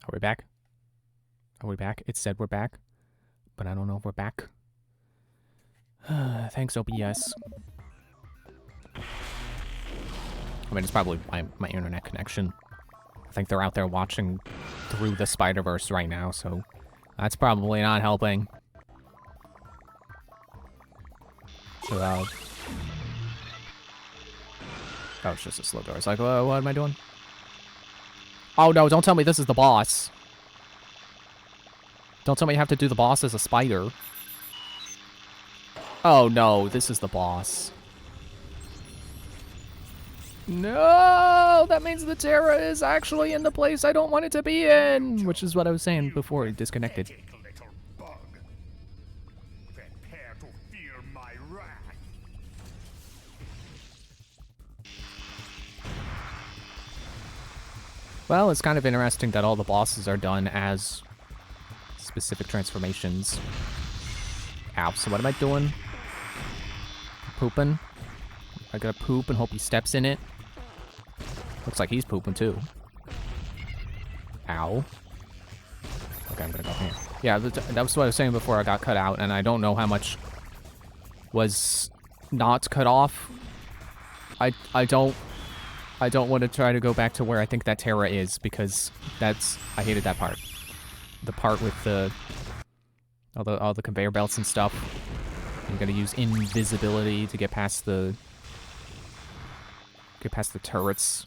Are we back? Are we back? It said we're back, but I don't know if we're back. Thanks, OBS. I mean, it's probably my internet connection. I think they're out there watching through the Spider-Verse right now, so that's probably not helping. So, oh, it's just a slow door. It's like, what am I doing? Oh no, don't tell me this is the boss. Don't tell me you have to do the boss as a spider. Oh no, this is the boss. No, that means the Terra is actually in the place I don't want it to be in, which is what I was saying before it disconnected. Well, it's kind of interesting that all the bosses are done as specific transformations. Ow, so what am I doing? Pooping? I gotta poop and hope he steps in it. Looks like he's pooping too. Ow. Okay, I'm gonna go here. Yeah, that was what I was saying before I got cut out, and I don't know how much was not cut off. I don't want to try to go back to where I think that Terra is, because I hated that part. The part with all the conveyor belts and stuff. I'm gonna use invisibility to get past the turrets.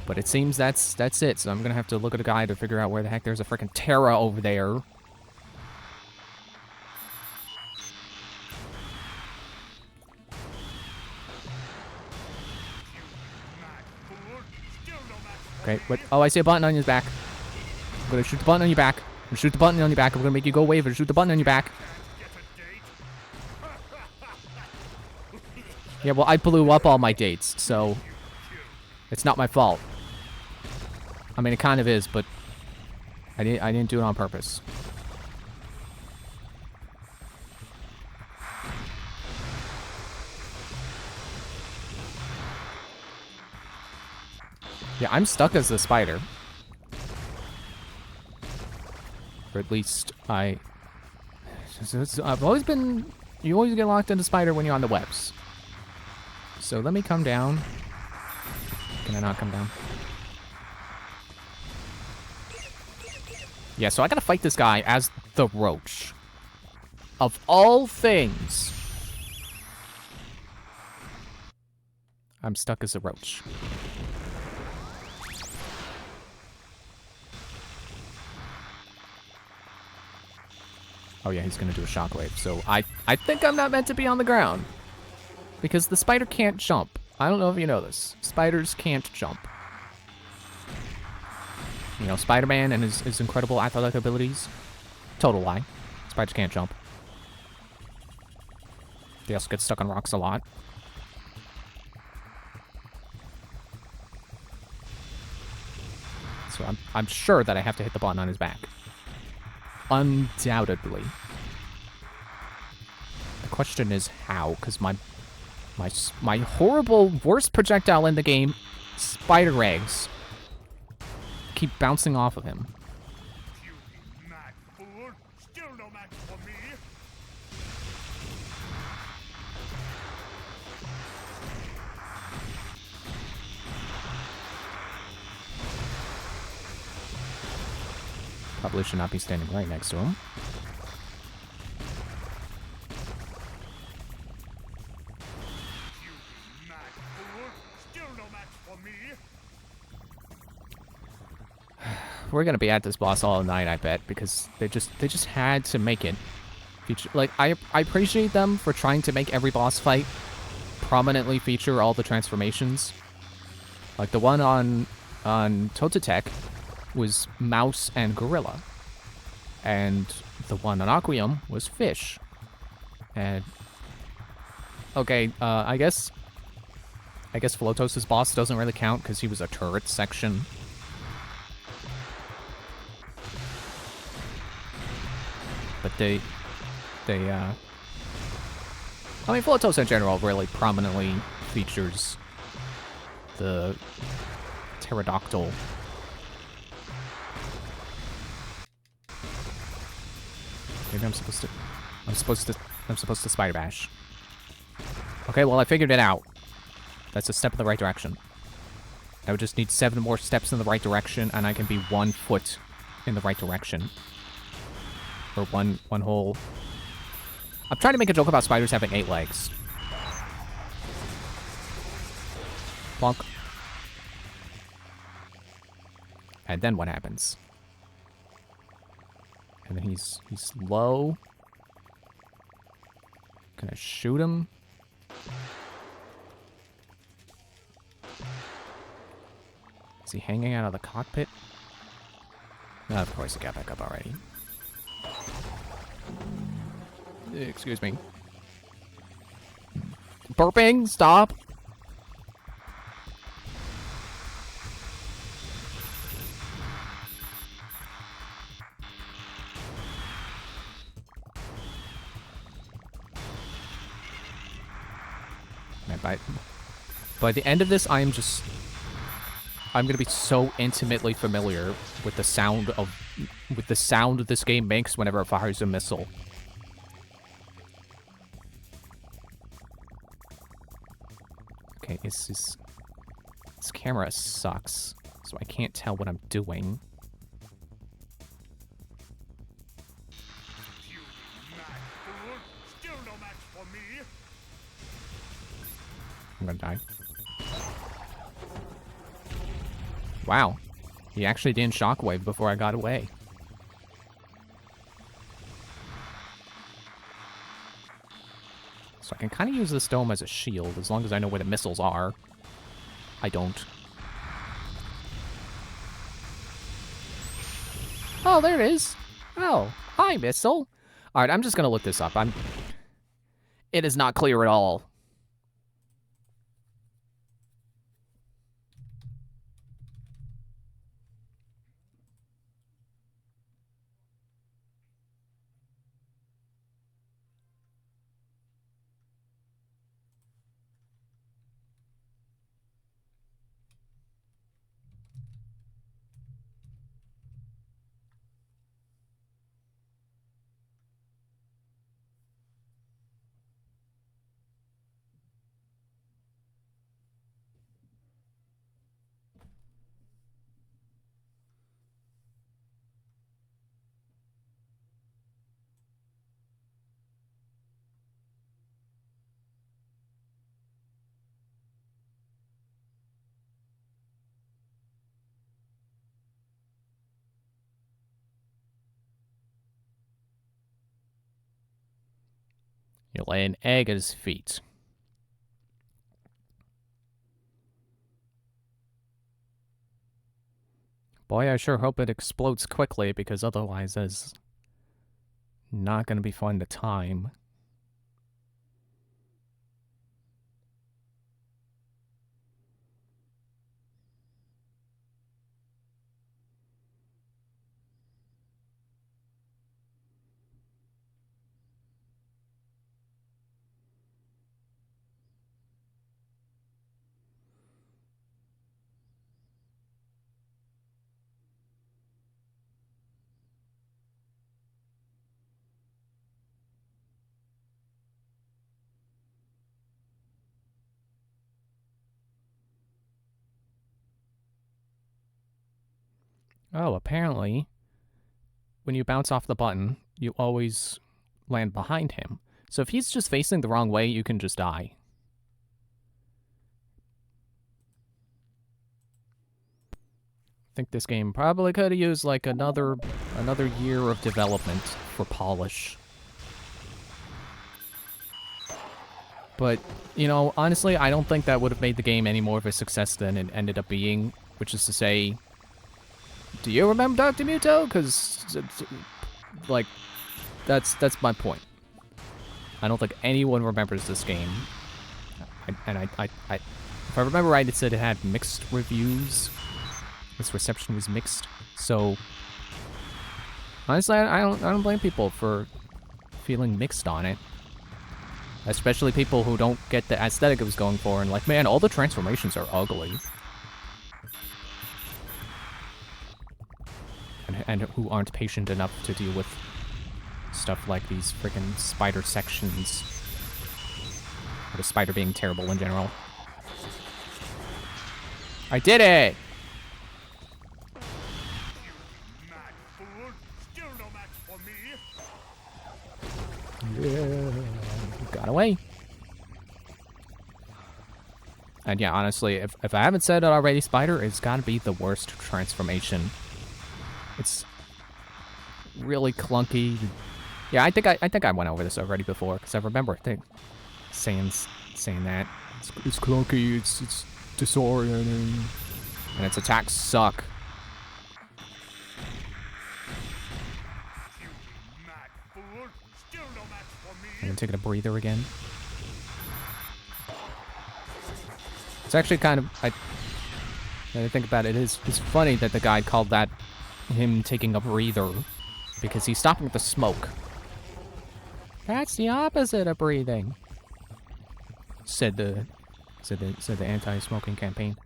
But it seems that's it, so I'm gonna have to look at a guide to figure out where the heck there's a freaking Terra over there. Okay, what? Oh, I see a button on your back. I'm gonna shoot the button on your back. I'm gonna shoot the button on your back. I'm gonna make you go away, but shoot the button on your back. Yeah, well, I blew up all my dates, so it's not my fault. I mean, it kind of is, but I didn't do it on purpose. Yeah, I'm stuck as the spider. Or at least I've always been... You always get locked into spider when you're on the webs. So let me come down. Can I not come down? Yeah, so I gotta fight this guy as the roach. Of all things. I'm stuck as a roach. Oh yeah, he's gonna do a shockwave. So I think I'm not meant to be on the ground. Because the spider can't jump. I don't know if you know this. Spiders can't jump. You know, Spider-Man and his incredible athletic abilities. Total lie. Spiders can't jump. They also get stuck on rocks a lot. So I'm sure that I have to hit the button on his back. Undoubtedly. The question is how, because my horrible, worst projectile in the game, spider eggs, keep bouncing off of him. Probably should not be standing right next to him. We're gonna be at this boss all night, I bet, because they just had to make it feature. Like, I appreciate them for trying to make every boss fight prominently feature all the transformations. Like the one on Tototech was mouse and gorilla, and the one on Aquium was fish. And okay, I guess Floatos's boss doesn't really count because he was a turret section. But I mean, Floatos in general really prominently features the pterodactyl Maybe I'm supposed to spider bash. Okay, well I figured it out. That's a step in the right direction. I would just need 7 more steps in the right direction, and I can be 1 foot in the right direction. Or one whole... I'm trying to make a joke about spiders having 8 legs. Plonk. And then what happens? And then he's low. Can I shoot him? Is he hanging out of the cockpit? No, of course he got back up already. Excuse me. Burping! Stop! Man, by the end of this, I'm gonna be so intimately familiar with the sound this game makes whenever it fires a missile. Okay, this camera sucks, so I can't tell what I'm doing. I'm gonna die. Wow. He actually didn't shockwave before I got away. So I can kind of use this dome as a shield, as long as I know where the missiles are. I don't. Oh, there it is. Oh, hi, missile. Alright, I'm just gonna look this up. It is not clear at all. You lay an egg at his feet. Boy, I sure hope it explodes quickly, because otherwise it's not going to be fun to time. Oh, apparently, when you bounce off the button, you always land behind him. So if he's just facing the wrong way, you can just die. I think this game probably could have used like another year of development for polish. But, you know, honestly, I don't think that would have made the game any more of a success than it ended up being, which is to say, do you remember Dr. Muto? Because, like, that's my point. I don't think anyone remembers this game. If I remember right, it said it had mixed reviews. Its reception was mixed. So, honestly, I don't blame people for feeling mixed on it. Especially people who don't get the aesthetic it was going for and like, man, all the transformations are ugly. And who aren't patient enough to deal with stuff like these freaking spider sections. Or the spider being terrible in general. I did it! Yeah, got away. And yeah, honestly, if I haven't said it already, Spider is gotta be the worst transformation. It's really clunky. Yeah, I think I went over this already before because I remember saying that it's clunky, it's disorienting, and its attacks suck. I'm taking a breather again. It's actually kind of, I think about it, it's funny that the guide called that him taking a breather, because he's stopping the smoke. That's the opposite of breathing, said the anti-smoking campaign.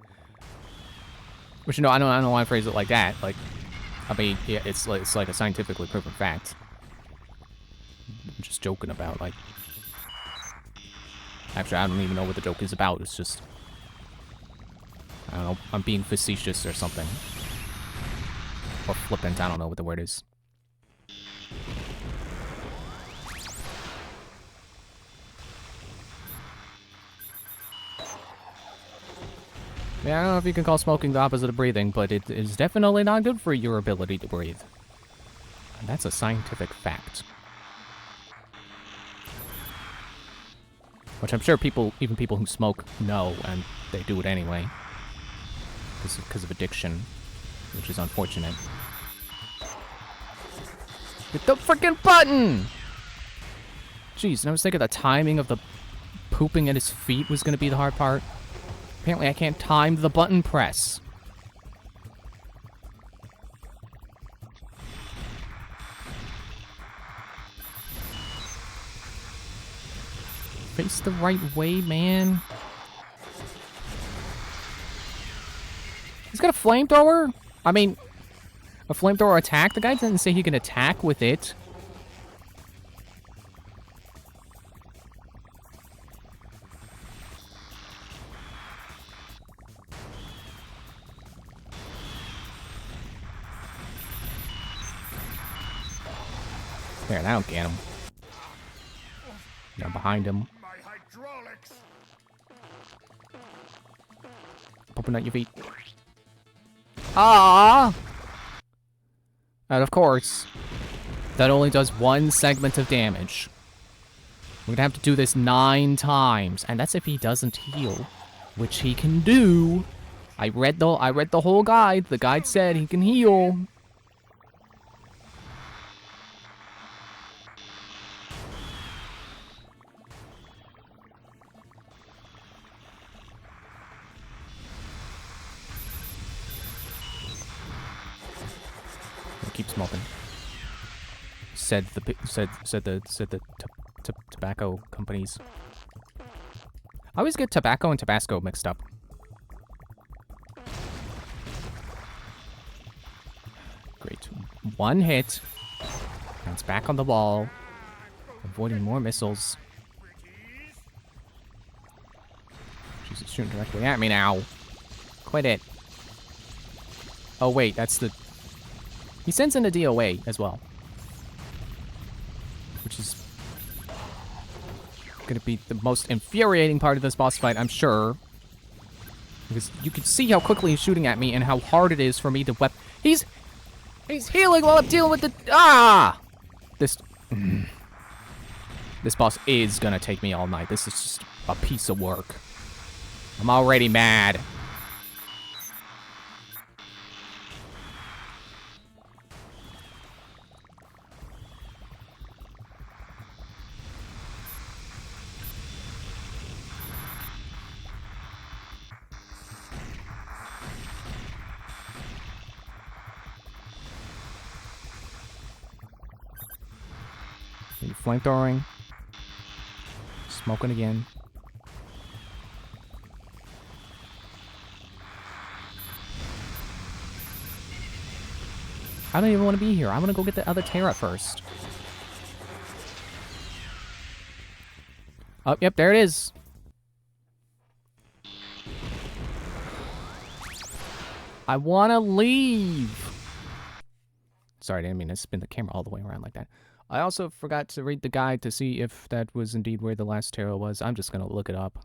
Which, no, I don't know why I phrase it like that. Like, I mean, yeah, it's like a scientifically proven fact. I'm just joking about, like... Actually, I don't even know what the joke is about. It's just... I don't know, I'm being facetious or something. Or flippant, I don't know what the word is. Yeah, I don't know if you can call smoking the opposite of breathing, but it is definitely not good for your ability to breathe. And that's a scientific fact. Which I'm sure even people who smoke know, and they do it anyway. Because of addiction, which is unfortunate. Hit the freaking button! Jeez, and I was thinking the timing of the pooping at his feet was going to be the hard part. Apparently I can't time the button press. Face the right way, man. He's got a flamethrower? I mean, a flamethrower attack? The guy didn't say he can attack with it. There, that'll get him. Now behind him. Popping out your feet. Ah! And of course, that only does one segment of damage. We're gonna have to do this 9 times, and that's if he doesn't heal, which he can do. I read the whole guide. The guide said he can heal. Keep smoking. Said the tobacco companies. I always get tobacco and Tabasco mixed up. Great. One hit. And it's back on the wall. Avoiding more missiles. She's shooting directly at me now. Quit it. Oh wait, that's the... He sends in a DOA as well. Which is gonna be the most infuriating part of this boss fight, I'm sure. Because you can see how quickly he's shooting at me and how hard it is for me to He's healing while I'm dealing with the... Ah! This boss is gonna take me all night. This is just a piece of work. I'm already mad. Flamethrowing. Smoking again. I don't even want to be here. I want to go get the other Terra first. Oh, yep, there it is. I want to leave. Sorry, I didn't mean to spin the camera all the way around like that. I also forgot to read the guide to see if that was indeed where the last Terra was. I'm just going to look it up.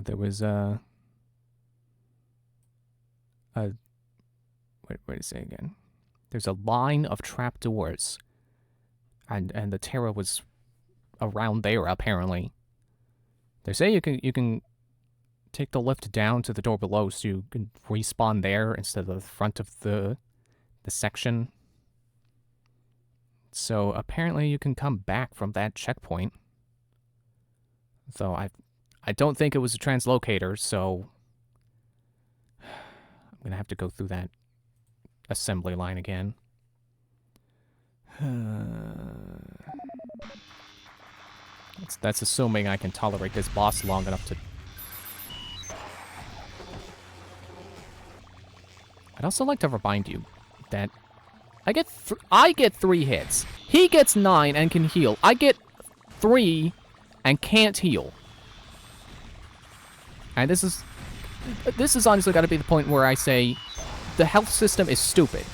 There was wait a second again. There's a line of trapdoors, and the Terra was around there apparently. They say you can take the lift down to the door below, so you can respawn there instead of the front of the section. So apparently you can come back from that checkpoint. Though I don't think it was a translocator, so I'm gonna have to go through that assembly line again. That's assuming I can tolerate this boss long enough to... I'd also like to remind you that I get 3 hits. He gets 9 and can heal. I get 3 and can't heal. And this is honestly got to be the point where I say the health system is stupid.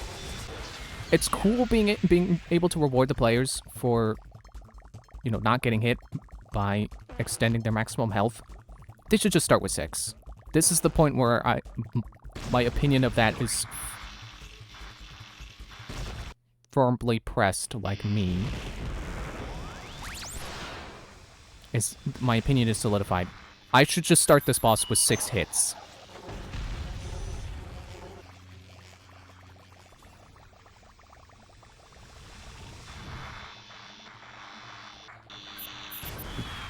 It's cool being able to reward the players for, you know, not getting hit by extending their maximum health. They should just start with 6. This is the point where my opinion of that is firmly pressed, like me. My opinion is solidified. I should just start this boss with 6 hits.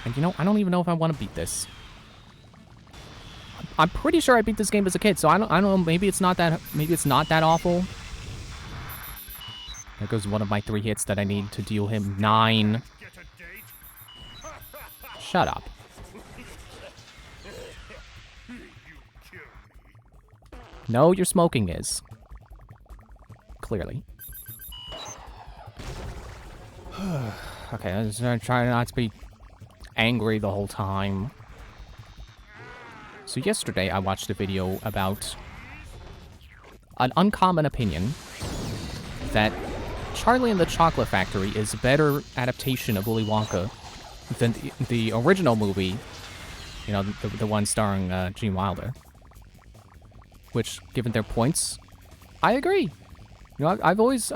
And you know, I don't even know if I want to beat this. I'm pretty sure I beat this game as a kid, so I don't know, maybe it's not that awful. There goes one of my 3 hits that I need to deal him 9. Shut up. No, your smoking is. Clearly. Okay, I'm just gonna try not to be angry the whole time. So yesterday I watched a video about an uncommon opinion that Charlie and the Chocolate Factory is a better adaptation of Willy Wonka than the original movie, you know, the one starring Gene Wilder. Which, given their points, I agree. You know, I've always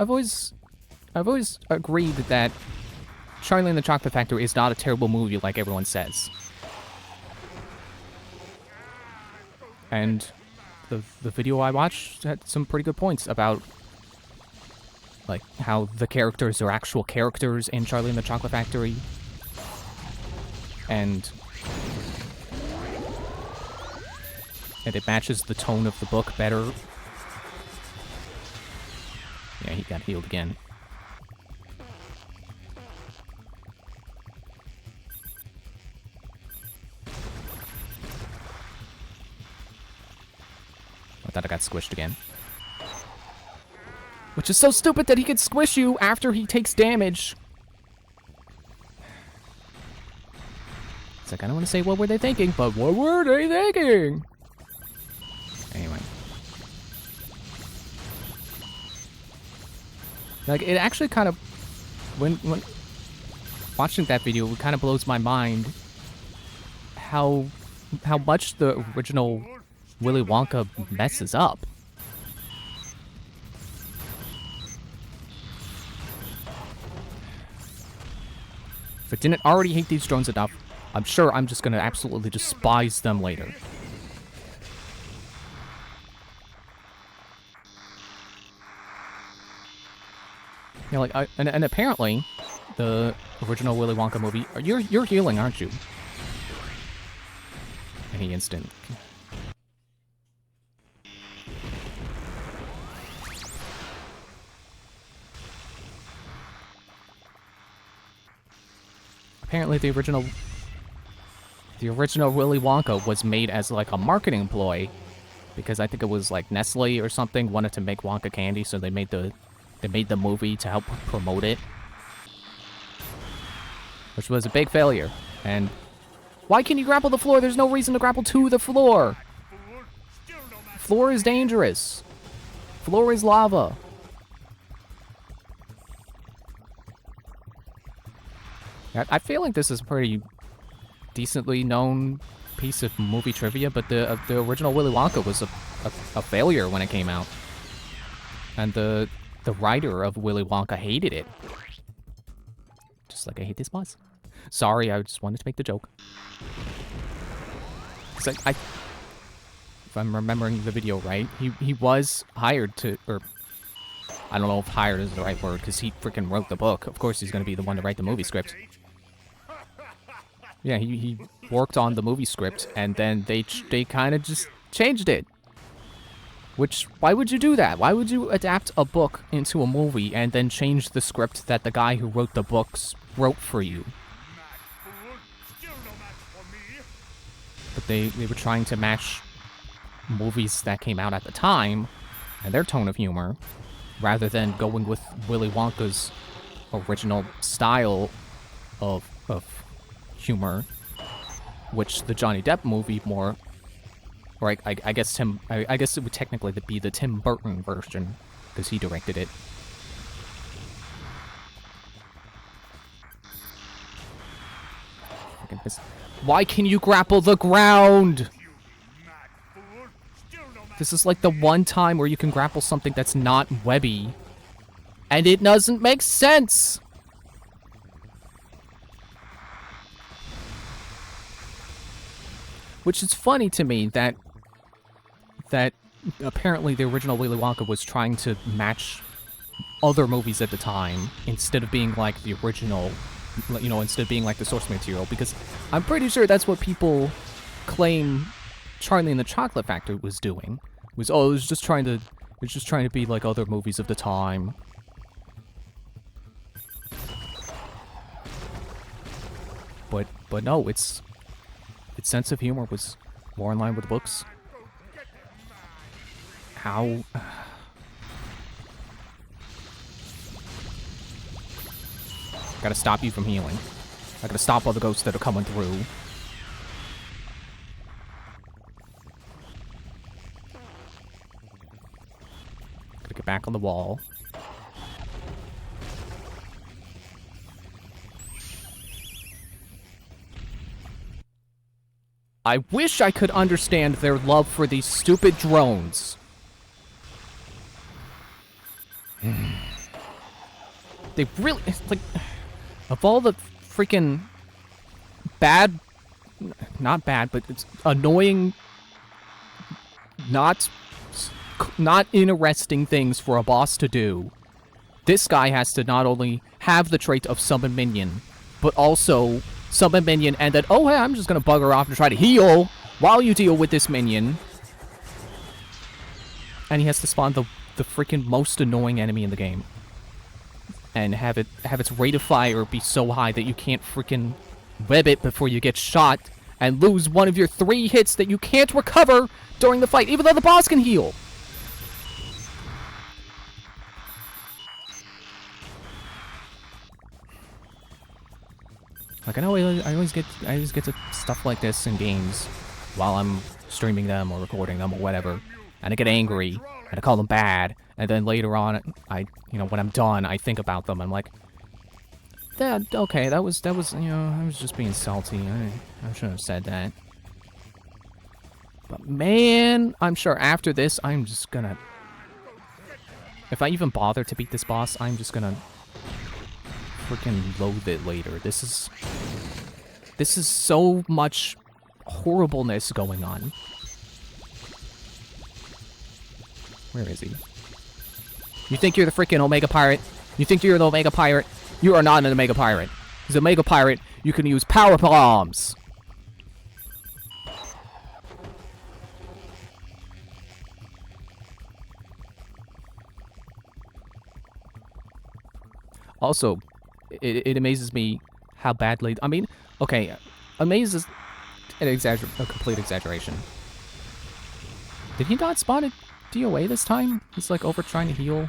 agreed that Charlie and the Chocolate Factory is not a terrible movie like everyone says. And the video I watched had some pretty good points about, like, how the characters are actual characters in Charlie and the Chocolate Factory. And it matches the tone of the book better. Yeah, he got healed again. I thought I got squished again. Which is so stupid that he can squish you after he takes damage. It's like, I don't want to say what were they thinking, but what were they thinking? Anyway. Like, it actually kind of, when watching that video, it kind of blows my mind how much the original Willy Wonka messes up. If I didn't already hate these drones enough, I'm sure I'm just gonna absolutely despise them later. You know, like, and apparently, the original Willy Wonka movie. You're healing, aren't you? Any instant. Apparently, the original Willy Wonka was made as like a marketing ploy, because I think it was like Nestle or something wanted to make Wonka candy, so they made the movie to help promote it, which was a big failure. And why can you grapple the floor? There's no reason to grapple to the floor. Floor is dangerous. Floor is lava. I feel like this is a pretty decently known piece of movie trivia, but the original Willy Wonka was a failure when it came out. And the writer of Willy Wonka hated it. Just like I hate this boss. Sorry, I just wanted to make the joke. It's like, if I'm remembering the video right, he was hired to, or I don't know if hired is the right word, because he freaking wrote the book. Of course he's going to be the one to write the movie script. Yeah, he worked on the movie script, and then they kind of just changed it. Which, why would you do that? Why would you adapt a book into a movie and then change the script that the guy who wrote the books wrote for you? But they were trying to match movies that came out at the time and their tone of humor, rather than going with Willy Wonka's original style of humor, which the Johnny Depp movie more, or I guess I guess it would technically be the Tim Burton version, because he directed it. Why can you grapple the ground? This is like the one time where you can grapple something that's not webby, and it doesn't make sense. Which is funny to me that apparently the original Willy Wonka was trying to match other movies at the time instead of being like the original, you know, instead of being like the source material, because I'm pretty sure that's what people claim Charlie and the Chocolate Factory was doing. It was just trying to be like other movies of the time. But no, its sense of humor was more in line with the books. How? Gotta stop you from healing. I gotta stop all the ghosts that are coming through. Gotta get back on the wall. I wish I could understand their love for these stupid drones. They really, like, of all the freaking bad, not bad, but it's annoying, not interesting things for a boss to do, this guy has to not only have the trait of summon minion, but also summon minion and then, oh hey, I'm just gonna bugger off and try to heal while you deal with this minion. And he has to spawn the freaking most annoying enemy in the game. And have its rate of fire be so high that you can't freaking web it before you get shot and lose one of your 3 hits that you can't recover during the fight, even though the boss can heal. Like, I know I always get to stuff like this in games while I'm streaming them or recording them or whatever, and I get angry and I call them bad, and then later on, when I'm done, I think about them. I'm like, that okay, that was I was just being salty. I shouldn't have said that. But man, I'm sure after this, I'm just gonna, if I even bother to beat this boss, I'm just gonna freaking loathe it later. This is so much horribleness going on. Where is he? You think you're the freaking Omega Pirate? You think you're the Omega Pirate? You are not an Omega Pirate. As an Omega Pirate, you can use power bombs. Also, it amazes me how badly... I mean, okay, amazes a complete exaggeration. Did he not spawn a DOA this time? He's like over trying to heal.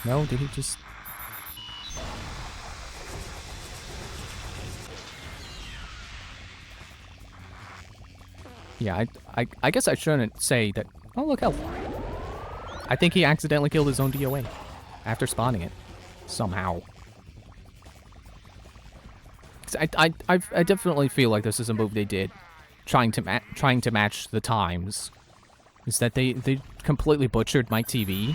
No, did he just... Yeah, I guess I shouldn't say that... Oh, look, health. I think he accidentally killed his own DOA after spawning it. Somehow. I definitely feel like this is a move they did, trying to match the times. Is that they completely butchered my TV.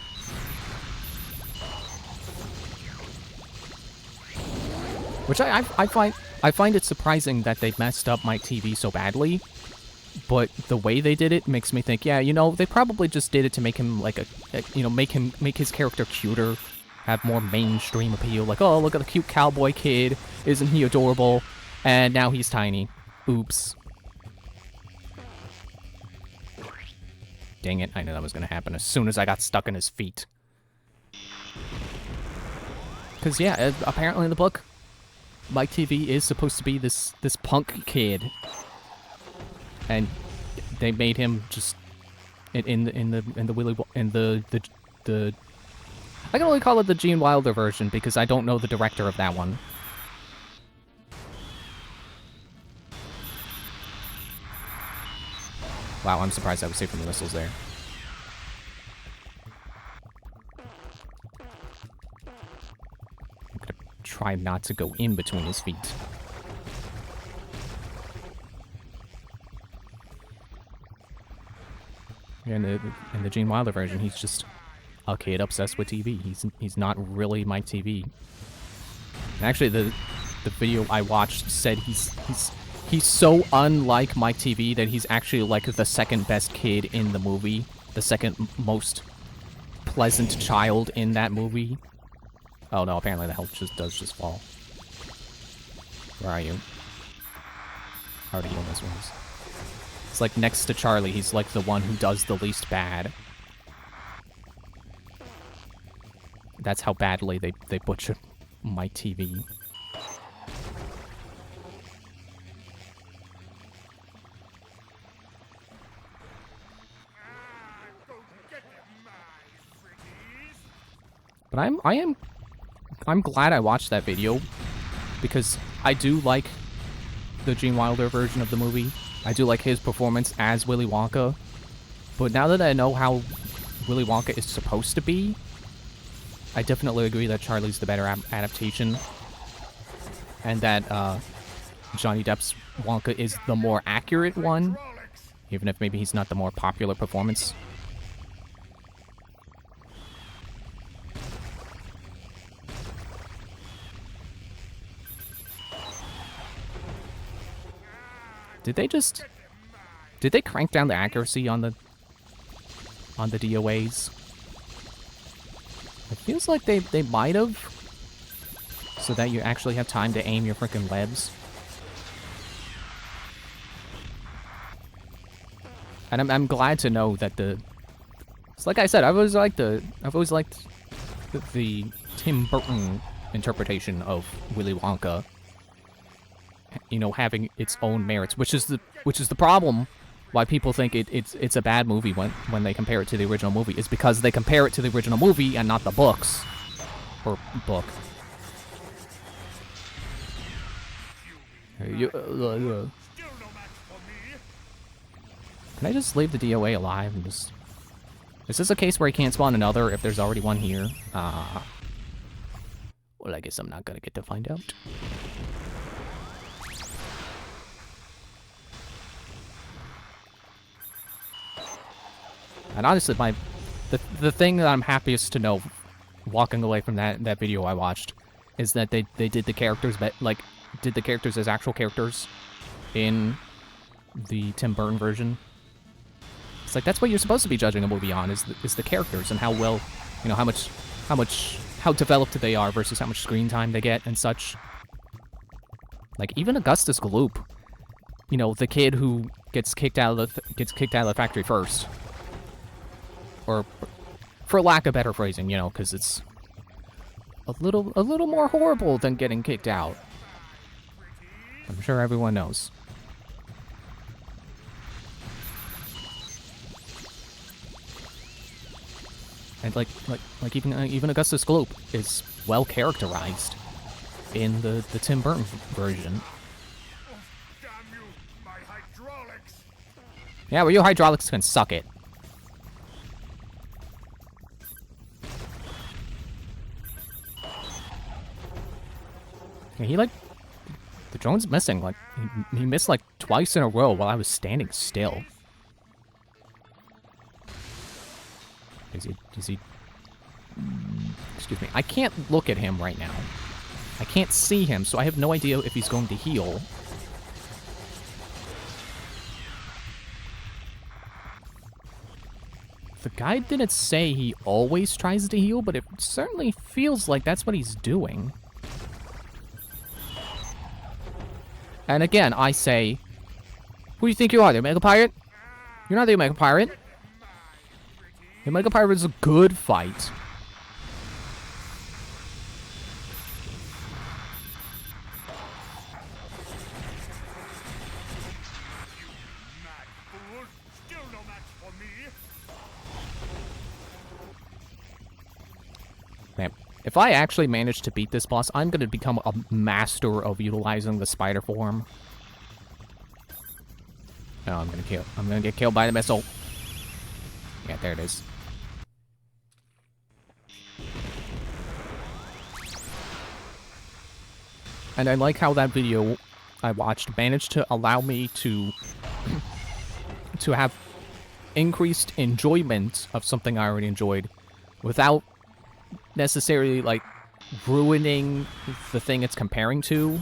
Which I find it surprising that they messed up my TV so badly. But the way they did it makes me think, yeah, you know, they probably just did it to make him like make his character cuter, have more mainstream appeal. Like, oh, look at the cute cowboy kid, isn't he adorable? And now he's tiny. Oops. Dang it, I knew that was gonna happen as soon as I got stuck in his feet. Because, yeah, apparently in the book, Mike TV is supposed to be this punk kid. And they made him just I can only call it the Gene Wilder version because I don't know the director of that one. Wow, I'm surprised I was safe from the missiles there. I'm gonna try not to go in between his feet. In the Gene Wilder version, he's just a kid obsessed with TV. He's not really Mike TV. And actually, the video I watched said he's so unlike Mike TV that he's actually like the second best kid in the movie, the second most pleasant child in that movie. Oh no! Apparently the health does just fall. Where are you? Already healed this one. It's like next to Charlie, he's like the one who does the least bad. That's how badly they butchered my TV. But I'm glad I watched that video because I do like the Gene Wilder version of the movie. I do like his performance as Willy Wonka, but now that I know how Willy Wonka is supposed to be, I definitely agree that Charlie's the better adaptation, and that Johnny Depp's Wonka is the more accurate one, even if maybe he's not the more popular performance. Did they crank down the accuracy on the DOAs? It feels like they might have, so that you actually have time to aim your frickin' webs. And I'm glad to know that it's like I said, I've always liked the Tim Burton interpretation of Willy Wonka. You know, having its own merits, which is the problem. Why people think it's a bad movie when they compare it to the original movie is because they compare it to the original movie and not the books or book. Can I just leave the DOA alive and just? Is this a case where he can't spawn another if there's already one here? Well, I guess I'm not gonna get to find out. And honestly, the thing that I'm happiest to know, walking away from that video I watched, is that they did the characters did the characters as actual characters in the Tim Burton version. It's like that's what you're supposed to be judging a movie on is the characters and how well, you know, how much how developed they are versus how much screen time they get and such. Like, even Augustus Gloop, you know, the kid who gets kicked out of the factory first. Or, for lack of better phrasing, you know, because it's a little more horrible than getting kicked out. I'm sure everyone knows. And like even Augustus Gloop is well characterized in the Tim Burton version. Damn you, my hydraulics! Yeah, well, your hydraulics can suck it. Yeah, he like the drone's missing. Like he missed like twice in a row while I was standing still. Is he? Excuse me. I can't look at him right now. I can't see him, so I have no idea if he's going to heal. The guy didn't say he always tries to heal, but it certainly feels like that's what he's doing. And again, I say, who do you think you are, the Omega Pirate? You're not the Omega Pirate. The Omega Pirate is a good fight. Man, if I actually manage to beat this boss, I'm going to become a master of utilizing the spider form. Oh, I'm going to get killed by the missile. Yeah, there it is. And I like how that video I watched managed to allow me to have increased enjoyment of something I already enjoyed without necessarily, like, ruining the thing it's comparing to.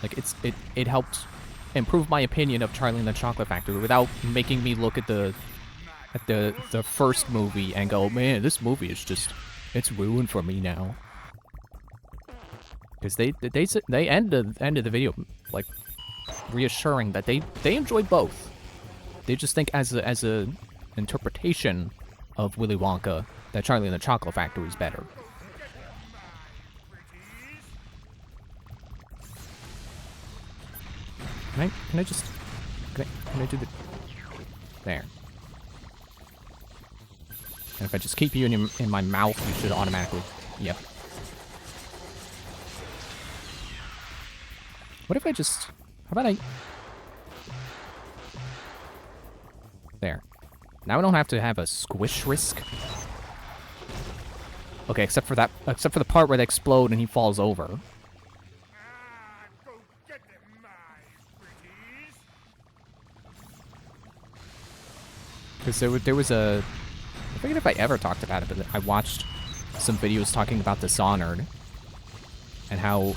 Like, it helped improve my opinion of Charlie and the Chocolate Factory without making me look at the first movie and go, man, this movie is just, it's ruined for me now. Because they end the video like reassuring that they enjoy both. They just think as a interpretation of Willy Wonka that Charlie and the Chocolate Factory is better. Can I do the there? And if I just keep you in my mouth, you should automatically, yep. What if I just... How about I... There. Now I don't have to have a squish risk. Okay, except for the part where they explode and he falls over. Go get them, my pretties. Because there was a... I forget if I ever talked about it, but I watched some videos talking about Dishonored. And how...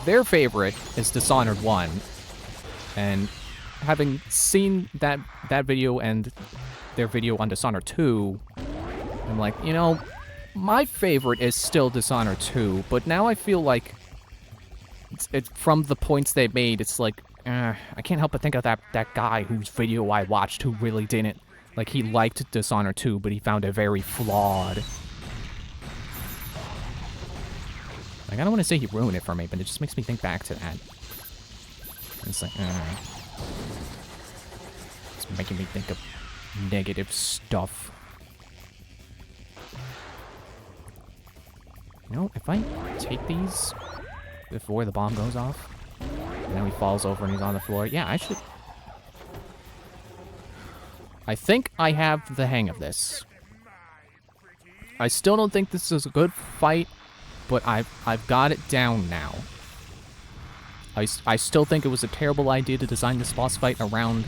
their favorite is Dishonored 1, and having seen that video and their video on Dishonored 2, I'm like, you know, my favorite is still Dishonored 2, but now I feel like it's from the points they made, it's like, I can't help but think of that guy whose video I watched who really didn't, like, he liked Dishonored 2, but he found it very flawed. Like, I don't want to say he ruined it for me, but it just makes me think back to that. And it's like, it's making me think of negative stuff. You know, if I take these before the bomb goes off, and then he falls over and he's on the floor, yeah, I should... I think I have the hang of this. I still don't think this is a good fight, but I've got it down now. I still think it was a terrible idea to design this boss fight around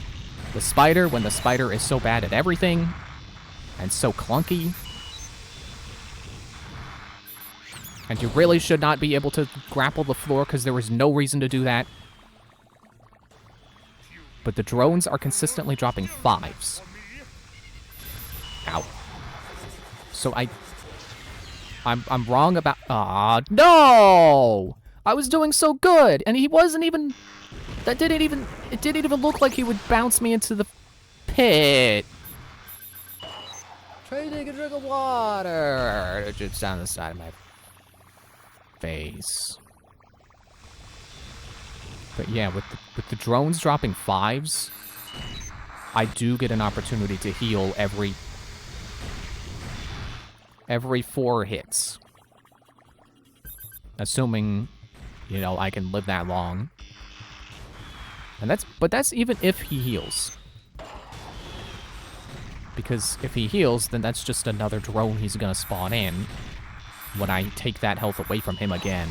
the spider when the spider is so bad at everything and so clunky. And you really should not be able to grapple the floor because there was no reason to do that. But the drones are consistently dropping 5s. Ow. So I'm wrong about... no! I was doing so good, and he wasn't even... It didn't even look like he would bounce me into the pit. Try to take a drink of water. Just down the side of my face. But yeah, with the drones dropping 5s, I do get an opportunity to heal every 4 hits. Assuming, you know, I can live that long. And that's even if he heals. Because if he heals, then that's just another drone he's gonna spawn in when I take that health away from him again.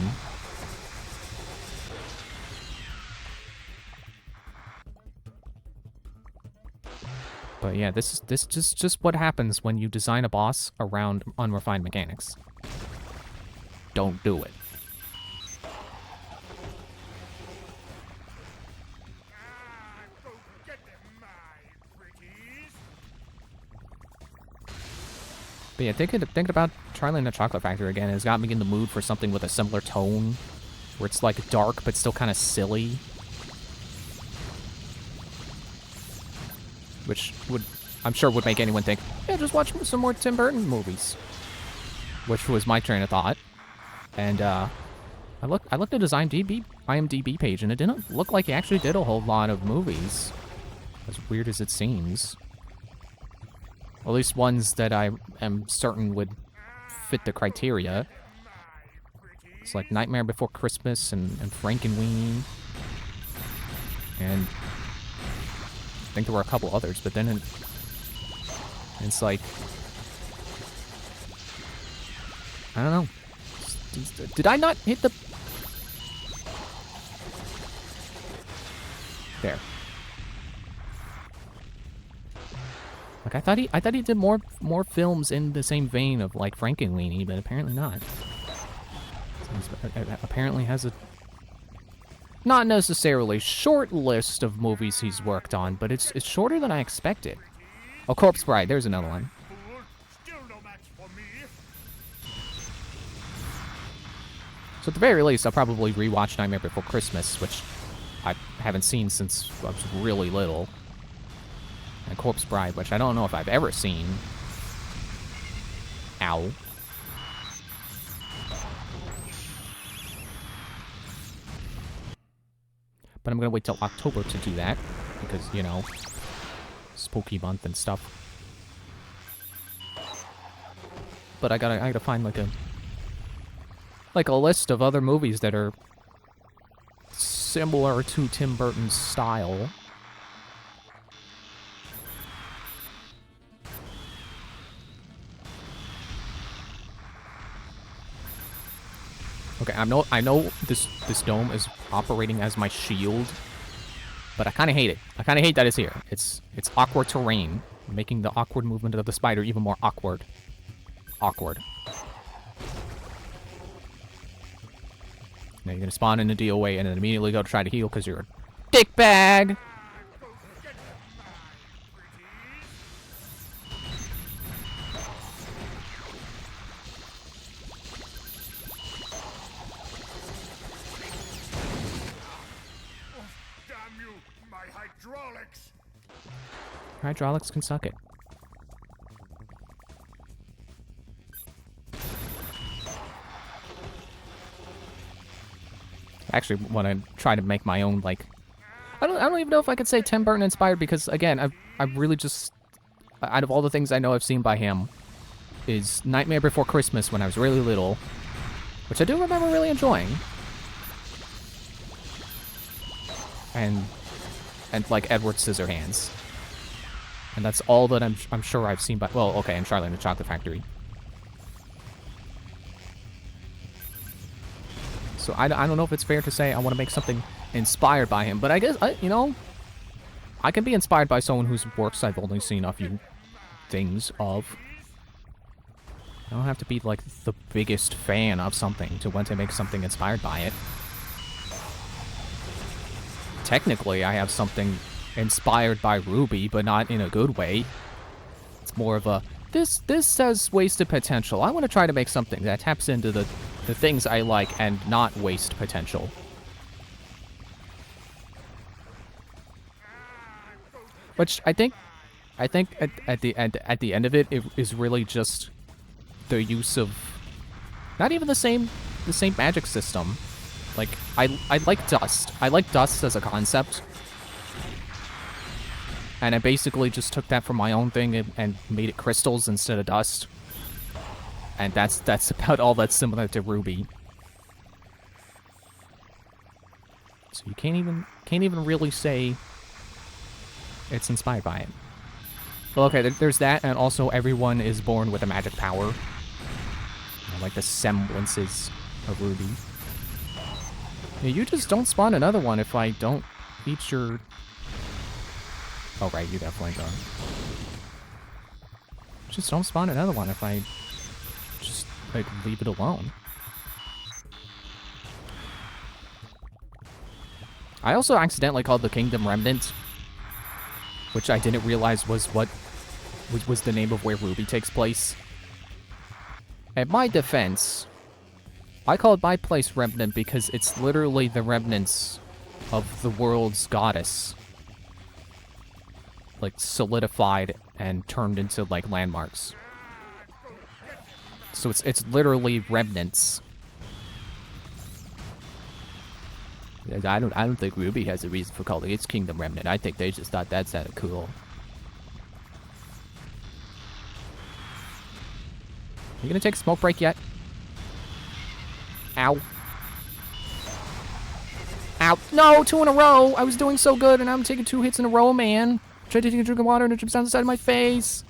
But yeah, this is just what happens when you design a boss around unrefined mechanics. Don't do it. Go get them, my pretties. But yeah, thinking about Charlie and the Chocolate Factory again has got me in the mood for something with a similar tone, where it's like dark but still kind of silly. Which I'm sure would make anyone think, yeah, just watch some more Tim Burton movies. Which was my train of thought. And I looked at his IMDb page, and it didn't look like he actually did a whole lot of movies. As weird as it seems. At least ones that I am certain would fit the criteria. It's like Nightmare Before Christmas and Frankenweenie. And I think there were a couple others, but then it's like, I don't know. Did I not hit the... There. Like, I thought he did more films in the same vein of, like, Frankenweenie, but apparently not. Apparently has a not necessarily short list of movies he's worked on, but it's shorter than I expected. Oh, Corpse Bride, there's another one. Still no match for me. So at the very least, I'll probably rewatch Nightmare Before Christmas, which I haven't seen since I was really little. And Corpse Bride, which I don't know if I've ever seen. Ow. But I'm gonna wait till October to do that, because, you know, spooky month and stuff. But I gotta find like a list of other movies that are similar to Tim Burton's style. Okay, I know this dome is operating as my shield, but I kind of hate it. I kind of hate that it's here. It's awkward terrain, making the awkward movement of the spider even more awkward. Awkward. Now you're gonna spawn in the DOA and then immediately go to try to heal because you're a dickbag. Damn you, my hydraulics. Hydraulics can suck it. Actually, when I try to make my own, like, I don't even know if I could say Tim Burton inspired, because again, I really just, out of all the things I know I've seen by him, is Nightmare Before Christmas when I was really little, which I do remember really enjoying, and like Edward Scissorhands, and that's all that I'm sure I've seen by, well, okay, and Charlie and the Chocolate Factory. So I don't know if it's fair to say I want to make something inspired by him, but I guess, you know, I can be inspired by someone whose works I've only seen a few things of. I don't have to be, like, the biggest fan of something to want to make something inspired by it. Technically, I have something inspired by Ruby, but not in a good way. It's more of a this says wasted potential. I want to try to make something that taps into the things I like and not waste potential. Which I think at the end of it, it is really just the use of not even the same magic system. Like I like dust. I like dust as a concept. And I basically just took that from my own thing and made it crystals instead of dust. And that's about all that's similar to Ruby. So you can't even really say it's inspired by it. Well, okay, there's that, and also everyone is born with a magic power. Like the semblances of Ruby. Yeah, you just don't spawn another one if I don't eat your... Oh, right, you definitely don't. Just don't spawn another one if I just, like, leave it alone. I also accidentally called the Kingdom Remnant, which I didn't realize was was the name of where Ruby takes place. At my defense, I called my place Remnant because it's literally the remnants of the world's goddess. Like, solidified and turned into, like, landmarks. So it's literally remnants. I don't think Ruby has a reason for calling its Kingdom Remnant. I think they just thought that sounded cool. You gonna take a smoke break yet? Ow. Ow. No, 2 in a row! I was doing so good, and I'm taking 2 hits in a row, man. Tried to take a drink of water, and it drips down the side of my face.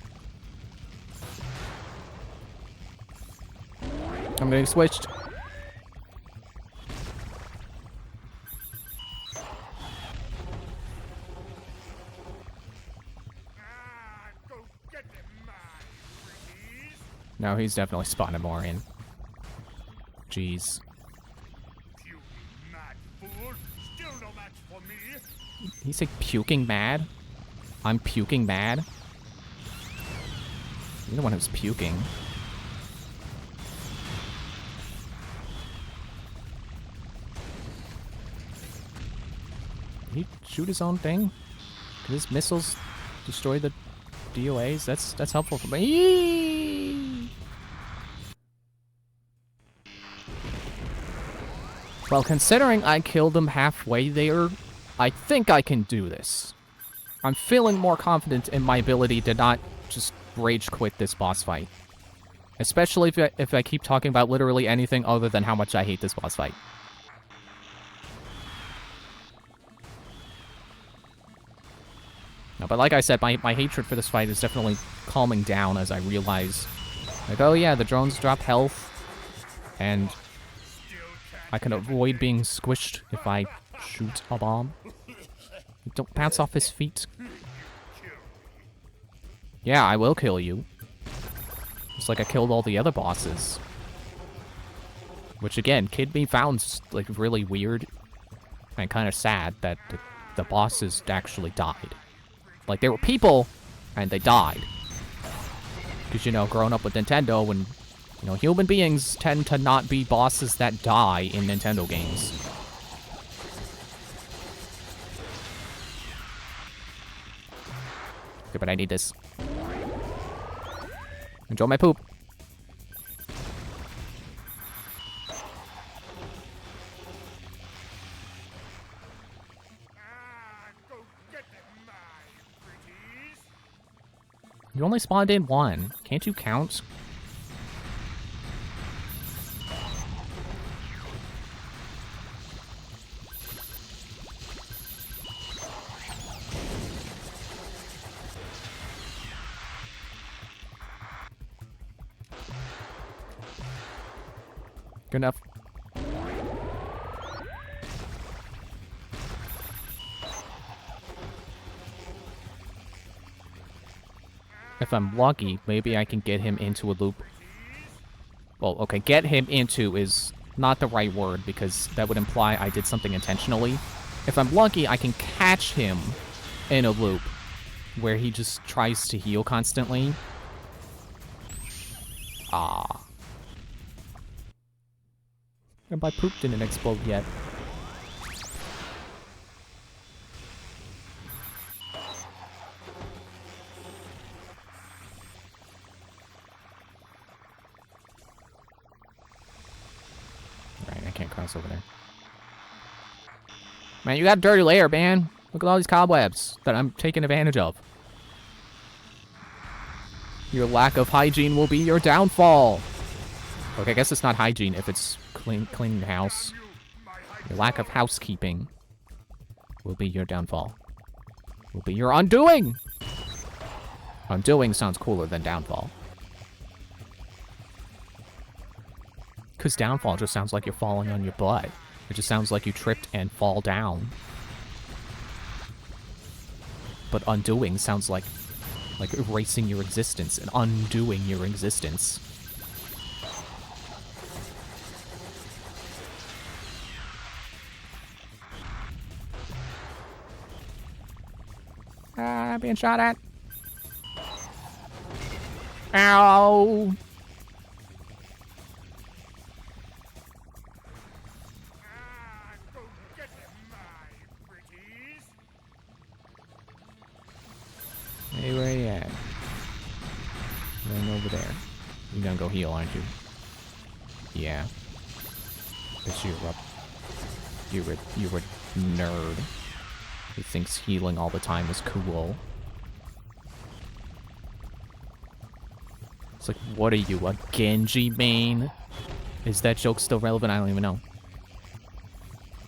I'm getting switched. Go get them, my pretties. No, he's definitely spawning more in. Jeez. You mad fool. Still no match for me. He's like puking mad? I'm puking mad? You're the one who's puking. Did he shoot his own thing? Did his missiles destroy the DOAs? That's helpful for me. Well, considering I killed him halfway there, I think I can do this. I'm feeling more confident in my ability to not just rage quit this boss fight. Especially if I keep talking about literally anything other than how much I hate this boss fight. No, but like I said, my hatred for this fight is definitely calming down as I realize, like, oh yeah, the drones drop health, and I can avoid being squished if I shoot a bomb. Don't bounce off his feet. Yeah, I will kill you. Just like I killed all the other bosses. Which again, Kid Me found like really weird and kind of sad that the bosses actually died. Like, they were people, and they died. Because, you know, growing up with Nintendo, when, you know, human beings tend to not be bosses that die in Nintendo games. Okay, but I need this. Enjoy my poop. Go get them, my pretties. You only spawned in 1. Can't you count? Good enough. If I'm lucky, maybe I can get him into a loop. Well, okay, get him into is not the right word because that would imply I did something intentionally. If I'm lucky, I can catch him in a loop where he just tries to heal constantly. Ah. And my poop didn't explode yet. Right, I can't cross over there. Man, you got a dirty layer, man. Look at all these cobwebs that I'm taking advantage of. Your lack of hygiene will be your downfall. Okay, I guess it's not hygiene if it's cleaning the house. Your lack of housekeeping will be your downfall. Will be your undoing. Undoing sounds cooler than downfall. Because downfall just sounds like you're falling on your butt. It just sounds like you tripped and fall down. But undoing sounds like erasing your existence and undoing your existence. Being shot at. Ow! Go get them, my pretties. Hey, where you at? Right over there. You're gonna go heal, aren't you? Yeah. Because you're a nerd who thinks healing all the time is cool. It's like, what are you, a Genji main? Is that joke still relevant? I don't even know.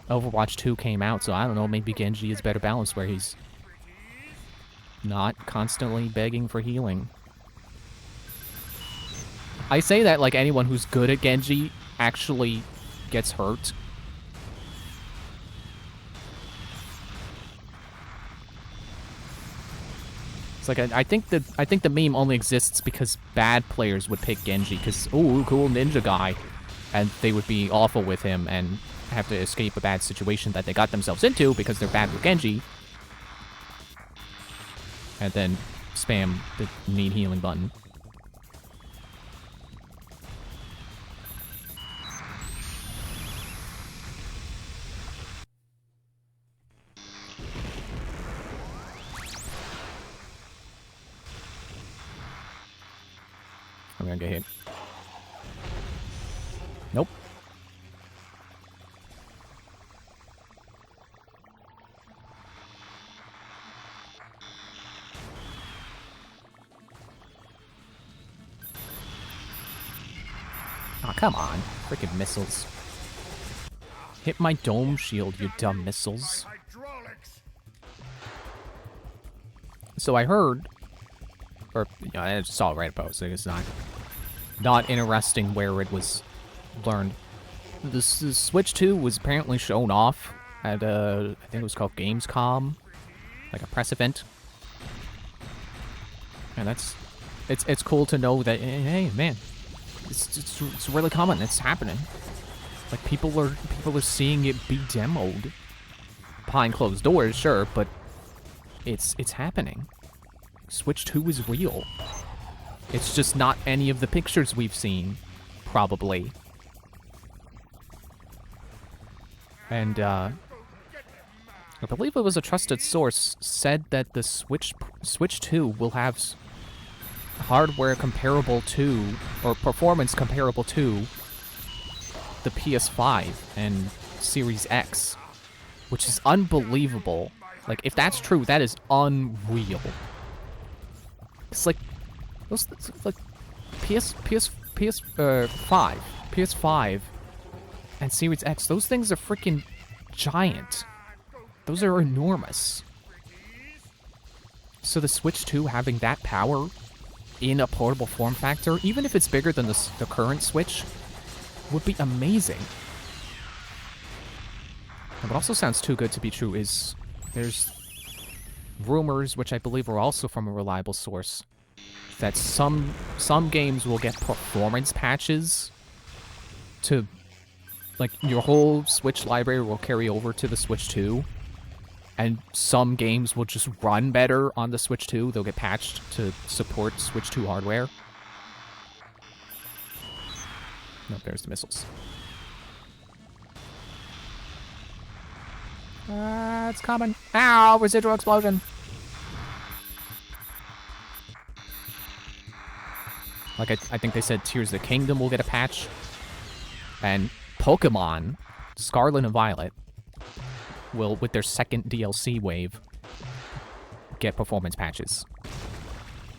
Overwatch 2 came out, so I don't know, maybe Genji is better balanced where he's not constantly begging for healing. I say that like anyone who's good at Genji actually gets hurt. It's like I think the meme only exists because bad players would pick Genji because ooh, cool ninja guy, and they would be awful with him and have to escape a bad situation that they got themselves into because they're bad with Genji. And then spam the need healing button. I'm gonna get hit. Nope. Aw, oh, come on. Freaking missiles. Hit my dome shield, you dumb missiles. So I heard, or you know, I just saw it right above, so it's not interesting where it was learned. The Switch 2 was apparently shown off at I think it was called Gamescom, like a press event. And it's cool to know that, hey man, it's really common. It's happening. Like people are seeing it be demoed behind closed doors, sure, but it's happening. Switch 2 is real. It's just not any of the pictures we've seen, probably. And I believe it was a trusted source said that the Switch 2 will have hardware comparable to, or performance comparable to, the PS5 and Series X, which is unbelievable. Like, if that's true, that is unreal. It's like those, like PS5 and Series X. Those things are freaking giant. Those are enormous. So the Switch 2 having that power in a portable form factor, even if it's bigger than the current Switch, would be amazing. And what also sounds too good to be true is there's rumors, which I believe are also from a reliable source, that some games will get performance patches to, like, your whole Switch library will carry over to the Switch 2, and some games will just run better on the Switch 2. They'll get patched to support Switch 2 hardware. No, there's the missiles. It's coming. Ow, residual explosion. Like, I think they said Tears of the Kingdom will get a patch. And Pokemon, Scarlet and Violet, will, with their second DLC wave, get performance patches.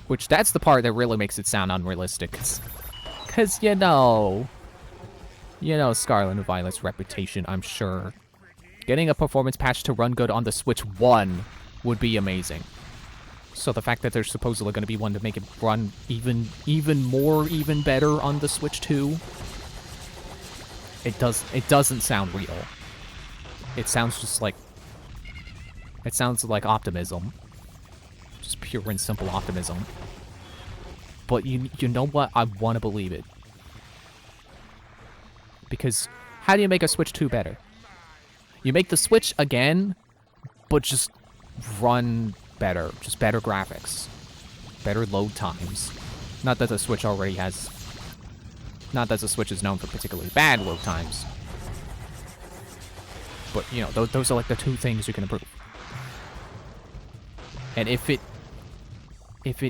Which, that's the part that really makes it sound unrealistic. Because, you know, Scarlet and Violet's reputation, I'm sure. Getting a performance patch to run good on the Switch 1 would be amazing. So the fact that there's supposedly going to be one to make it run even better on the Switch 2, it doesn't sound real. It sounds just like, it sounds like optimism. Just pure and simple optimism. But you know what? I want to believe it. Because how do you make a Switch 2 better? You make the Switch again, but just run better. Just better graphics. Better load times. Not that the Switch already has... Not that the Switch is known for particularly bad load times. But, you know, those are like the two things you can improve. And if it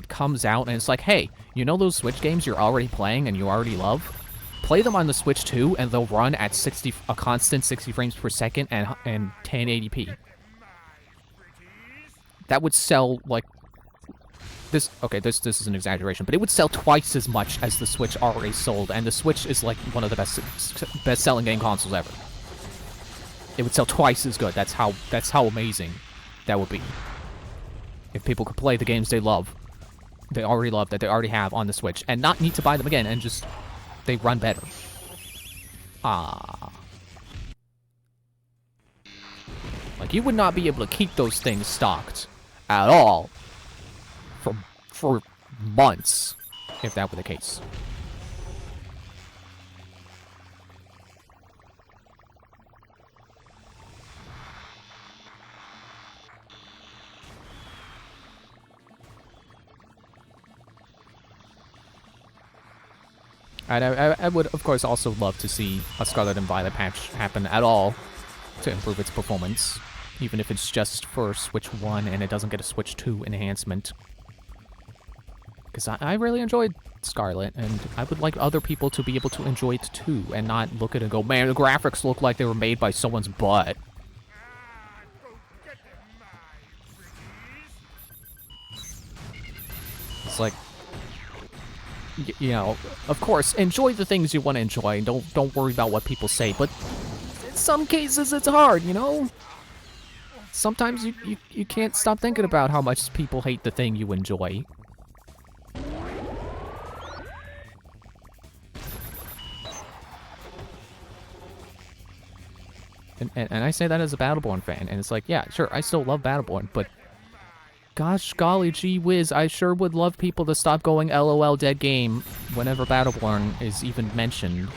comes out and it's like, hey, you know those Switch games you're already playing and you already love? Play them on the Switch 2 and they'll run at a constant 60 frames per second and 1080p. That would sell, like... This is an exaggeration, but it would sell twice as much as the Switch already sold, and the Switch is, like, one of the best-selling game consoles ever. It would sell twice as good. That's how amazing that would be. If people could play the games they love, that they already have on the Switch, and not need to buy them again, and just... they run better. Like, you would not be able to keep those things stocked at all for months, if that were the case. And I would, of course, also love to see a Scarlet and Violet patch happen at all to improve its performance, even if it's just for Switch 1 and it doesn't get a Switch 2 enhancement. Because I really enjoyed Scarlet, and I would like other people to be able to enjoy it too, and not look at it and go, man, the graphics look like they were made by someone's butt. It's like... You know, of course, enjoy the things you want to enjoy, and don't worry about what people say, but in some cases it's hard, you know? Sometimes you can't stop thinking about how much people hate the thing you enjoy. And I say that as a Battleborn fan, and it's like, yeah, sure, I still love Battleborn, but gosh golly gee whiz, I sure would love people to stop going LOL dead game whenever Battleborn is even mentioned.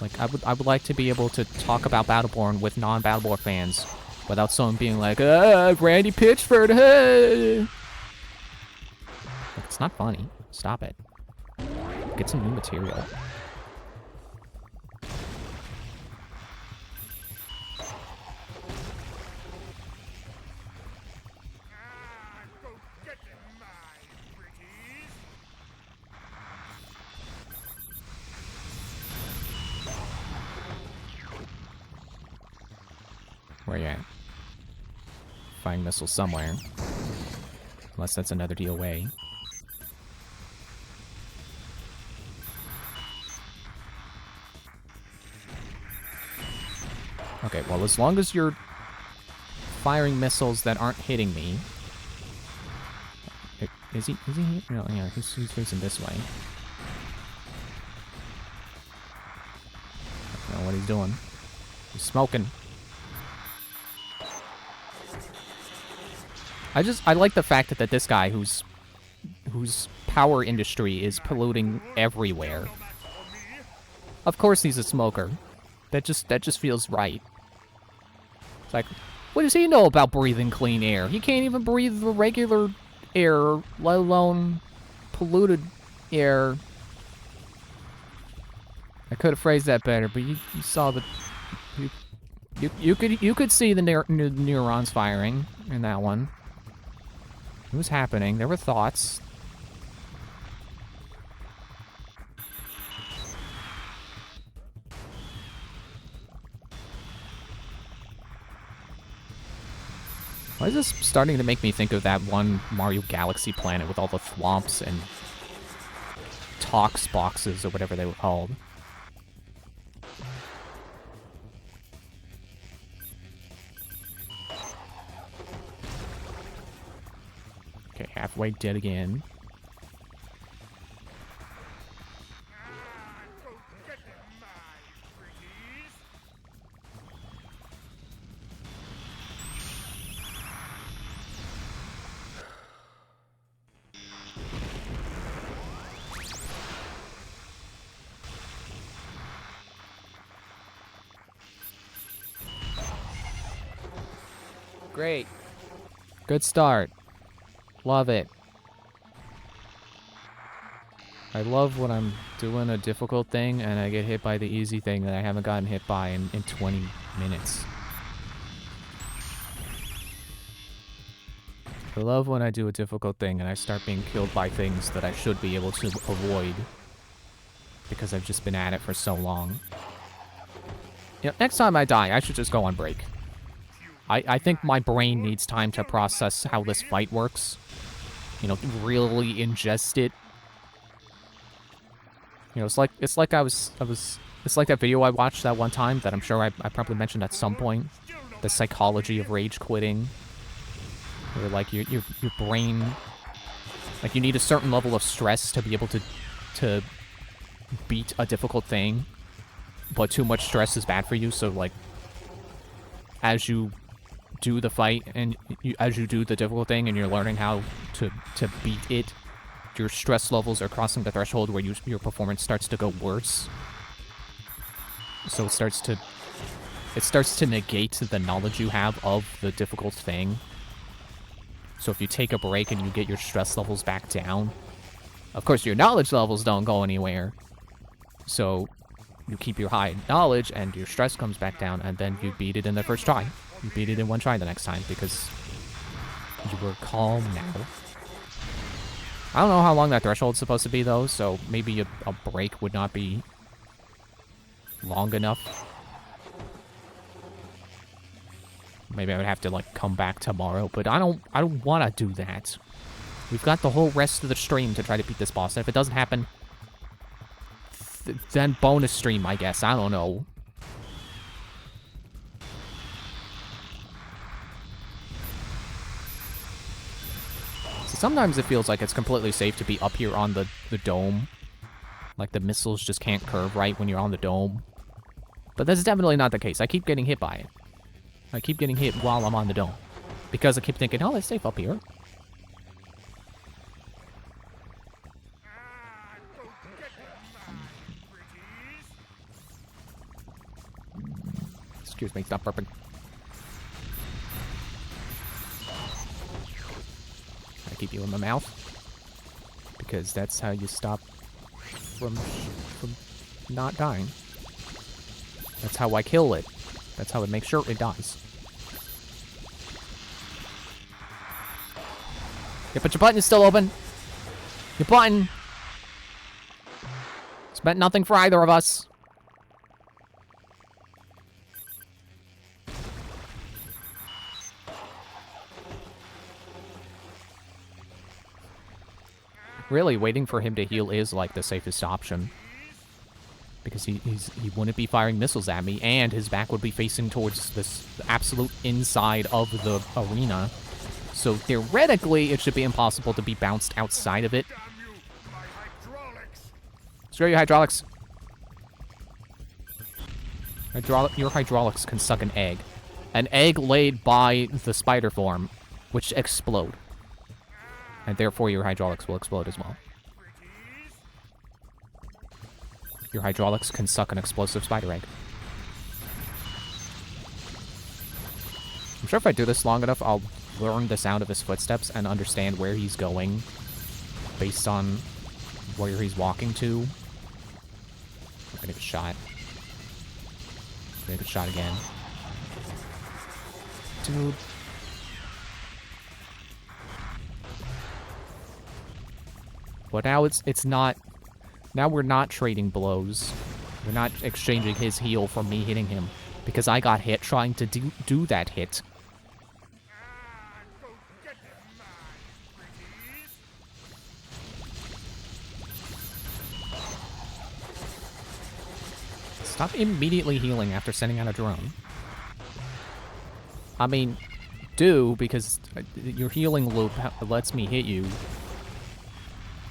Like, I would like to be able to talk about Battleborn with non-Battleborn fans without someone being like, Randy Pitchford, hey! Like, it's not funny. Stop it. Get some new material. Where you at? Firing missiles somewhere. Unless that's another DOA. Okay, well, as long as you're firing missiles that aren't hitting me... Is he? No, yeah, he's facing this way. I don't know what he's doing. He's smoking. I like the fact that this guy whose power industry is polluting everywhere. Of course he's a smoker. That just feels right. It's like, what does he know about breathing clean air? He can't even breathe the regular air, let alone polluted Here. I could have phrased that better, but you saw the... You could see the neurons firing in that one. It was happening. There were thoughts. Why is this starting to make me think of that one Mario Galaxy planet with all the thwomps and tox boxes or whatever they were called? Okay, halfway dead again. Go get them, my pretties. Great. Good start. Love it. I love when I'm doing a difficult thing and I get hit by the easy thing that I haven't gotten hit by in 20 minutes. I love when I do a difficult thing and I start being killed by things that I should be able to avoid because I've just been at it for so long. You know, next time I die, I should just go on break. I think my brain needs time to process how this fight works. You know, really ingest it. You know, it's like it's like that video I watched that one time that I'm sure I probably mentioned at some point. The psychology of rage quitting. Where like your brain, like you need a certain level of stress to be able to beat a difficult thing, but too much stress is bad for you. So like, as you do the fight and as you do the difficult thing and you're learning how to beat it, your stress levels are crossing the threshold where your performance starts to go worse. So it starts to negate the knowledge you have of the difficult thing. So if you take a break and you get your stress levels back down, of course your knowledge levels don't go anywhere. So you keep your high knowledge and your stress comes back down, and then you beat it in the first try. You beat it in one try the next time because you were calm now. I don't know how long that threshold's supposed to be though, so maybe a break would not be long enough. Maybe I would have to like come back tomorrow, but I don't want to do that. We've got the whole rest of the stream to try to beat this boss, and if it doesn't happen, then bonus stream, I guess. I don't know. So sometimes it feels like it's completely safe to be up here on the dome. Like the missiles just can't curve right when you're on the dome. But that's definitely not the case. I keep getting hit by it. I keep getting hit while I'm on the dome. Because I keep thinking, oh, it's safe up here. Go get them, my pretties. Excuse me, stop burping. I keep you in my mouth. Because that's how you stop from not dying. That's how I kill it. That's how it makes sure it dies. Yeah, but your button is still open. Your button. It's meant nothing for either of us. Really, waiting for him to heal is like the safest option. Because he wouldn't be firing missiles at me, and his back would be facing towards this absolute inside of the arena. So theoretically, it should be impossible to be bounced outside of it. Damn you, my hydraulics. Screw your hydraulics. Your hydraulics can suck an egg. An egg laid by the spider form, which explode. And therefore your hydraulics will explode as well. Your hydraulics can suck an explosive spider egg. I'm sure if I do this long enough, I'll learn the sound of his footsteps and understand where he's going based on where he's walking to. I'm gonna get shot. Gonna get shot again. Dude. But now it's not... Now we're not trading blows. We're not exchanging his heal for me hitting him. Because I got hit trying to do that hit. Go get him, my pretties. Stop immediately healing after sending out a drone. I mean, do, because your healing loop lets me hit you.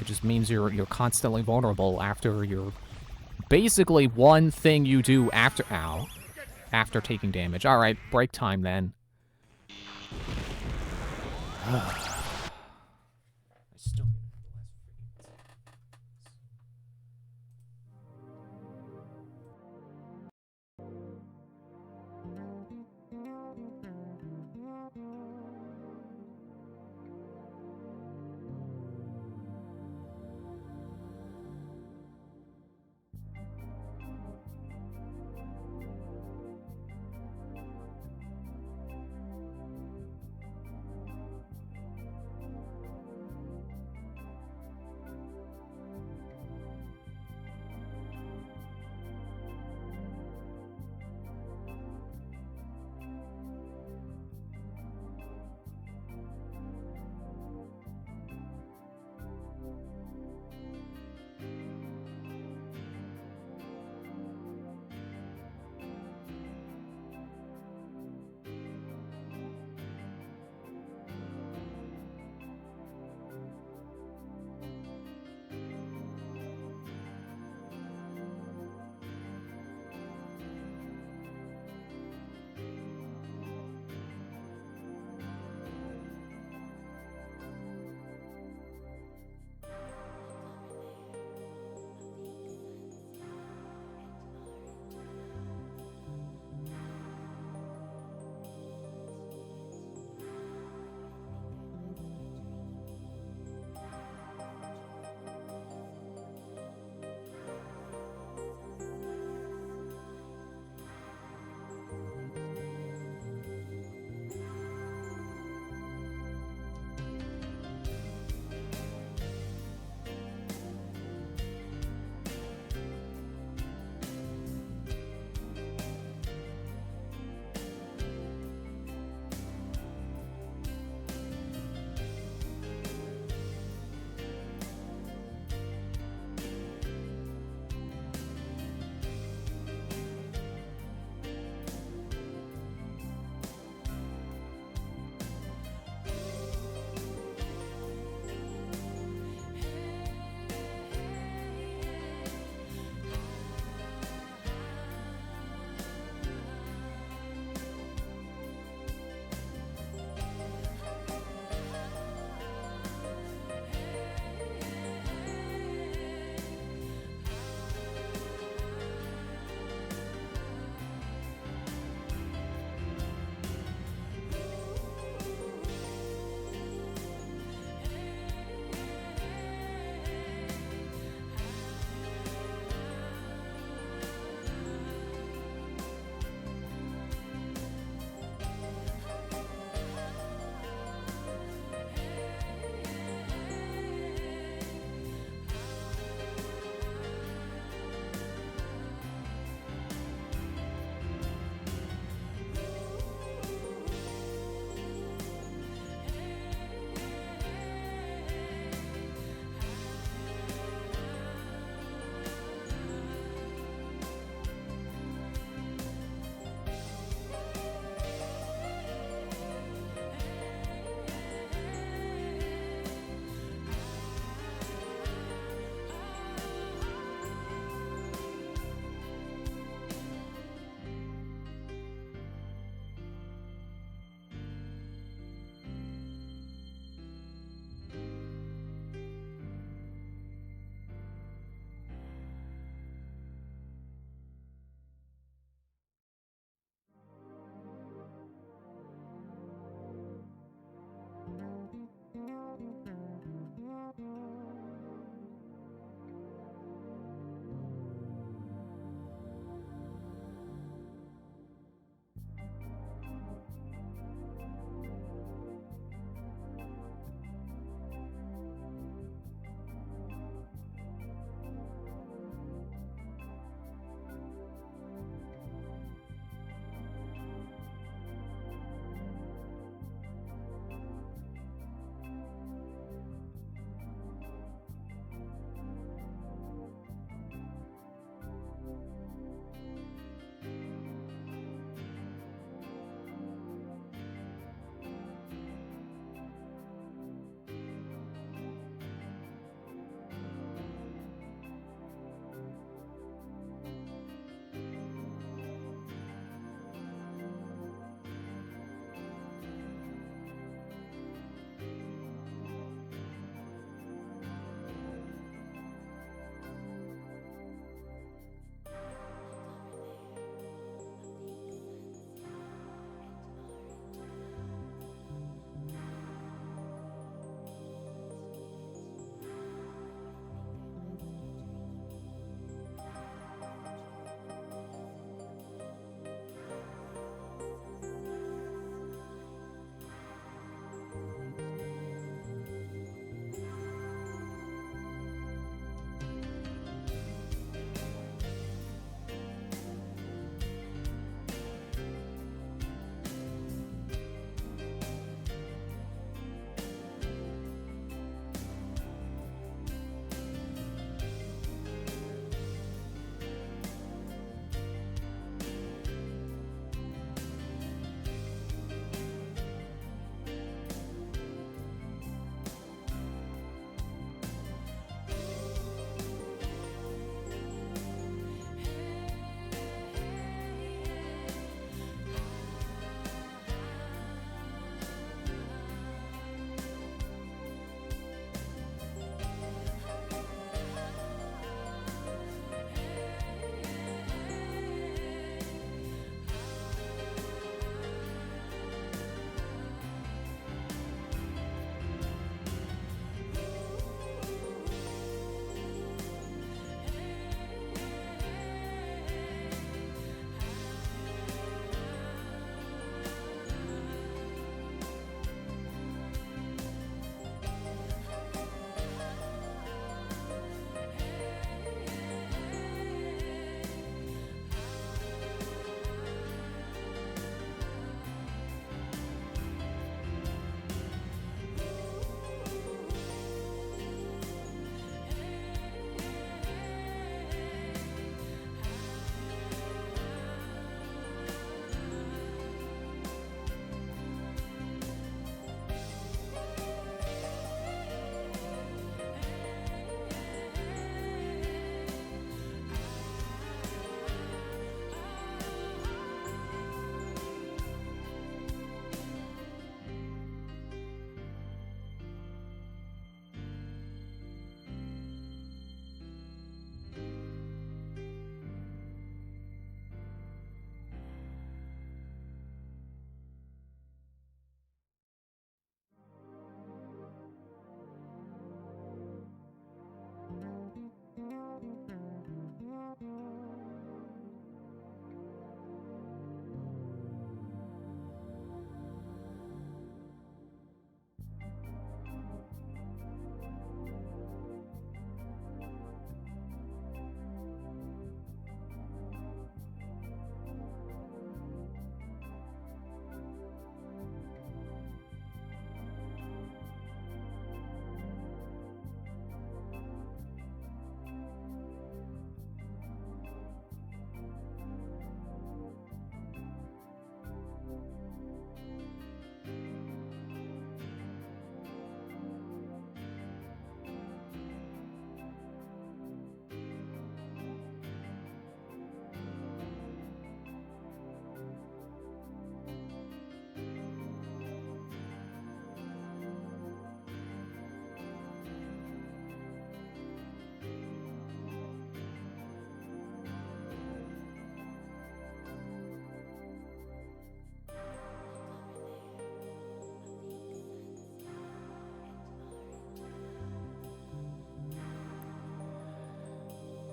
It just means you're constantly vulnerable after your... Basically, one thing you do after... Ow. After taking damage. Alright, break time then.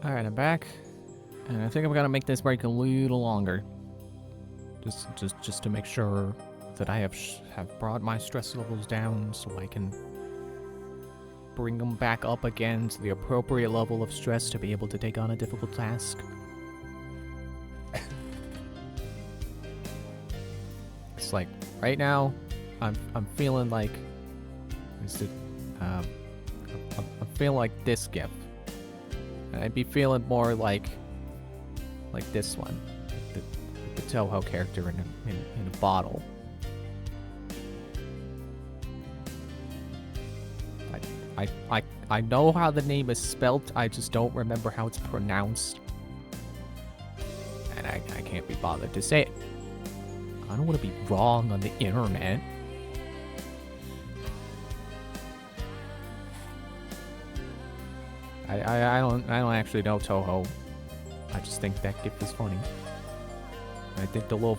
Alright, I'm back. And I think I'm gonna make this break a little longer. Just to make sure that I have brought my stress levels down so I can bring them back up again to the appropriate level of stress to be able to take on a difficult task. It's like right now, I'm feeling like I'm feeling like this gift, and I'd be feeling more like this one, the Toho character in a bottle. I know how the name is spelt, I just don't remember how it's pronounced. And I can't be bothered to say it. I don't want to be wrong on the internet. I don't actually know Toho. I just think that gift is funny. I think the little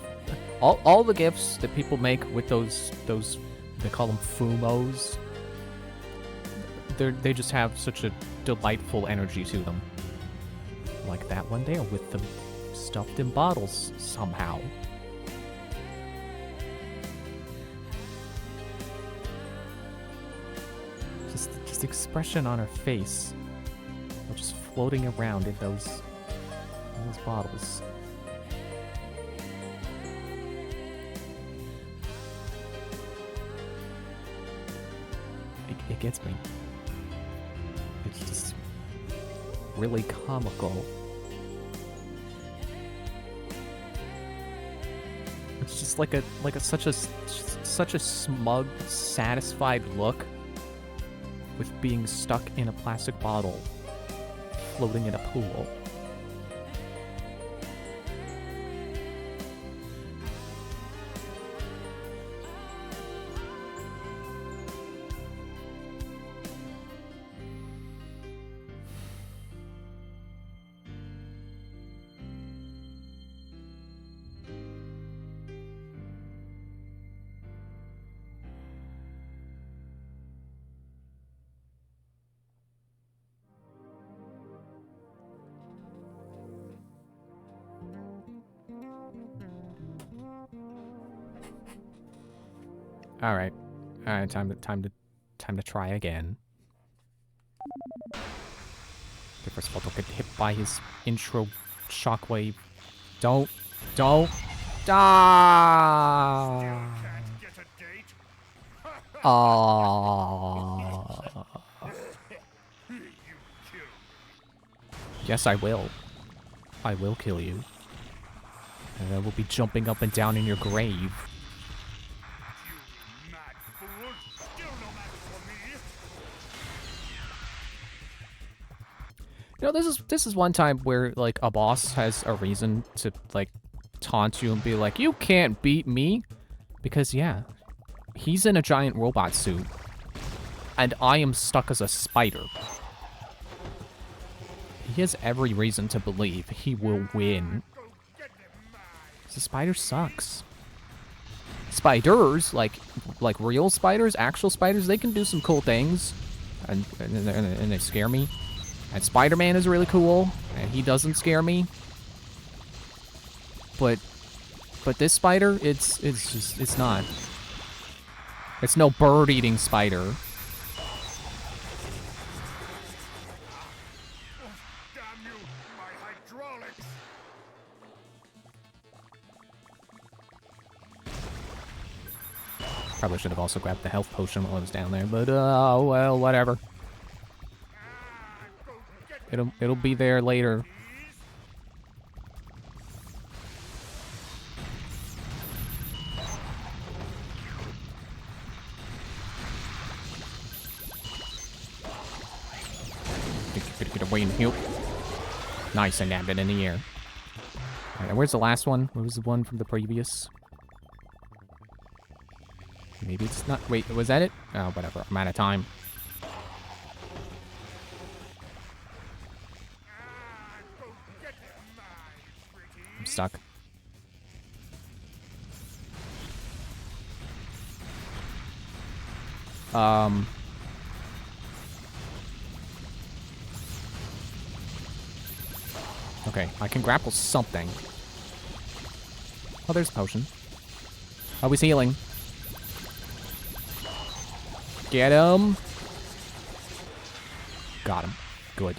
all the gifts that people make with those they call them fumos. They just have such a delightful energy to them. Like that one there with them stuffed in bottles somehow. Just the expression on her face, just floating around in those bottles. It gets me. It's just really comical. It's just like such a smug, satisfied look with being stuck in a plastic bottle, floating in a pool. All right, time to try again. Okay, first of all, don't get hit by his intro shockwave. Don't. Ah. Can't get a date? You kill. Yes, I will. I will kill you. And I will be jumping up and down in your grave. You mad fool! Still no match for me! You know, this is one time where like a boss has a reason to like taunt you and be like, you can't beat me, because yeah, he's in a giant robot suit and I am stuck as a spider. He has every reason to believe he will win. Go get them, mine! The spider sucks. Spiders, like real spiders, actual spiders, they can do some cool things, and they scare me. And Spider-Man is really cool, and he doesn't scare me. But this spider, it's not. It's no bird-eating spider. Oh, damn you! My hydraulics! Probably should have also grabbed the health potion while I was down there, but oh well, whatever. Go get them, It'll be there later. please! Get away and heal. Nice, I nabbed it in the air. Alright, where's the last one? Where was the one from the previous? Maybe it's not. Wait, was that it? Oh, whatever. I'm out of time. Go get them, my pretty! I'm stuck. Okay, I can grapple something. Oh, there's a potion. Oh, he's healing. Get him. Got him. Good.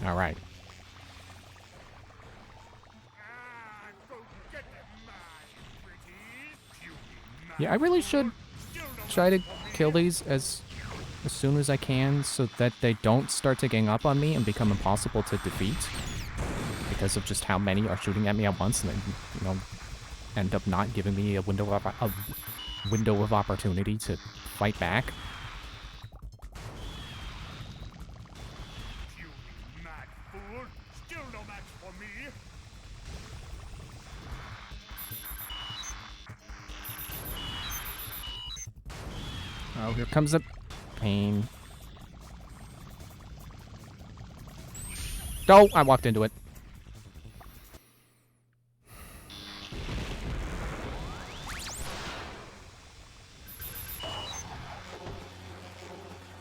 All right. Go get them, my pretties. You mad Yeah, I really should Still no try to match for me. kill these as soon as I can so that they don't start to gang up on me and become impossible to defeat because of just how many are shooting at me at once and then, you know, end up not giving me a window of opportunity to fight back. You mad fool. Still no match for me. Oh, here comes the pain. Oh, I walked into it.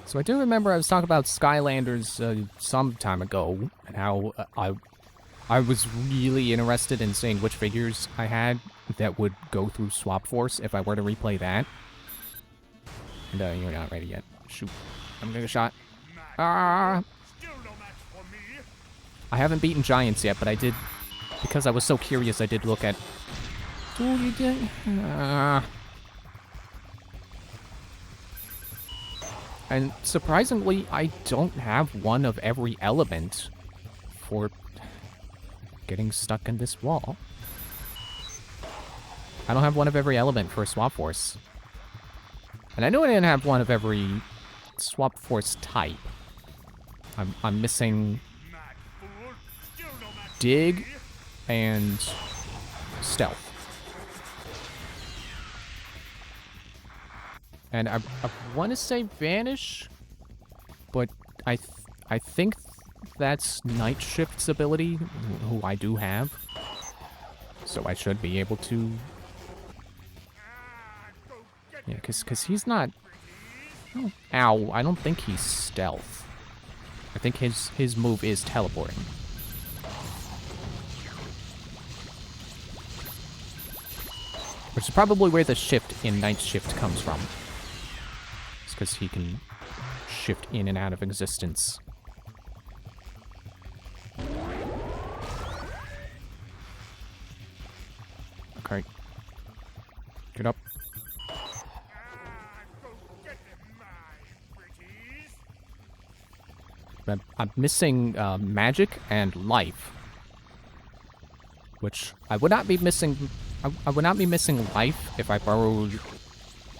So I do remember I was talking about Skylanders some time ago, and how I was really interested in seeing which figures I had that would go through Swap Force if I were to replay that. And you're not ready yet. Shoot. I'm gonna get shot. Ah! Still no match for me. I haven't beaten Giants yet, but I did, because I was so curious, I did look at... Oh, you did... And surprisingly, I don't have one of every element for getting stuck in this wall. I don't have one of every element for Swap Force. And I know I didn't have one of every Swap Force type. I'm missing Mad fool. Still no match for Dig me. and Stealth. And I want to say Vanish, but I think that's Night Shift's ability, who I do have. So I should be able to... Go get Yeah, because he's not... Oh, ow, I don't think he's Stealth. I think his move is teleporting. Which is probably where the shift in Night Shift comes from. It's because he can shift in and out of existence. Okay. Get up. go get them, my pretties. I'm missing magic and life. Which I would not be missing... I would not be missing life if I borrowed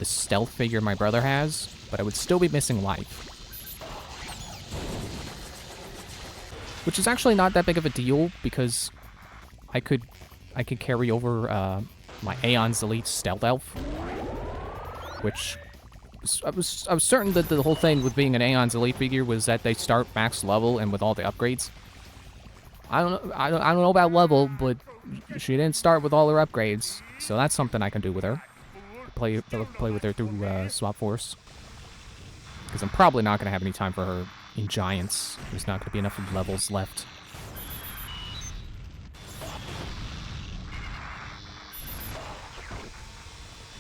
the stealth figure my brother has, but I would still be missing life. Which is actually not that big of a deal, because I could carry over my Aeon's Elite Stealth Elf, which I was certain that the whole thing with being an Aeon's Elite figure was that they start max level and with all the upgrades. I don't know about level, but she didn't start with all her upgrades, so that's something I can do with her. Play with her through Swap Force, because I'm probably not gonna have any time for her in Giants. There's not gonna be enough levels left.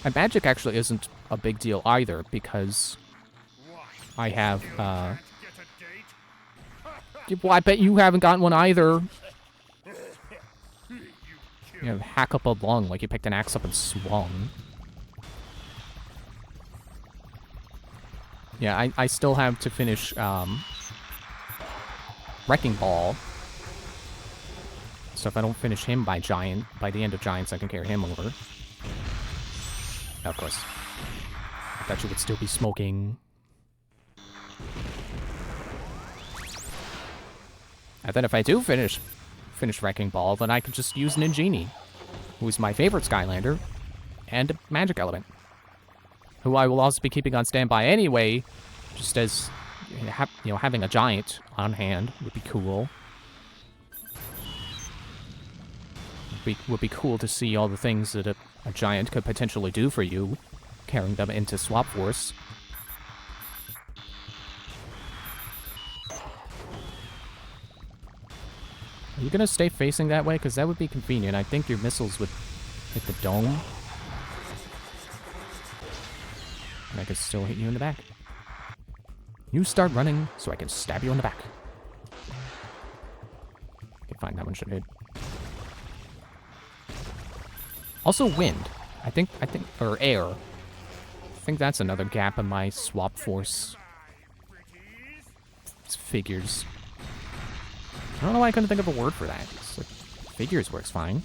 And magic actually isn't a big deal either, because I have Get a date. well, I bet you haven't gotten one either. You You know, hack up a lung like you picked an axe up and swung. Yeah, I still have to finish Wrecking Ball. So if I don't finish him by the end of Giants, I can carry him over. Of course. I thought you would still be smoking. And then if I do finish Wrecking Ball, then I can just use Ninjini, who is my favorite Skylander, and a magic element, who I will also be keeping on standby anyway, just as, you know, having a giant on hand would be cool. would be cool to see all the things that a giant could potentially do for you, carrying them into Swap Force. Are you gonna stay facing that way? Because that would be convenient. I think your missiles would hit the dome. And I could still hit you in the back. You start running so I can stab you in the back. Okay, fine, that one should hit. Also wind. I think, or air. I think that's another gap in my Swap Force figures. I don't know why I couldn't think of a word for that. It's like, figures works fine.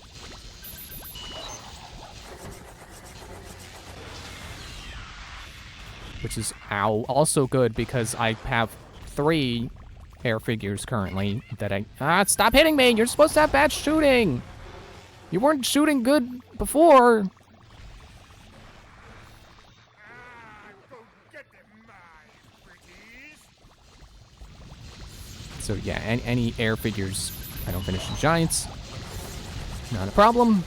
Which is, ow, also good because I have 3 air figures currently that stop hitting me! You're supposed to have bad shooting! You weren't shooting good before! Go get them, my pretties. So yeah, any air figures I don't finish the giants, not a problem.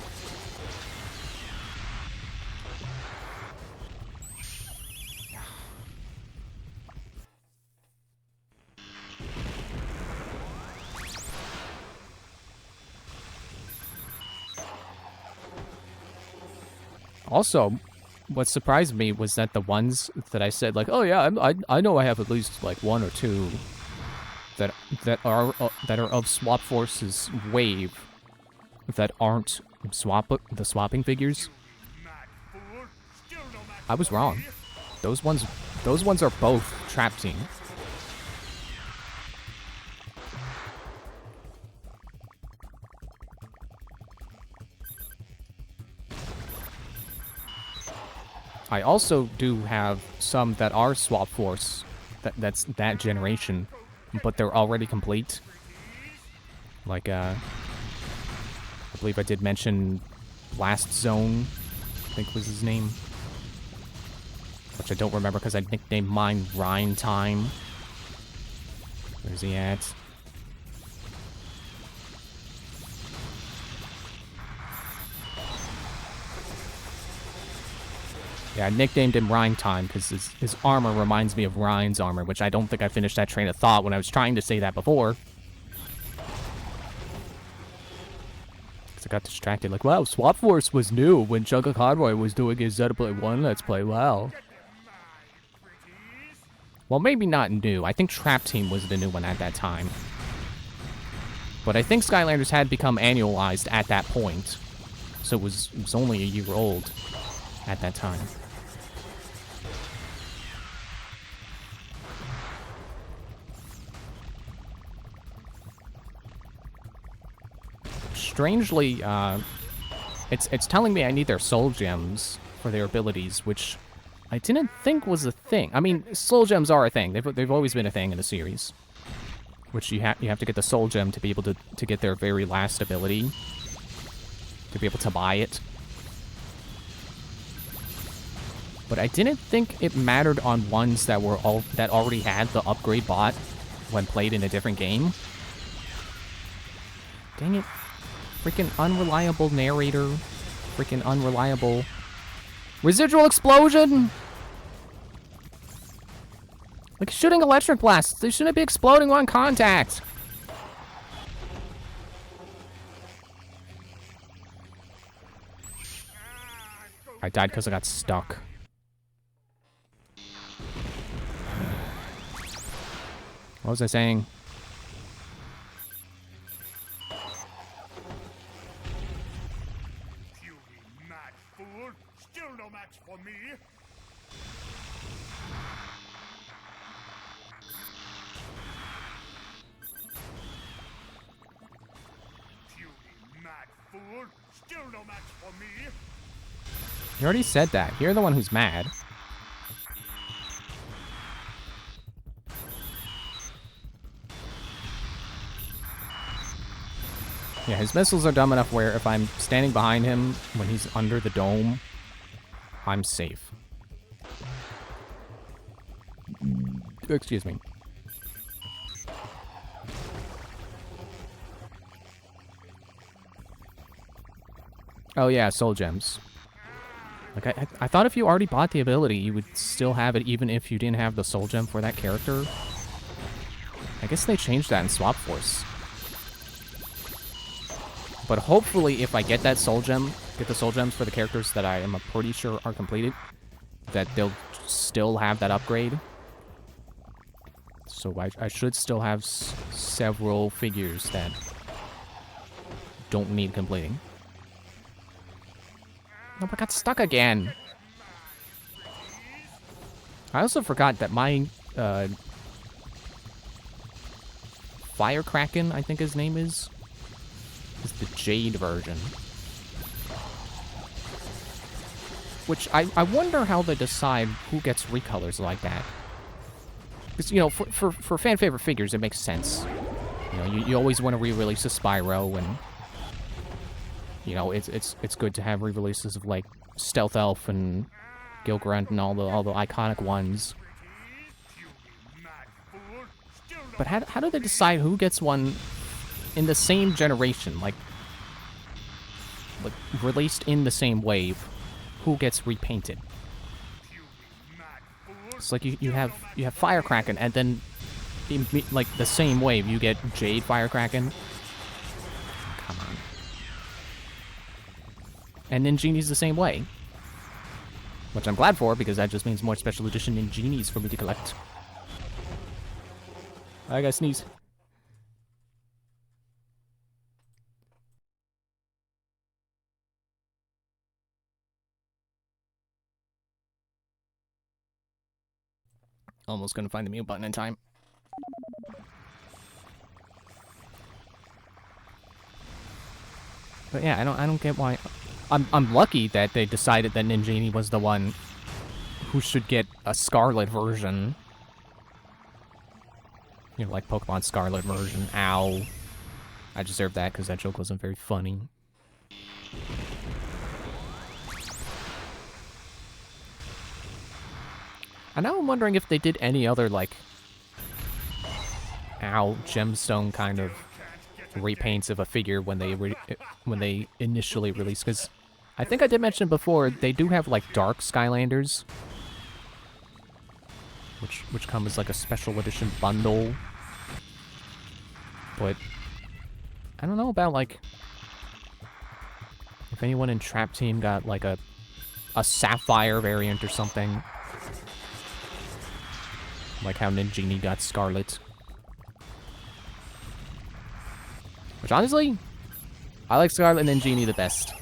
Also, what surprised me was that the ones that I said, like, oh yeah, I know I have at least like 1 or 2 that are of Swap Force's wave that aren't the swapping figures. I was wrong. Those ones are both Trap Team. I also do have some that are Swap Force, that's that generation, but they're already complete. Like, I believe I did mention Blast Zone, I think was his name. Which I don't remember because I nicknamed mine Rhine Time. Where's he at? Yeah, I nicknamed him Rhine Time because his armor reminds me of Rhine's armor, which I don't think I finished that train of thought when I was trying to say that before. Because I got distracted, like, wow, Swap Force was new when Chugga Conroy was doing his Zetaplay 1 Let's Play, wow. Well, maybe not new. I think Trap Team was the new one at that time. But I think Skylanders had become annualized at that point. So it was only a year old at that time. Strangely, it's telling me I need their soul gems for their abilities, which I didn't think was a thing. I mean, soul gems are a thing. They've always been a thing in the series. Which you have to get the soul gem to be able to get their very last ability. To be able to buy it. But I didn't think it mattered on ones that already had the upgrade bot when played in a different game. Dang it. Freaking unreliable narrator. Freaking unreliable. Residual explosion! Like shooting electric blasts. They shouldn't be exploding on contact. I died because I got stuck. What was I saying? You mad fool! Still no match for me! You mad fool! Still no match for me! You already said that. You're the one who's mad. Yeah, his missiles are dumb enough where if I'm standing behind him when he's under the dome, I'm safe. Excuse me. Oh yeah, soul gems. Like, I thought if you already bought the ability, you would still have it even if you didn't have the soul gem for that character. I guess they changed that in Swap Force. But hopefully, if I get that soul gem, get the soul gems for the characters that I am pretty sure are completed, that they'll still have that upgrade. So I should still have several figures that don't need completing. No, I got stuck again. I also forgot that my Firecracken, I think his name is the Jade version. Which I wonder how they decide who gets recolors like that. Because, you know, for fan favorite figures, it makes sense. You know, you always want to re-release a Spyro, and you know, it's good to have re-releases of like Stealth Elf and Gilgrunt and all the iconic ones. But how do they decide who gets one in the same generation, like released in the same wave? Who gets repainted? It's like you have Firecracken, and then in, like the same wave you get Jade Firecracken. Come on. And then Genie's the same way. Which I'm glad for, because that just means more special edition in Genies for me to collect. I gotta sneeze. Almost couldn't find the mute button in time. But yeah, I don't get why. I'm lucky that they decided that Ninjini was the one who should get a Scarlet version. You know, like Pokemon Scarlet version. Ow. I deserve that because that joke wasn't very funny. And now I'm wondering if they did any other, like, gemstone kind of repaints of a figure when they initially released. Because I think I did mention before, they do have like Dark Skylanders, which come as like a special edition bundle. But I don't know about like if anyone in Trap Team got like a Sapphire variant or something. Like how Ninjini got Scarlet. Which honestly, I like Scarlet Ninjini the best.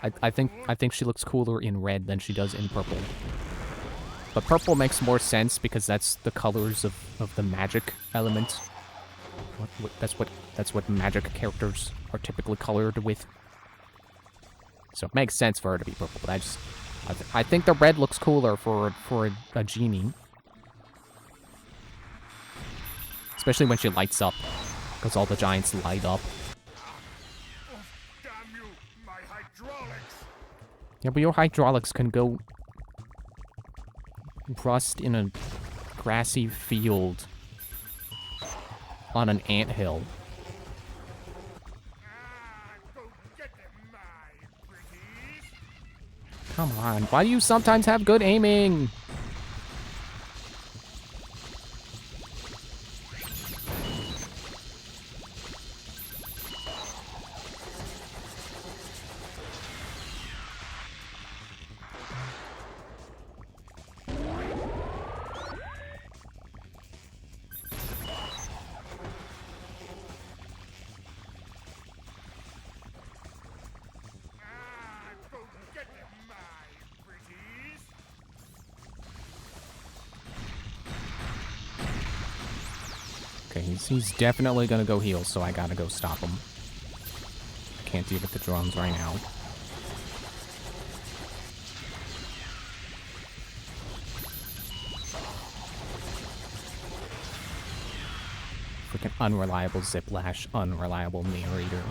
I think she looks cooler in red than she does in purple. But purple makes more sense because that's the colors of the magic element. That's what magic characters are typically colored with. So it makes sense for her to be purple. But I think the red looks cooler for a genie. Especially when she lights up, because all the giants light up. Oh, damn you, my hydraulics! Yeah, but your hydraulics can go rust in a grassy field on an anthill. Go get them, my pretties! Come on, why do you sometimes have good aiming? Go get them, my pretties! Okay, he's definitely gonna go heal, so I gotta go stop him. Can't deal with the drones right now. Freaking unreliable Ziplash, unreliable narrator.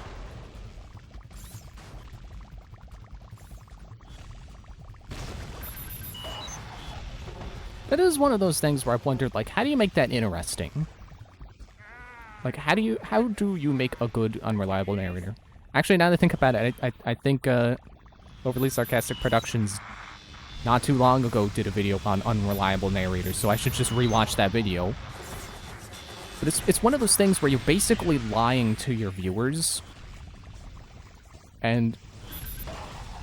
That is one of those things where I've wondered, like, how do you make that interesting? Like, how do you make a good unreliable narrator? Actually, now that I think about it, I think Overly Sarcastic Productions not too long ago did a video on unreliable narrators, so I should just rewatch that video. But it's one of those things where you're basically lying to your viewers. And,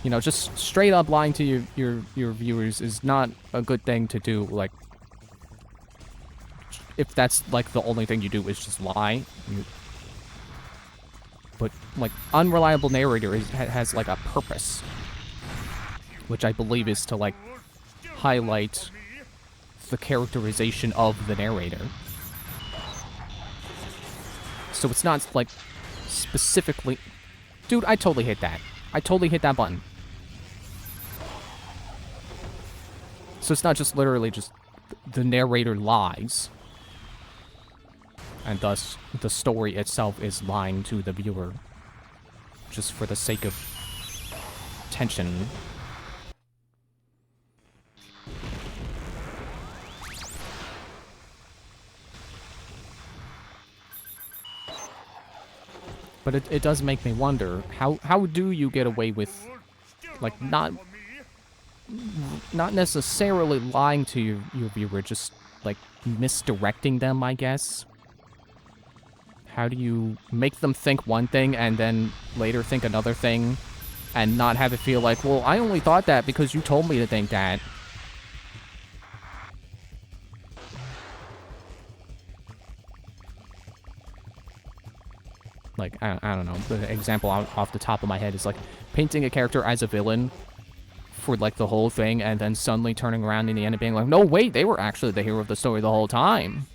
you know, just straight up lying to your viewers is not a good thing to do. Like, if that's, like, the only thing you do is just lie. But, like, unreliable narrator has, like, a purpose. Which I believe is to, like, highlight the characterization of the narrator. So it's not, like, specifically... Dude, I totally hit that. I totally hit that button. So it's not just literally just the narrator lies. And thus, the story itself is lying to the viewer. Just for the sake of tension. But it does make me wonder, how do you get away with, like, not necessarily lying to your viewer, just, like, misdirecting them, I guess? How do you make them think one thing and then later think another thing and not have it feel like, well, I only thought that because you told me to think that? Like, I don't know, the example off the top of my head is, like, painting a character as a villain for, like, the whole thing, and then suddenly turning around in the end and being like, no, wait, they were actually the hero of the story the whole time.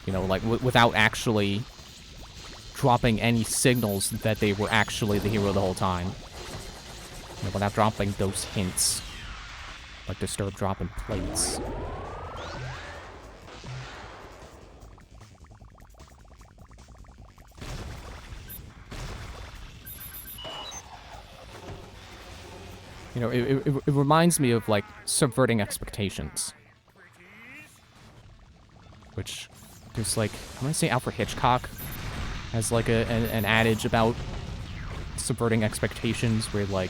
You know, like, without actually dropping any signals that they were actually the hero the whole time. You know, without dropping those hints. Like Disturbed dropping plates. You know, it reminds me of, like, subverting expectations. Which, there's, like, I'm gonna say Alfred Hitchcock has, like, an adage about subverting expectations where, like,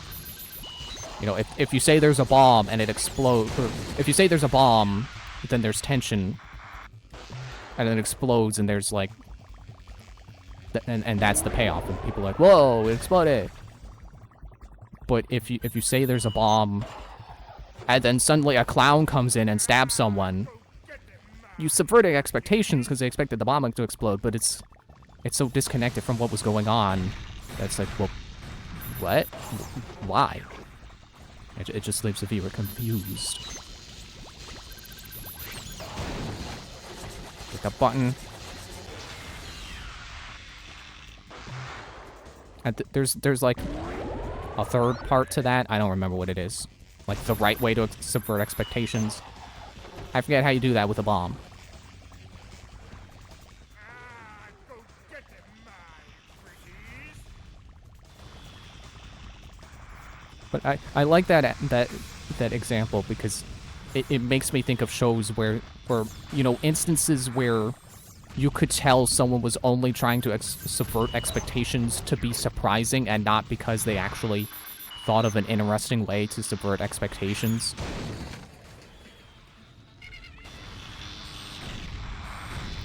you know, if you say there's a bomb and it explodes, or if you say there's a bomb, then there's tension, and then it explodes and there's, like, and that's the payoff, and people are like, whoa, it exploded! But if you say there's a bomb, and then suddenly a clown comes in and stabs someone, you subverted expectations because they expected the bomb to explode, but it's so disconnected from what was going on that's like, well, what? Why? It just leaves the viewer confused. Click a button. And there's like a third part to that. I don't remember what it is. Like the right way to subvert expectations. I forget how you do that with a bomb. But I like that example because it makes me think of shows where you know, instances where you could tell someone was only trying to subvert expectations to be surprising and not because they actually thought of an interesting way to subvert expectations.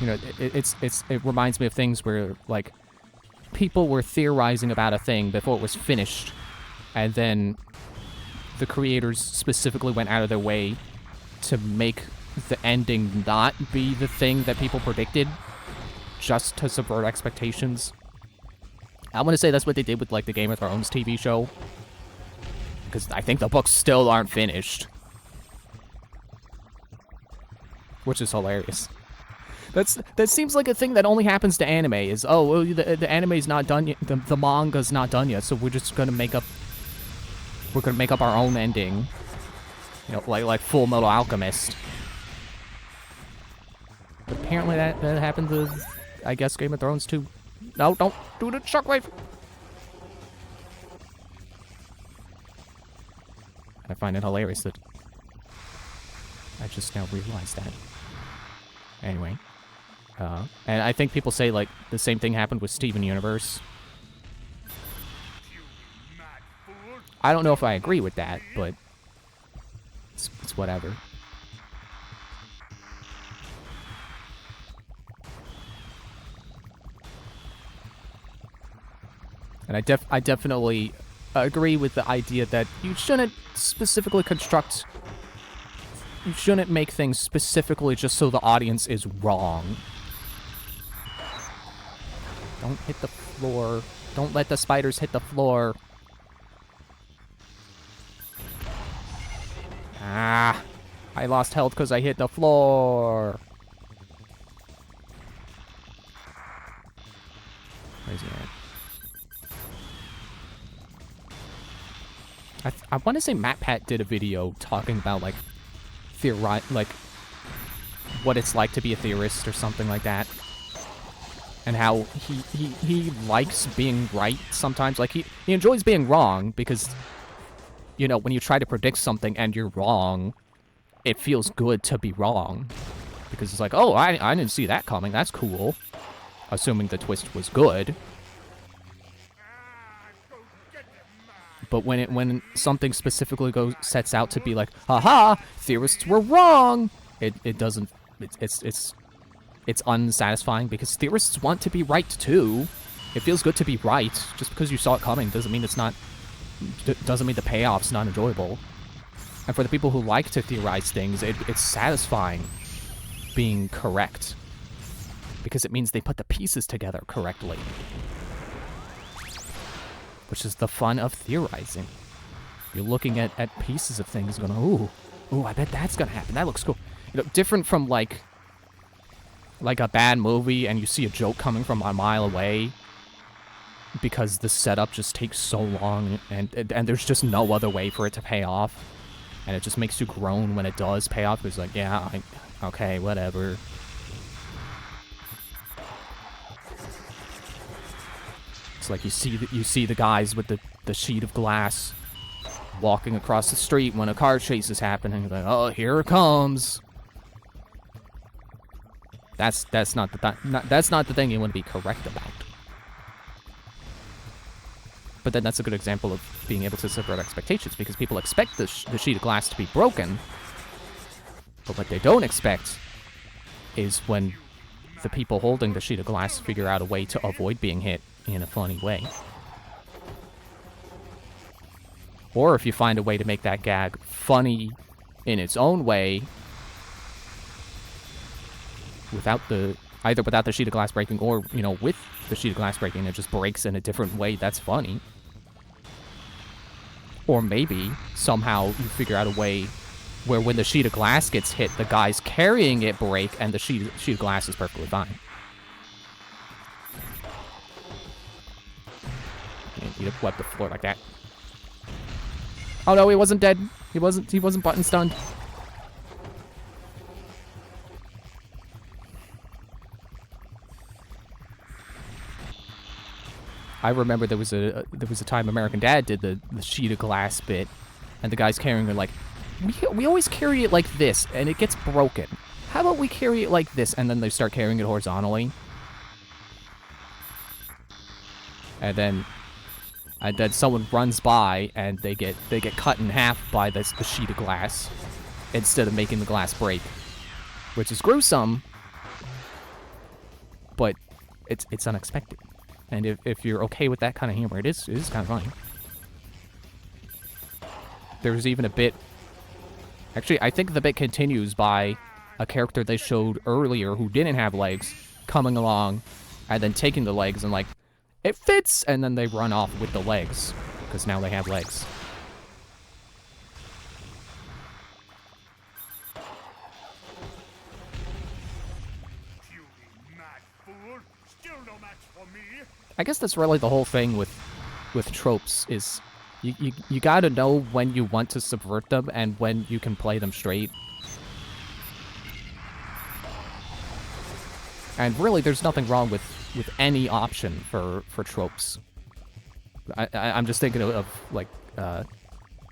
You know, it reminds me of things where, like, people were theorizing about a thing before it was finished, and then the creators specifically went out of their way to make the ending not be the thing that people predicted, just to subvert expectations. I'm gonna say that's what they did with, like, the Game of Thrones TV show, because I think the books still aren't finished, which is hilarious. That seems like a thing that only happens to anime. Is, oh, well, the anime's not done yet, the manga's not done yet, so we're just gonna make up our own ending. You know, like Full Metal Alchemist. But apparently that happened with, I guess, Game of Thrones too. No, don't do the shockwave! I find it hilarious that I just now realized that. Anyway. And I think people say, like, the same thing happened with Steven Universe. You mad fool! I don't know if I agree with that, but it's whatever. And I definitely agree with the idea that you shouldn't specifically construct... You shouldn't make things specifically just so the audience is wrong. Don't hit the floor. Don't let the spiders hit the floor. Ah, I lost health because I hit the floor. Where's he at? I want to say MatPat did a video talking about, like, like, what it's like to be a theorist or something like that. And how he likes being right sometimes. Like, he enjoys being wrong because, you know, when you try to predict something and you're wrong, it feels good to be wrong. Because it's like, oh, I didn't see that coming. That's cool. Assuming the twist was good. Go get them, man! But when something specifically sets out to be like, haha, theorists were wrong, it doesn't, it's unsatisfying because theorists want to be right too. It feels good to be right. Just because you saw it coming doesn't mean it's not, doesn't mean the payoff's not enjoyable. And for the people who like to theorize things, it's satisfying being correct. Because it means they put the pieces together correctly. Which is the fun of theorizing. You're looking at pieces of things going, ooh, I bet that's gonna happen. That looks cool. You know, different from like a bad movie and you see a joke coming from a mile away because the setup just takes so long and there's just no other way for it to pay off. And it just makes you groan when it does pay off. It's like, yeah, okay, whatever. It's like you see the guys with the sheet of glass walking across the street when a car chase is happening. You're like, oh, here it comes. That's not the thing you want to be correct about. But then that's a good example of being able to subvert expectations because people expect the sheet of glass to be broken. But what they don't expect is when the people holding the sheet of glass figure out a way to avoid being hit in a funny way. Or if you find a way to make that gag funny in its own way either without the sheet of glass breaking or, you know, with the sheet of glass breaking, it just breaks in a different way that's funny. Or maybe somehow you figure out a way where when the sheet of glass gets hit, the guys carrying it break and the sheet of glass is perfectly fine. You wipe the floor like that. Oh no, he wasn't dead. He wasn't button stunned. I remember there was a time American Dad did the sheet of glass bit, and the guys carrying it like, we always carry it like this, and it gets broken. How about we carry it like this, and then they start carrying it horizontally, and then someone runs by and they get cut in half by the sheet of glass instead of making the glass break, which is gruesome, but it's unexpected. And if you're okay with that kind of humor, it is kind of funny. There's even a bit... Actually, I think the bit continues by a character they showed earlier who didn't have legs coming along and then taking the legs and like, it fits! And then they run off with the legs because now they have legs. You mad fool! Still no match for me! I guess that's really the whole thing with tropes is you gotta know when you want to subvert them and when you can play them straight. And really, there's nothing wrong with any option for tropes. I'm just thinking of like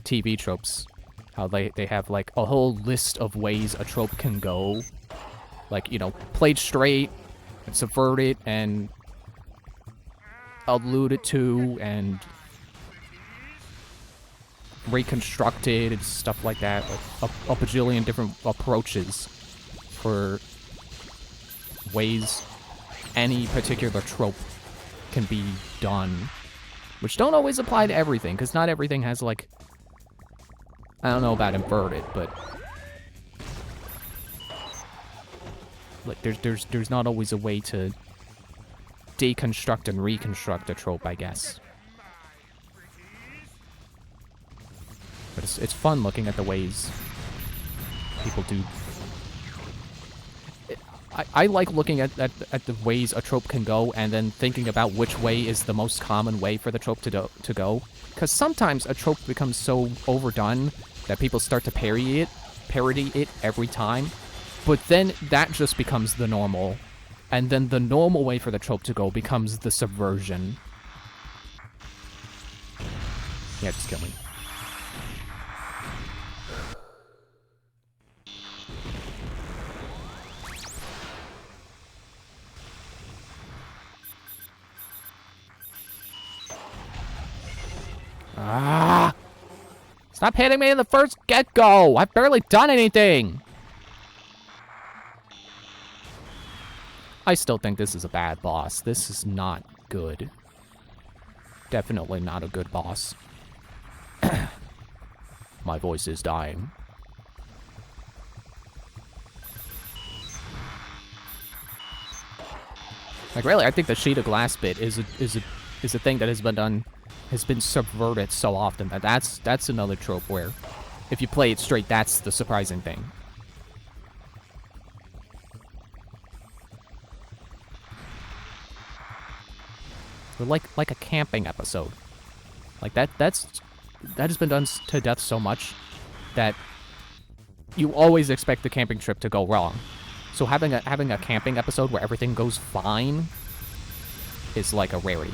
TV tropes, how they have like a whole list of ways a trope can go, like, you know, played straight, subverted and alluded to and reconstructed and stuff like that. Like a bajillion different approaches for ways any particular trope can be done, which don't always apply to everything, because not everything has, like, I don't know about inverted, but like there's not always a way to deconstruct and reconstruct a trope, I guess. But it's fun looking at the ways people do. I like looking at the ways a trope can go and then thinking about which way is the most common way for the trope to go. Because sometimes a trope becomes so overdone that people start to parody it every time. But then that just becomes the normal. And then the normal way for the trope to go becomes the subversion. Yeah, just kill me. Ah! Stop hitting me in the first get-go! I've barely done anything! I still think this is a bad boss. This is not good. Definitely not a good boss. My voice is dying. Like, really, I think the sheet of glass bit is a thing that has been subverted so often that that's another trope where if you play it straight, that's the surprising thing. Or like a camping episode. Like that has been done to death so much that you always expect the camping trip to go wrong. So having a camping episode where everything goes fine is like a rarity.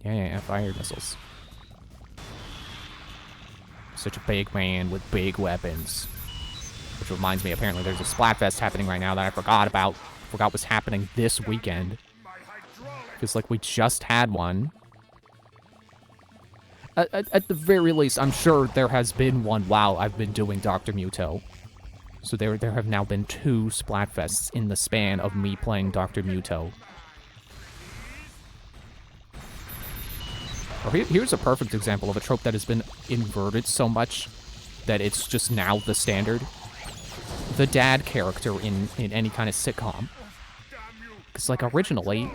Yeah, fire missiles. Such a big man with big weapons. Which reminds me, apparently there's a Splatfest happening right now that I forgot about. Forgot was happening this weekend. Because, like, we just had one. At the very least, I'm sure there has been one while I've been doing Dr. Muto. So there have now been 2 Splatfests in the span of me playing Dr. Muto. Here's a perfect example of a trope that has been inverted so much that it's just now the standard. The dad character in any kind of sitcom. Because, like, originally,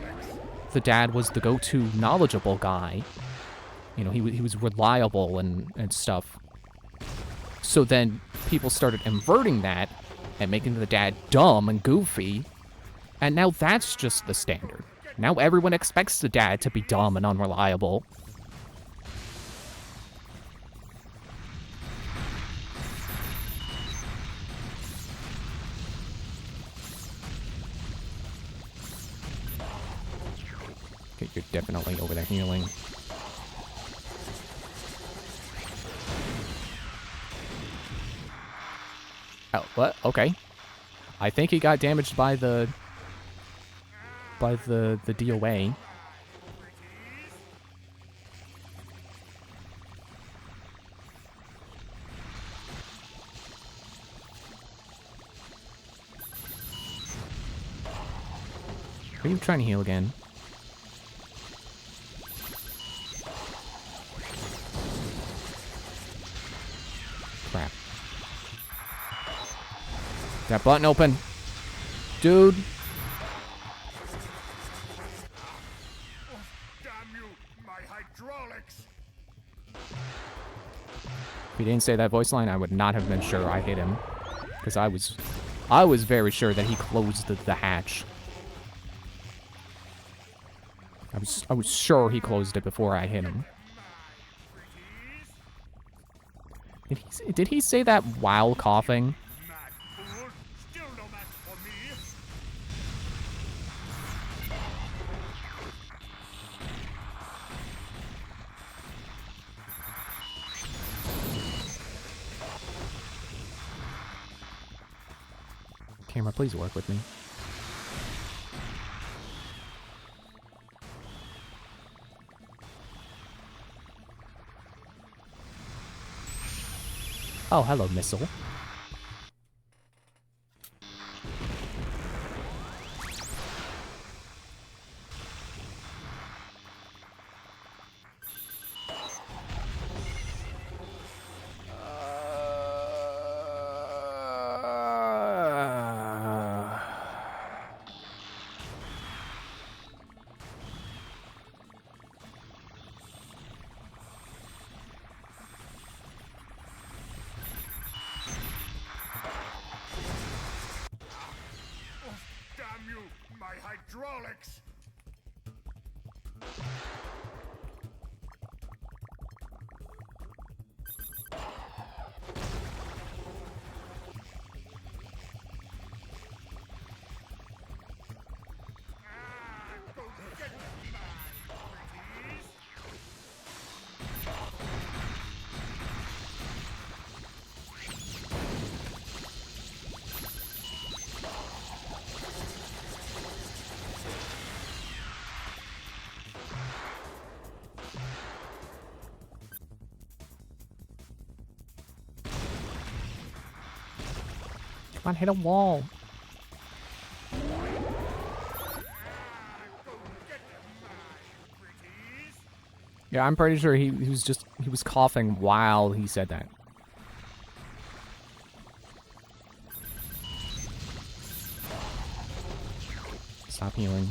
the dad was the go-to knowledgeable guy. You know, he was reliable and stuff. So then people started inverting that and making the dad dumb and goofy. And now that's just the standard. Now everyone expects the dad to be dumb and unreliable. Okay, you're definitely over there healing. Oh, what? Okay. I think he got damaged by the DOA. Are you trying to heal again? Crap. That button open. Dude. Oh, damn you, my hydraulics. If he didn't say that voice line, I would not have been sure I hit him. Because I was very sure that he closed the hatch. I was sure he closed it before I hit him. Did he say that while coughing? Mad fool, still no match for me. Camera, please work with me. Oh, hello, missile. Damn you, my hydraulics! Go get my pretties! Come on, hit a wall. Go get my pretties! Yeah, I'm pretty sure he was coughing while he said that. Stop healing.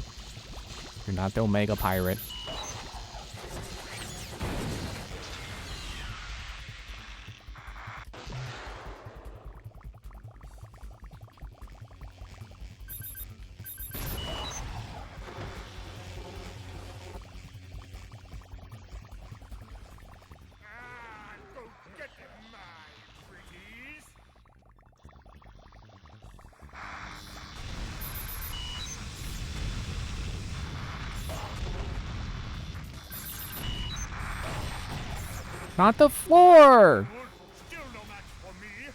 You're not the Omega Pirate. Go get my pretties! Not the floor! Still no match for me!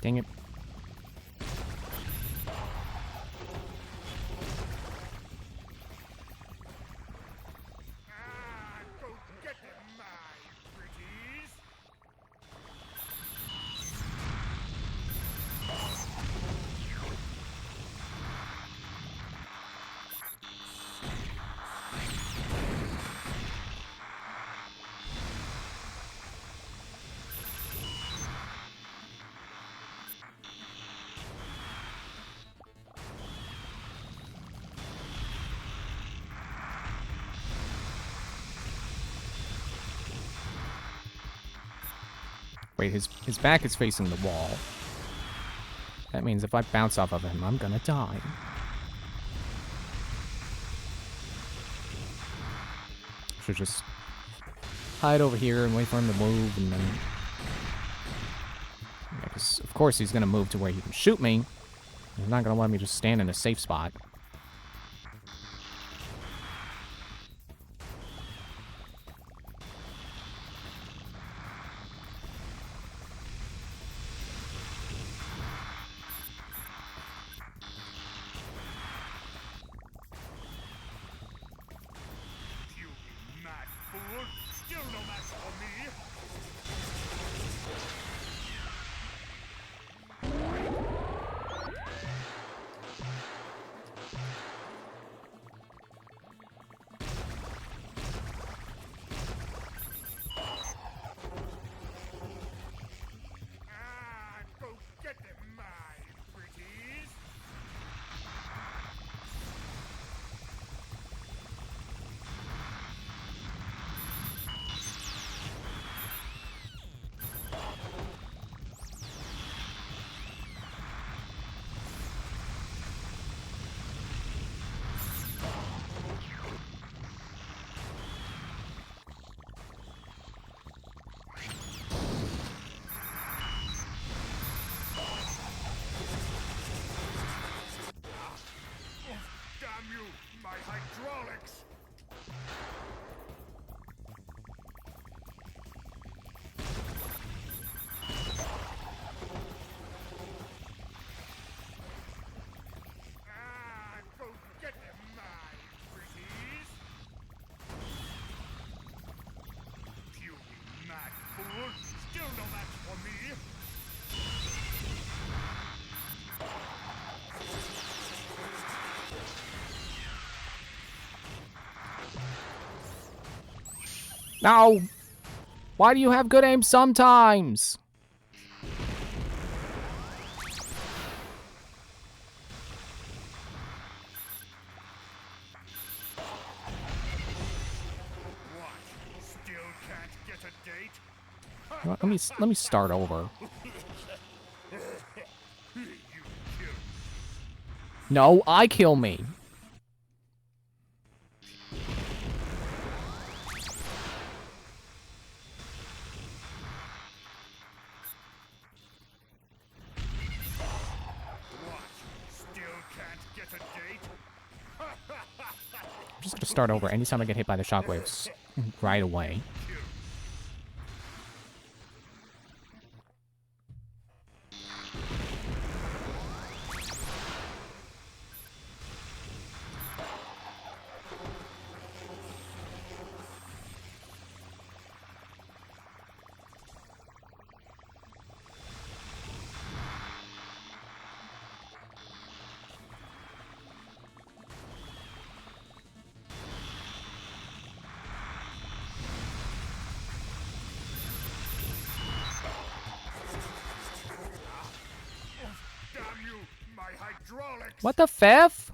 Dang it. Go get them, my pretties. Wait, his back is facing the wall. That means if I bounce off of him, I'm gonna die. Should just hide over here and wait for him to move, and then... Yeah, 'cause of course he's gonna move to where he can shoot me. He's not gonna let me just stand in a safe spot. You mad fool. Still no match for me. Go get them, my pretties. Damn you, my hydraulics! Go get them, my pretties! You mad fool! Still no match for me! No! Why do you have good aim sometimes? What? Still can't get a date? Let me start over. You killed. No, I kill me. What? Still can't get a date? I'm just gonna start over anytime I get hit by the shockwaves right away. Damn you, my hydraulics! What the fifth?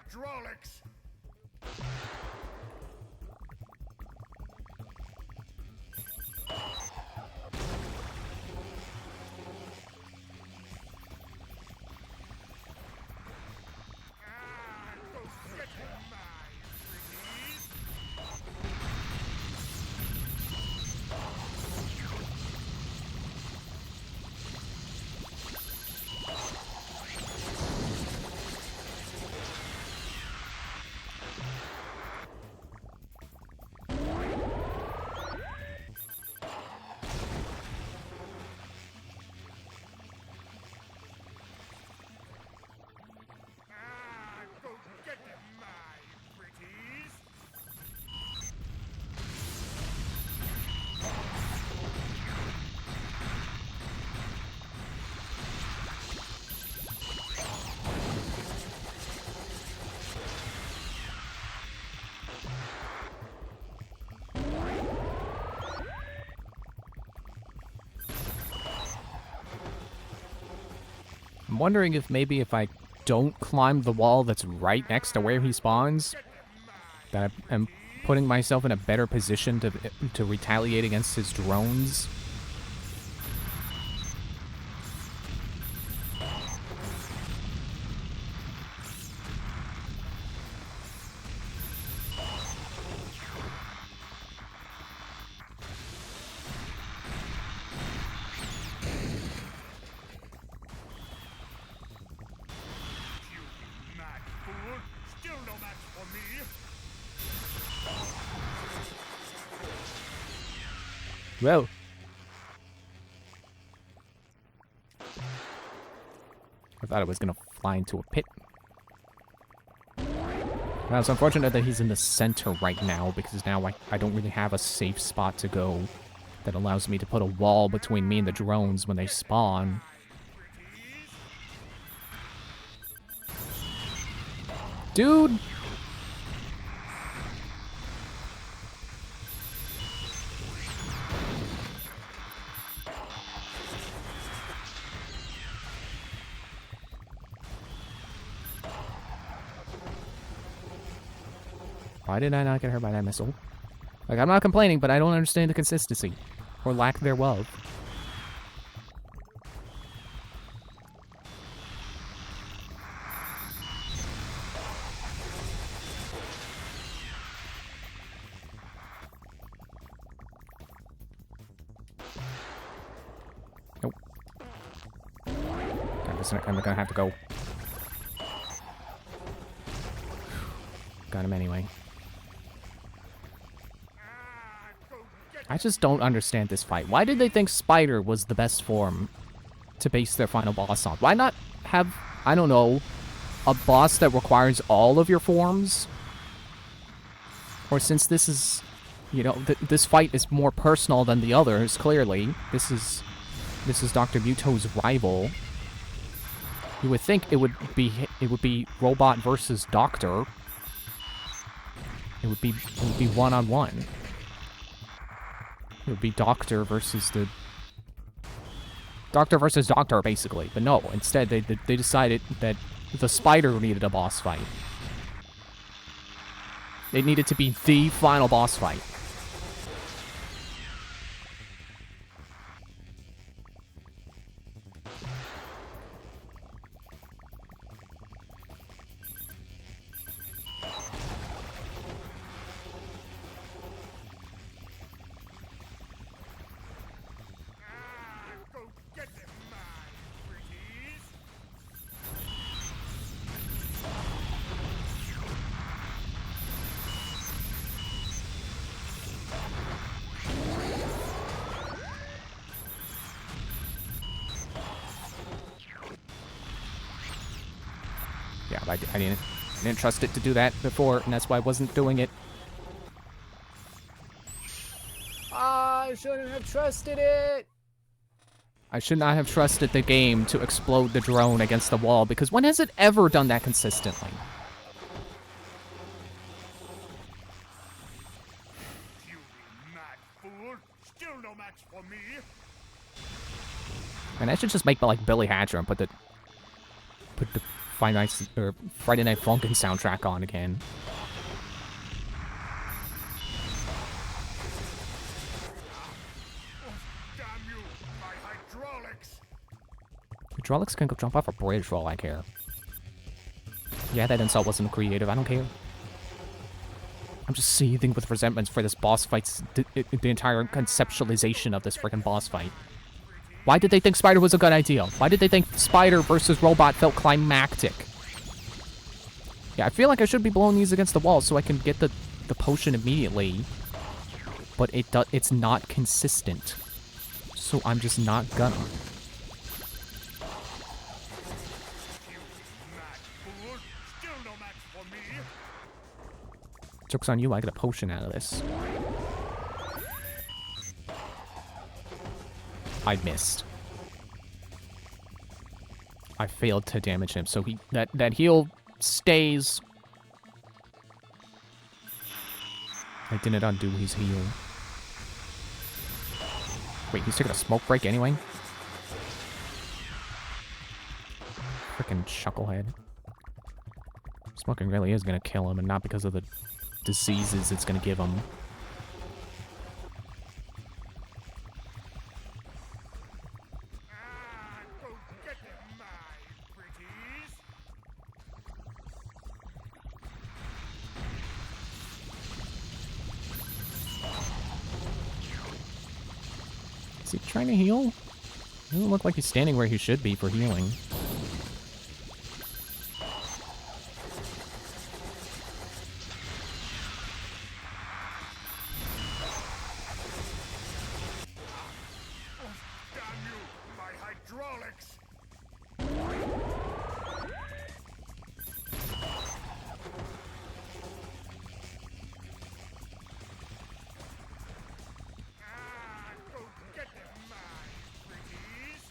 hydraulics. Go get him, my pretties. Go get him, my pretties. I'm wondering if maybe if I don't climb the wall that's right next to where he spawns, that I'm putting myself in a better position to retaliate against his drones. You mad fool. Still no match for me. Whoa. I thought it was gonna fly into a pit. Well, it's unfortunate that he's in the center right now, because now I don't really have a safe spot to go that allows me to put a wall between me and the drones when they spawn. Dude! Why did I not get hurt by that missile? Like, I'm not complaining, but I don't understand the consistency. Or lack thereof. Nope. I'm gonna have to go. Got him anyway. I just don't understand this fight. Why did they think Spider was the best form to base their final boss on? Why not have, I don't know, a boss that requires all of your forms? Or since this is, you know, this fight is more personal than the others, clearly. This is Dr. Muto's rival. You would think it would be Robot versus Doctor. It would be one-on-one. It would be Doctor versus Doctor, basically. But no, instead they decided that the Spider needed a boss fight. It needed to be the final boss fight. Go get him, my pretties. Yeah, but I didn't trust it to do that before, and that's why I wasn't doing it. I shouldn't have trusted it! I should not have trusted the game to explode the drone against the wall, because when has it ever done that consistently? You mad fool. Still no match for me. And I should just make like Billy Hatcher and put the Friday Night Funkin' soundtrack on again. Damn you, my hydraulics! Hydraulics can go jump off a bridge for all I care. Yeah, that insult wasn't creative. I don't care. I'm just seething with resentments for this boss fight's the entire conceptualization of this freaking boss fight. Why did they think Spider was a good idea? Why did they think Spider versus Robot felt climactic? Yeah, I feel like I should be blowing these against the wall so I can get the potion immediately. But it's not consistent. So I'm just not gonna. You mad fool! Still no match for me! Joke's on you, I get a potion out of this. I missed. I failed to damage him, so that heal stays. I didn't undo his heal. Wait, he's taking a smoke break anyway? Frickin' chucklehead. Smoking really is gonna kill him, and not because of the diseases it's gonna give him. Go get them, my pretties! Is he trying to heal? Doesn't look like he's standing where he should be for healing. Damn you, my hydraulics! Go get them, my pretties!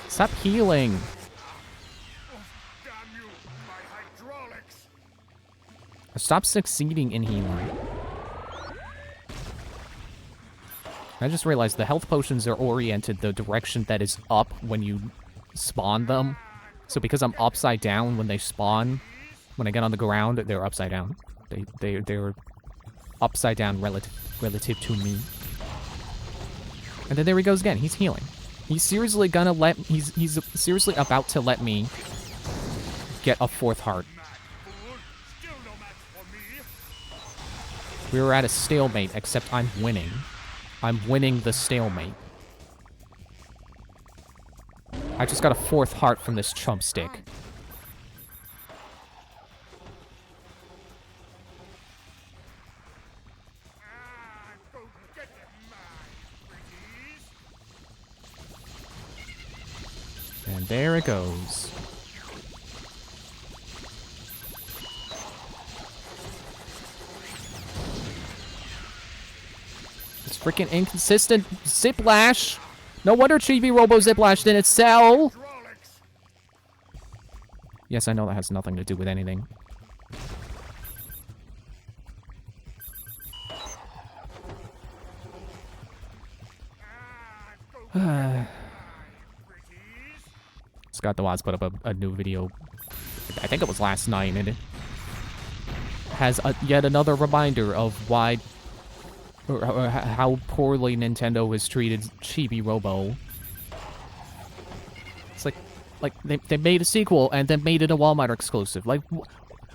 Stop healing! Damn you, my hydraulics! Stop succeeding in healing. I just realized the health potions are oriented the direction that is up when you spawn them. So because I'm upside down when they spawn, when I get on the ground, they're upside down. They're upside down relative to me. And then there he goes again. He's healing. He's seriously gonna let he's seriously about to let me get a fourth heart. Mad fool! Still no match for me! We were at a stalemate, except I'm winning. I'm winning the stalemate. I just got a fourth heart from this chump stick. Go get them, my pretties! And there it goes. It's freaking inconsistent Ziplash. No wonder Chibi Robo Ziplash didn't sell. Hydraulics! Yes, I know that has nothing to do with anything. Go get them, my pretties! Scott the Waz put up a new video. I think it was last night, and it has yet another reminder of why or how poorly Nintendo has treated Chibi Robo. It's like they made a sequel and then made it a Walmart exclusive. Like,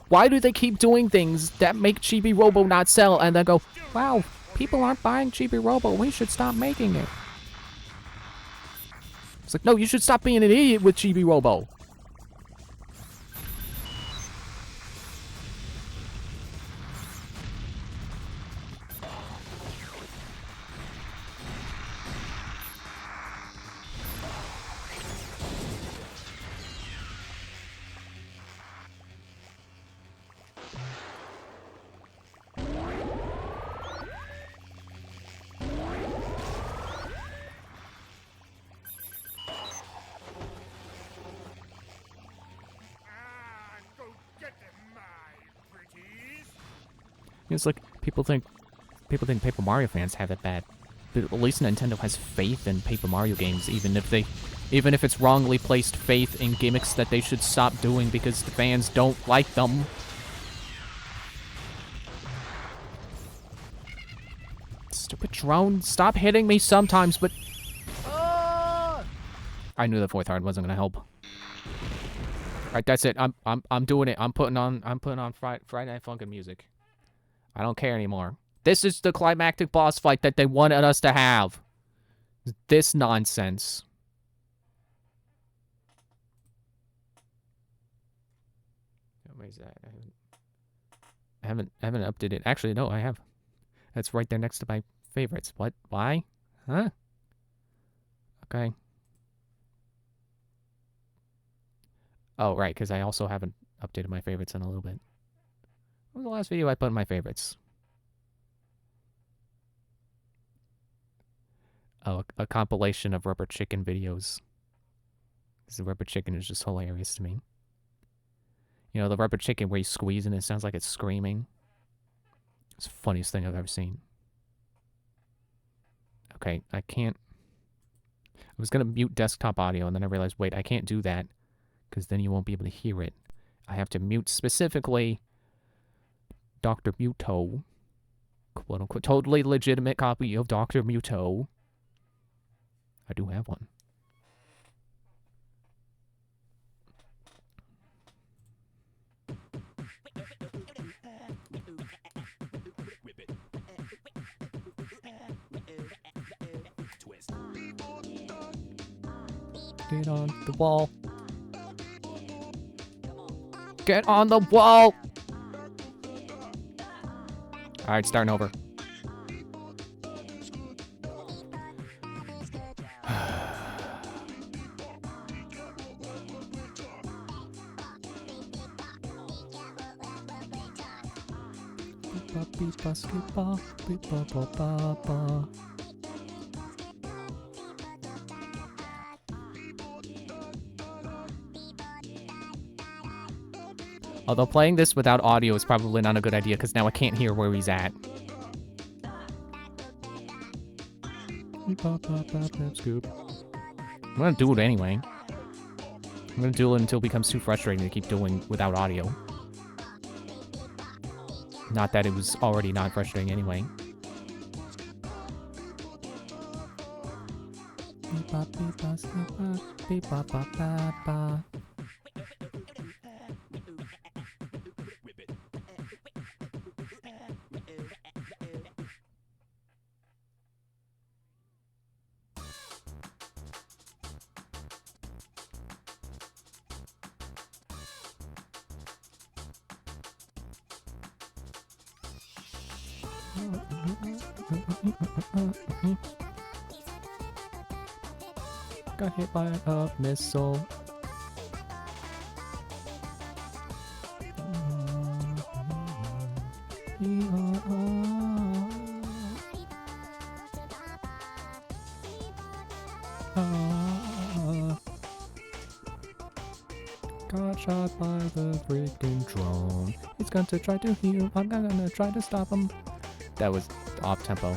why do they keep doing things that make Chibi Robo not sell and then go, wow, people aren't buying Chibi Robo, we should stop making it? It's like, no, you should stop being an idiot with Chibi Robo. It's like people think Paper Mario fans have it bad, but at least Nintendo has faith in Paper Mario games, even if it's wrongly placed faith in gimmicks that they should stop doing because the fans don't like them. Stupid drone, stop hitting me sometimes, but I knew the fourth heart wasn't gonna help. Alright, that's it. I'm doing it. I'm putting on Friday Night Funkin' music. I don't care anymore. This is the climactic boss fight that they wanted us to have. This nonsense. What is that? I haven't updated. Actually, no, I have. That's right there next to my favorites. What? Why? Huh? Okay. Oh, right, because I also haven't updated my favorites in a little bit. What was the last video I put in my favorites? Oh, a compilation of Rubber Chicken videos. Because the Rubber Chicken is just hilarious to me. You know, the Rubber Chicken where you squeeze and it sounds like it's screaming. It's the funniest thing I've ever seen. Okay, I can't... I was going to mute desktop audio, and then I realized, wait, I can't do that, because then you won't be able to hear it. I have to mute specifically Dr. Muto. Quote-unquote. Totally legitimate copy of Dr. Muto. I do have one. Get on the wall. Get on the wall! Alright, starting over. Basketball, although playing this without audio is probably not a good idea, because now I can't hear where he's at. Scoop. I'm gonna do it anyway. I'm gonna do it until it becomes too frustrating to keep doing without audio. Not that it was already not frustrating anyway. Got hit by a missile. Got shot by the freaking drone. He's going to try to heal. I'm gonna try to stop him. That was off tempo.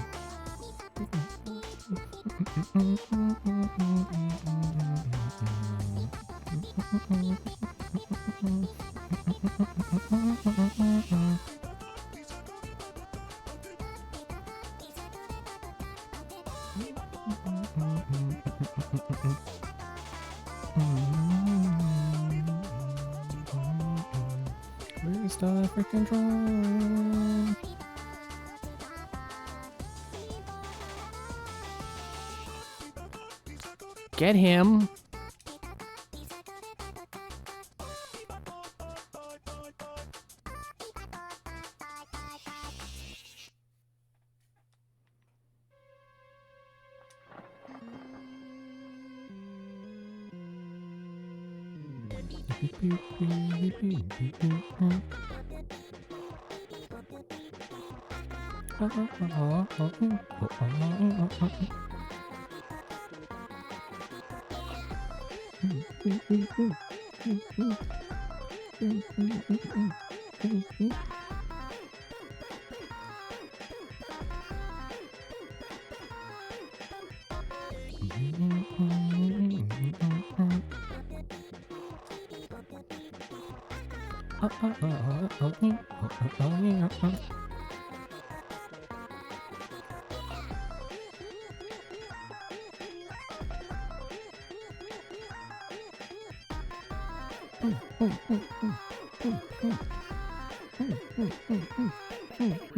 Where's the freaking drone? Get him.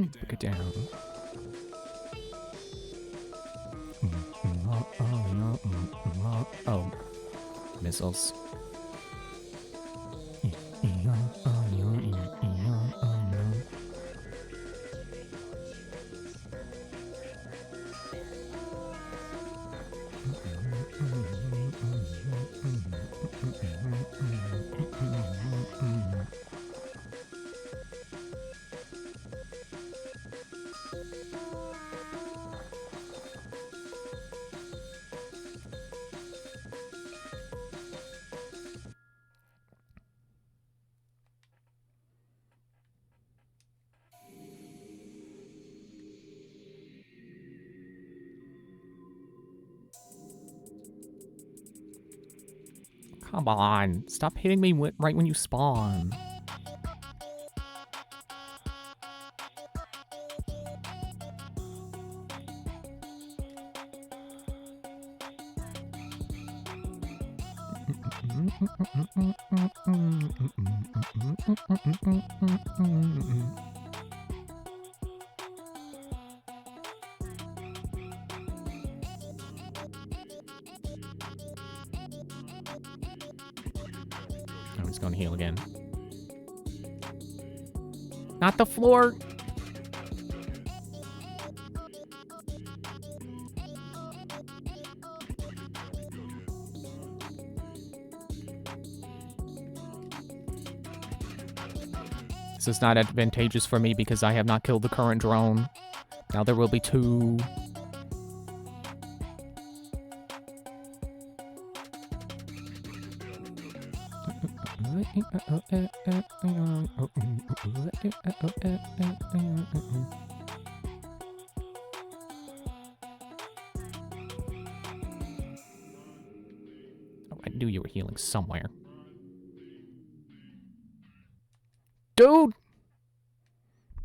Break it down. Oh, missiles. Come on, stop hitting me right when you spawn. Oh, he's going to heal again. Not the floor! This is not advantageous for me because I have not killed the current drone. Now there will be 2. Oh, I knew you were healing somewhere. Dude!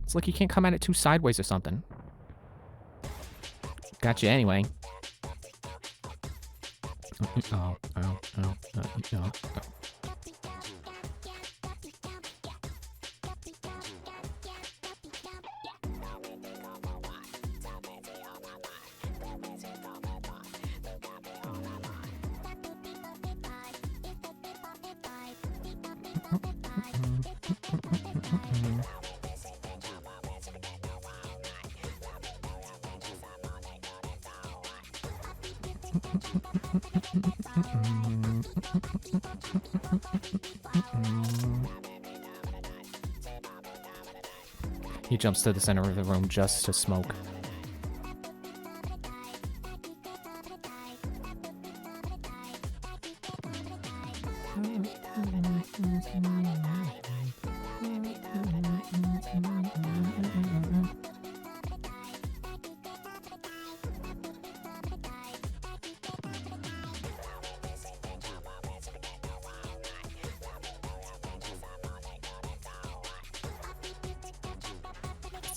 It's like you can't come at it 2 sideways or something. Gotcha anyway. Oh. He jumps to the center of the room just to smoke.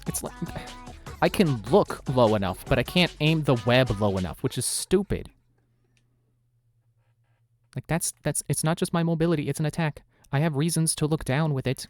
It's like I can look low enough, but I can't aim the web low enough, which is stupid. Like that's it's not just my mobility, it's an attack. I have reasons to look down with it.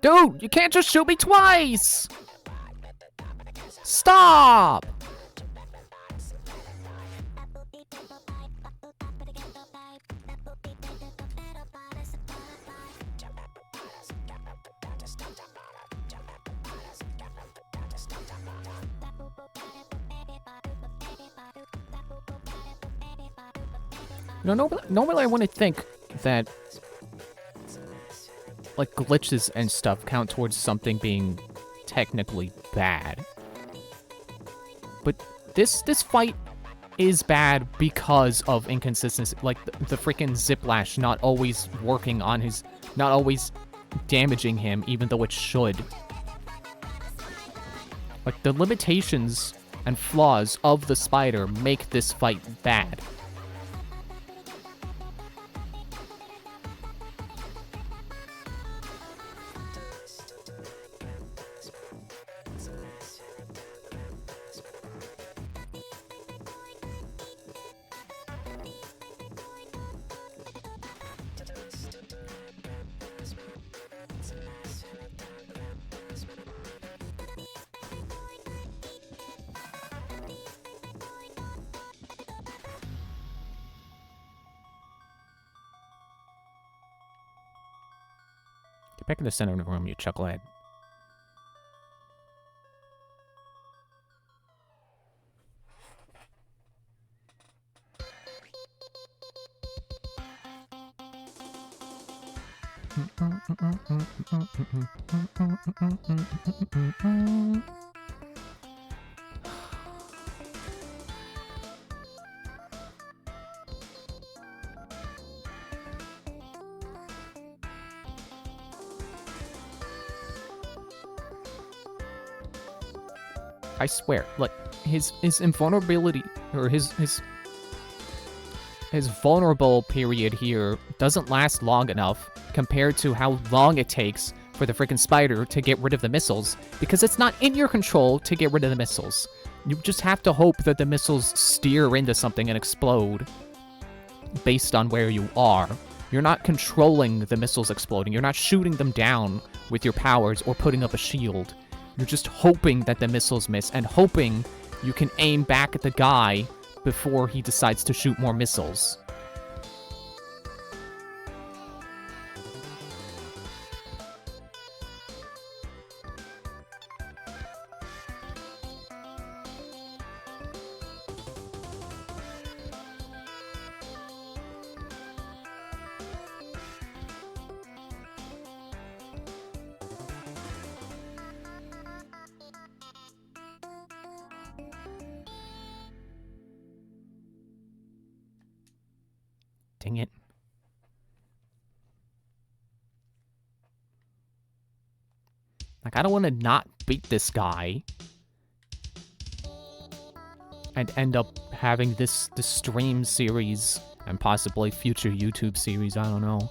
Dude, you can't just shoot me twice! Stop! You know, normally I wouldn't think that like glitches and stuff count towards something being technically bad. But this fight is bad because of inconsistency. Like the freaking Ziplash not always working on his, not always damaging him, even though it should. Like the limitations and flaws of the spider make this fight bad. Get back in the center of the room, you chucklehead. I swear, like his invulnerability or his vulnerable period here doesn't last long enough compared to how long it takes for the freaking spider to get rid of the missiles, because it's not in your control to get rid of the missiles. You just have to hope that the missiles steer into something and explode based on where you are. You're not controlling the missiles exploding. You're not shooting them down with your powers or putting up a shield. You're just hoping that the missiles miss and hoping you can aim back at the guy before he decides to shoot more missiles. Dang it. Like, I don't want to not beat this guy and end up having this stream series and possibly future YouTube series, I don't know,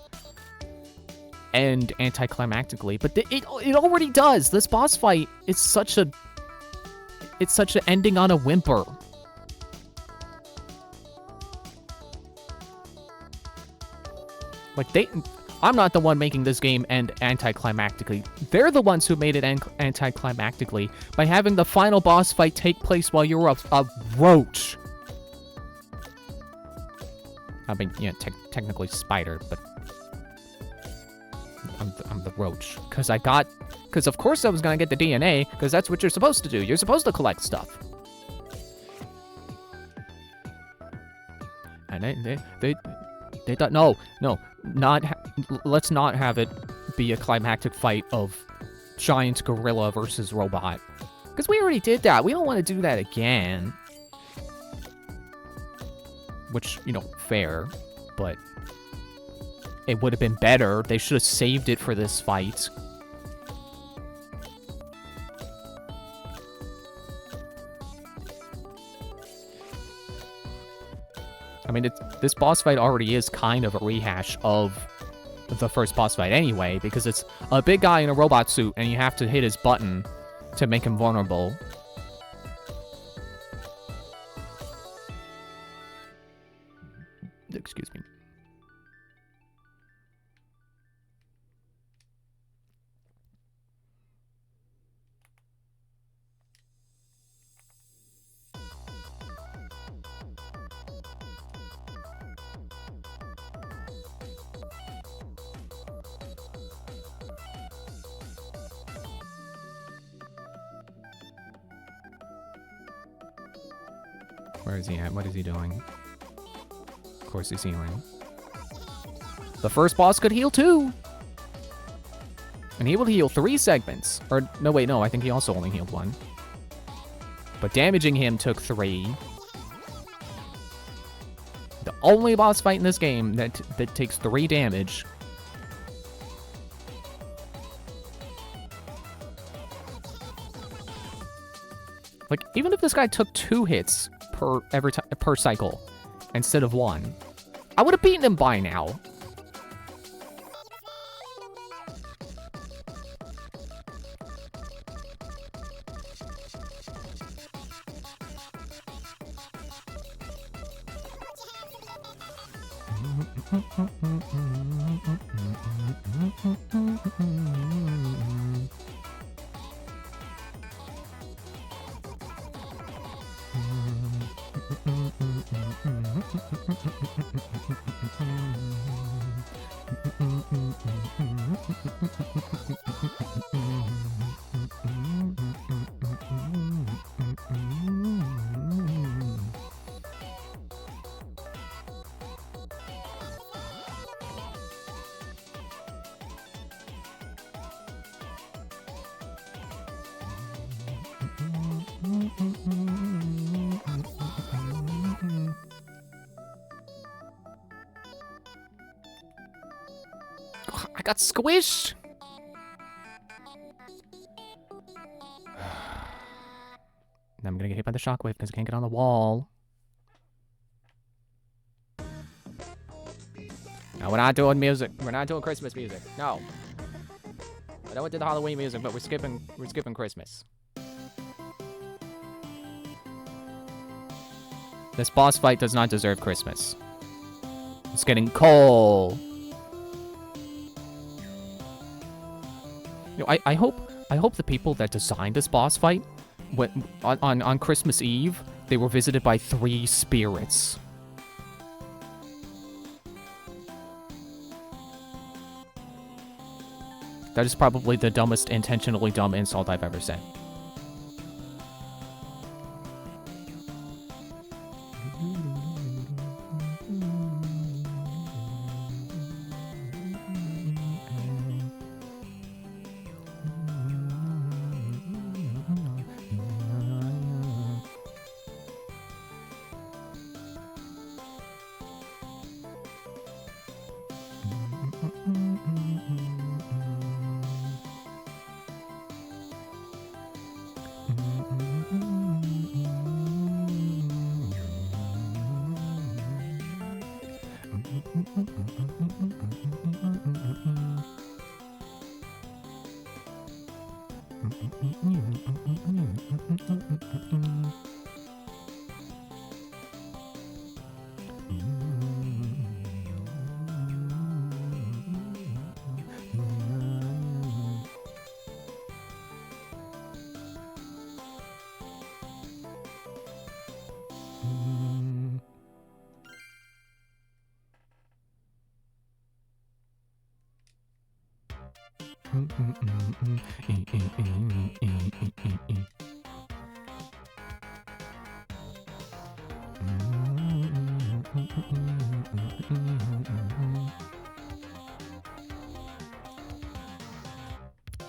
end anticlimactically. But it already does. This boss fight is such a... It's such an ending on a whimper. Like, I'm not the one making this game end anticlimactically. They're the ones who made it anticlimactically by having the final boss fight take place while you're a roach. I mean, yeah, technically spider, but I'm the roach. Because of course I was gonna get the DNA, because that's what you're supposed to do. You're supposed to collect stuff. And No, no, let's not have it be a climactic fight of giant gorilla versus robot. Because we already did that. We don't want to do that again. Which, you know, fair, but it would have been better. They should have saved it for this fight. I mean, this boss fight already is kind of a rehash of the first boss fight anyway, because it's a big guy in a robot suit, and you have to hit his button to make him vulnerable. Excuse me. Where is he at? What is he doing? Of course he's healing. The first boss could heal too! And he will heal 3 segments. Or, no, wait, no, I think he also only healed 1. But damaging him took 3. The only boss fight in this game that takes 3 damage. Like, even if this guy took 2 hits per cycle instead of 1, I would have beaten him by now. I got squished! Now I'm gonna get hit by the shockwave because I can't get on the wall. No, we're not doing music. We're not doing Christmas music. No. I know we did the Halloween music, but we're skipping Christmas. This boss fight does not deserve Christmas. It's getting cold. You know, I hope the people that designed this boss fight, on Christmas Eve, they were visited by 3 spirits. That is probably the dumbest, intentionally dumb insult I've ever said.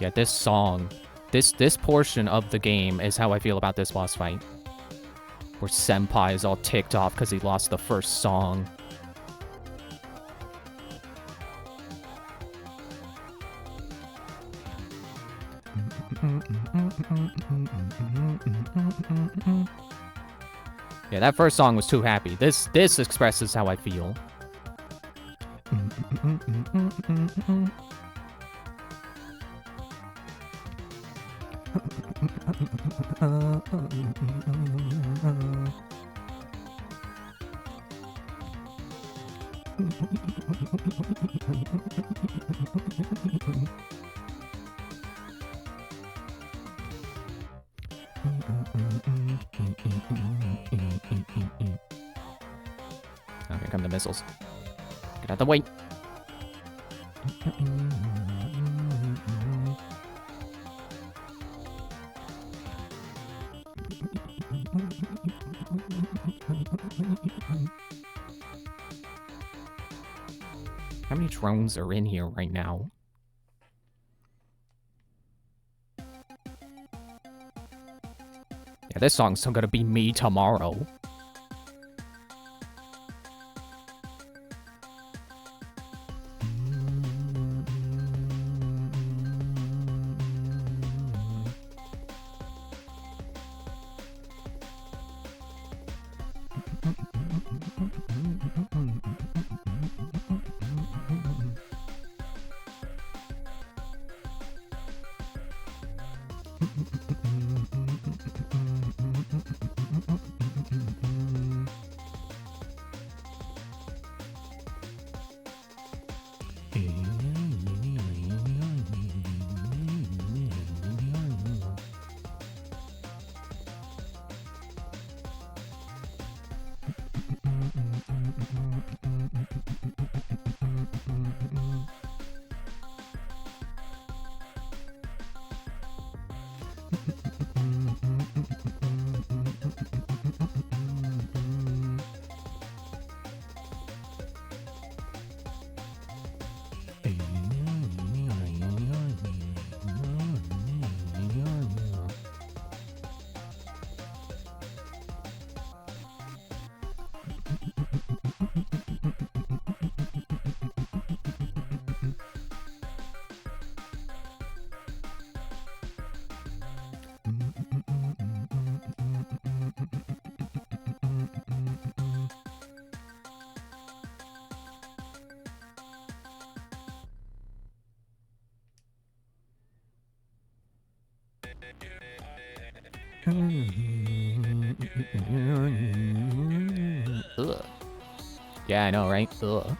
Yeah, this song, this portion of the game is how I feel about this boss fight. Where Senpai is all ticked off because he lost the first song. Yeah, that first song was too happy. This expresses how I feel. Oh, here come the missiles. Get out the way. How many drones are in here right now? Yeah, this song's still gonna be me tomorrow. Ugh. Yeah, I know, right? Ugh.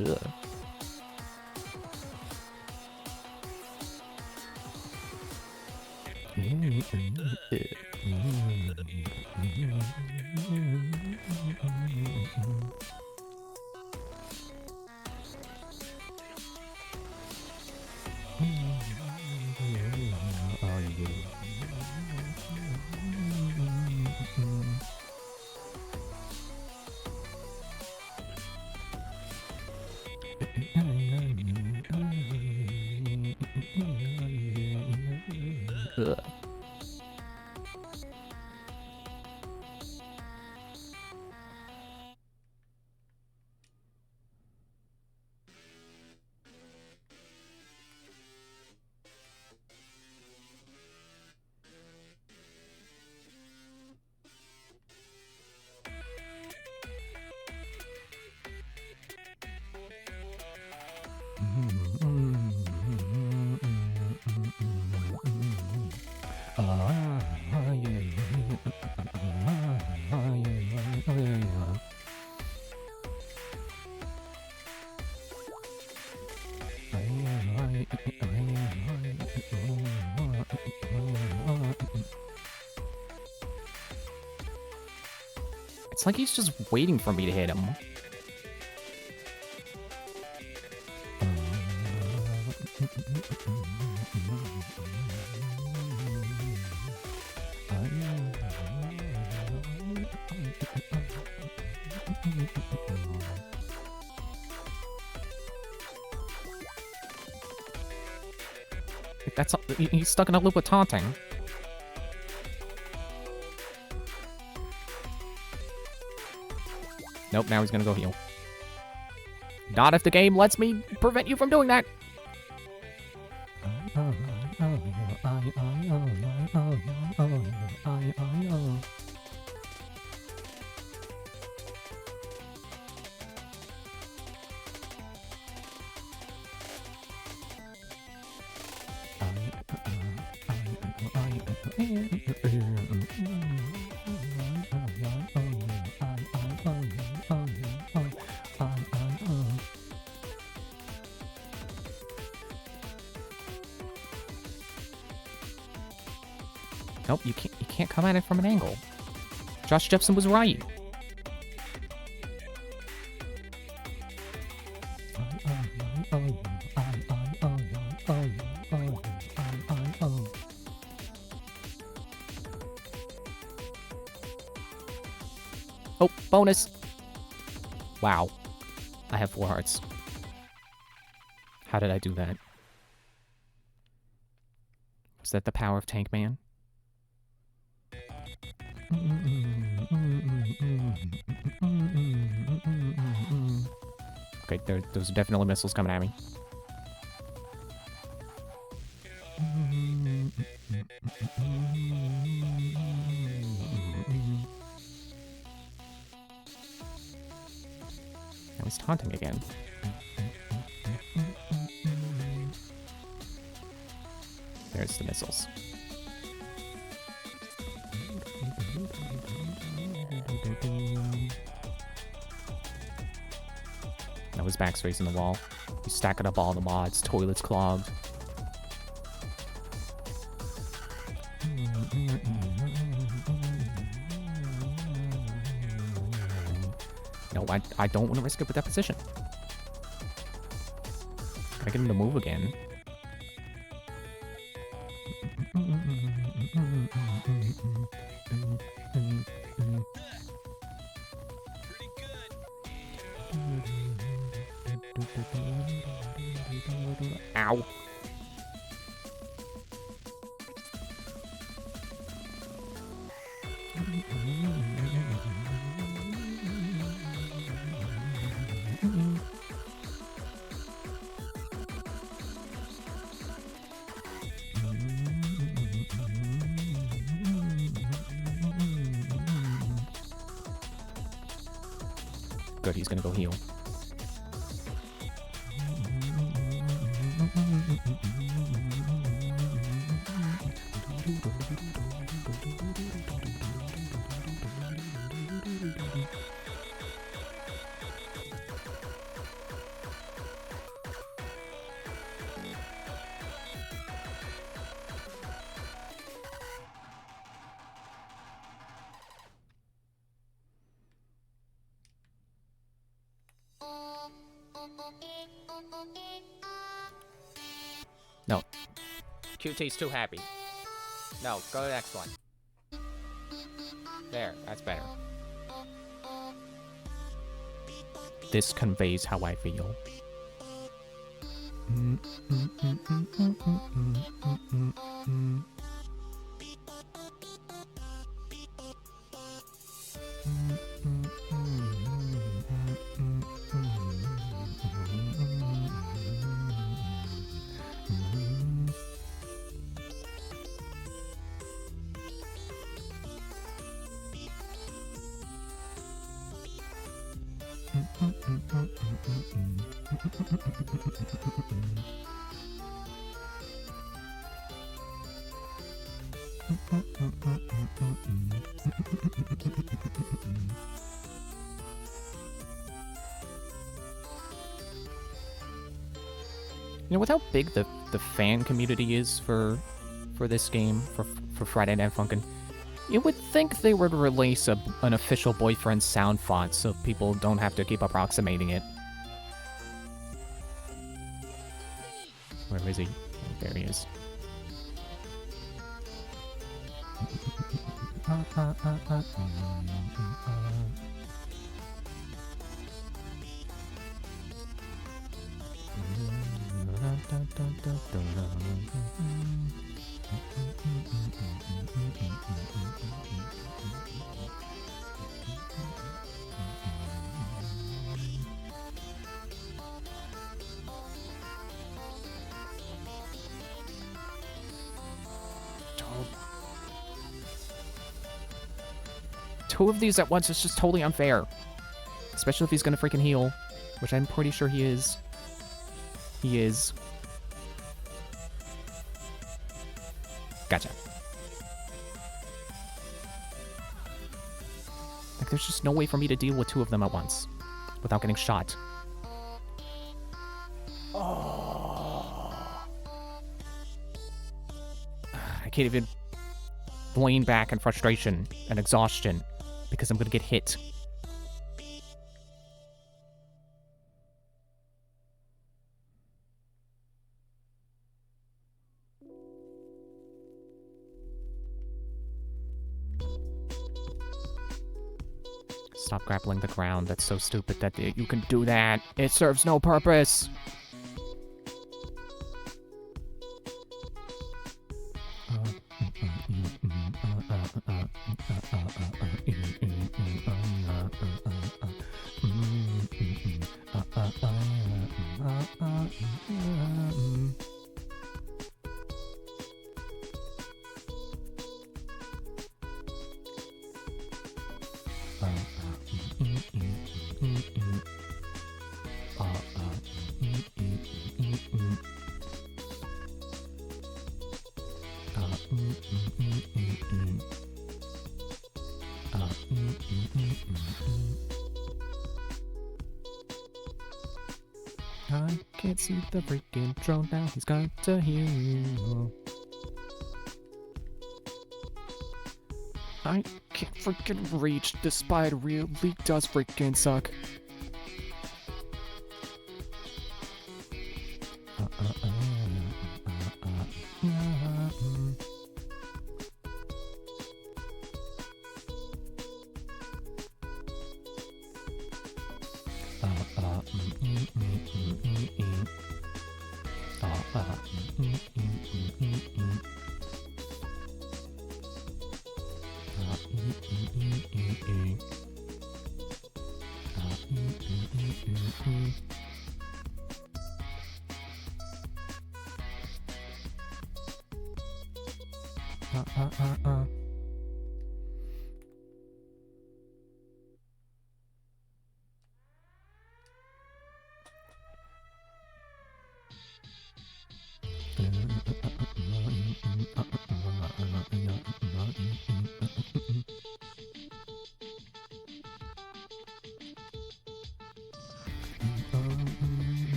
Ugh. Ugh. It's like he's just waiting for me to hit him. That's he's stuck in a loop with taunting. Nope, now he's gonna go heal. Not if the game lets me prevent you from doing that. Nope, you can't come at it from an angle. Josh Jepson was right. Oh, bonus. Wow. I have 4 hearts. How did I do that? Was that the power of Tank Man? Okay, those are definitely missiles coming at me. Now he's taunting again. There's the missiles. Now his back's facing the wall. He's stacking up all the mods. Toilet's clogged. No, I don't want to risk it with that position. Gotta get him to move again. Ow. Good, he's gonna go heal. No. QT's too happy. No, go to the next one. There, that's better. This conveys how I feel. You know, with how big the fan community is for this game, for Friday Night Funkin', You would think they would release an official boyfriend sound font so people don't have to keep approximating it. Where is he? Oh, there he is. Two of these at once is just totally unfair. Especially if he's gonna freaking heal, which I'm pretty sure he is. He is. Gotcha. Like, there's just no way for me to deal with two of them at once without getting shot. Oh. I can't even lean back in frustration and exhaustion because I'm gonna get hit. Stop grappling the ground. That's so stupid that you can do that. It serves no purpose. I can't see the freaking drone now. He's got to heal. I can't freaking reach. The spider really does freaking suck.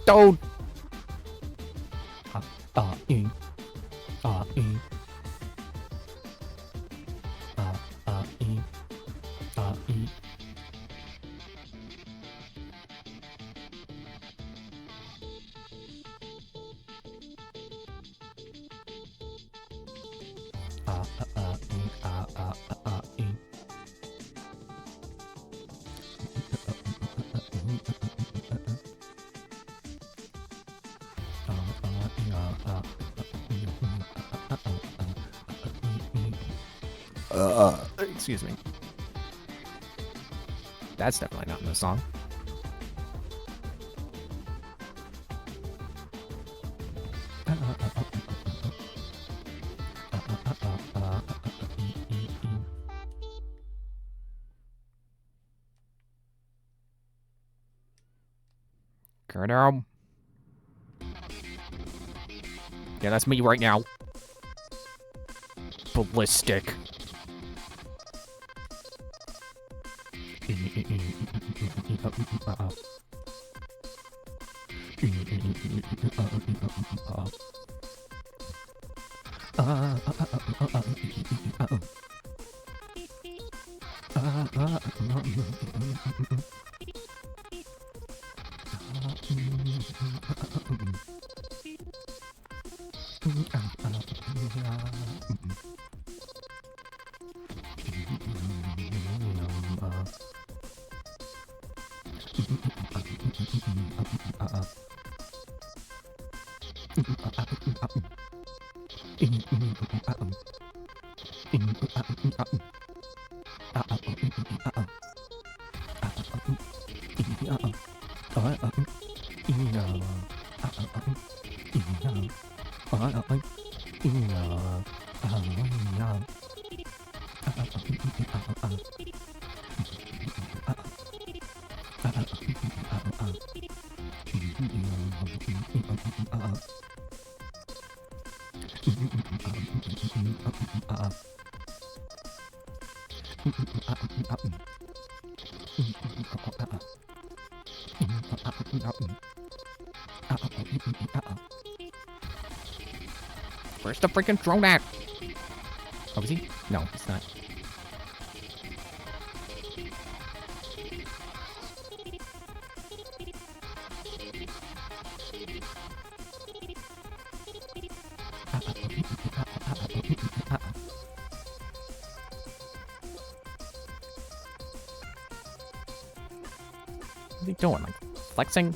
Don't. Excuse me. That's definitely not in the song. Get out. Yeah, that's me right now. Ballistic. Where's the freaking drone at? Oh, is he? No, it's not. What are you doing? Like, flexing?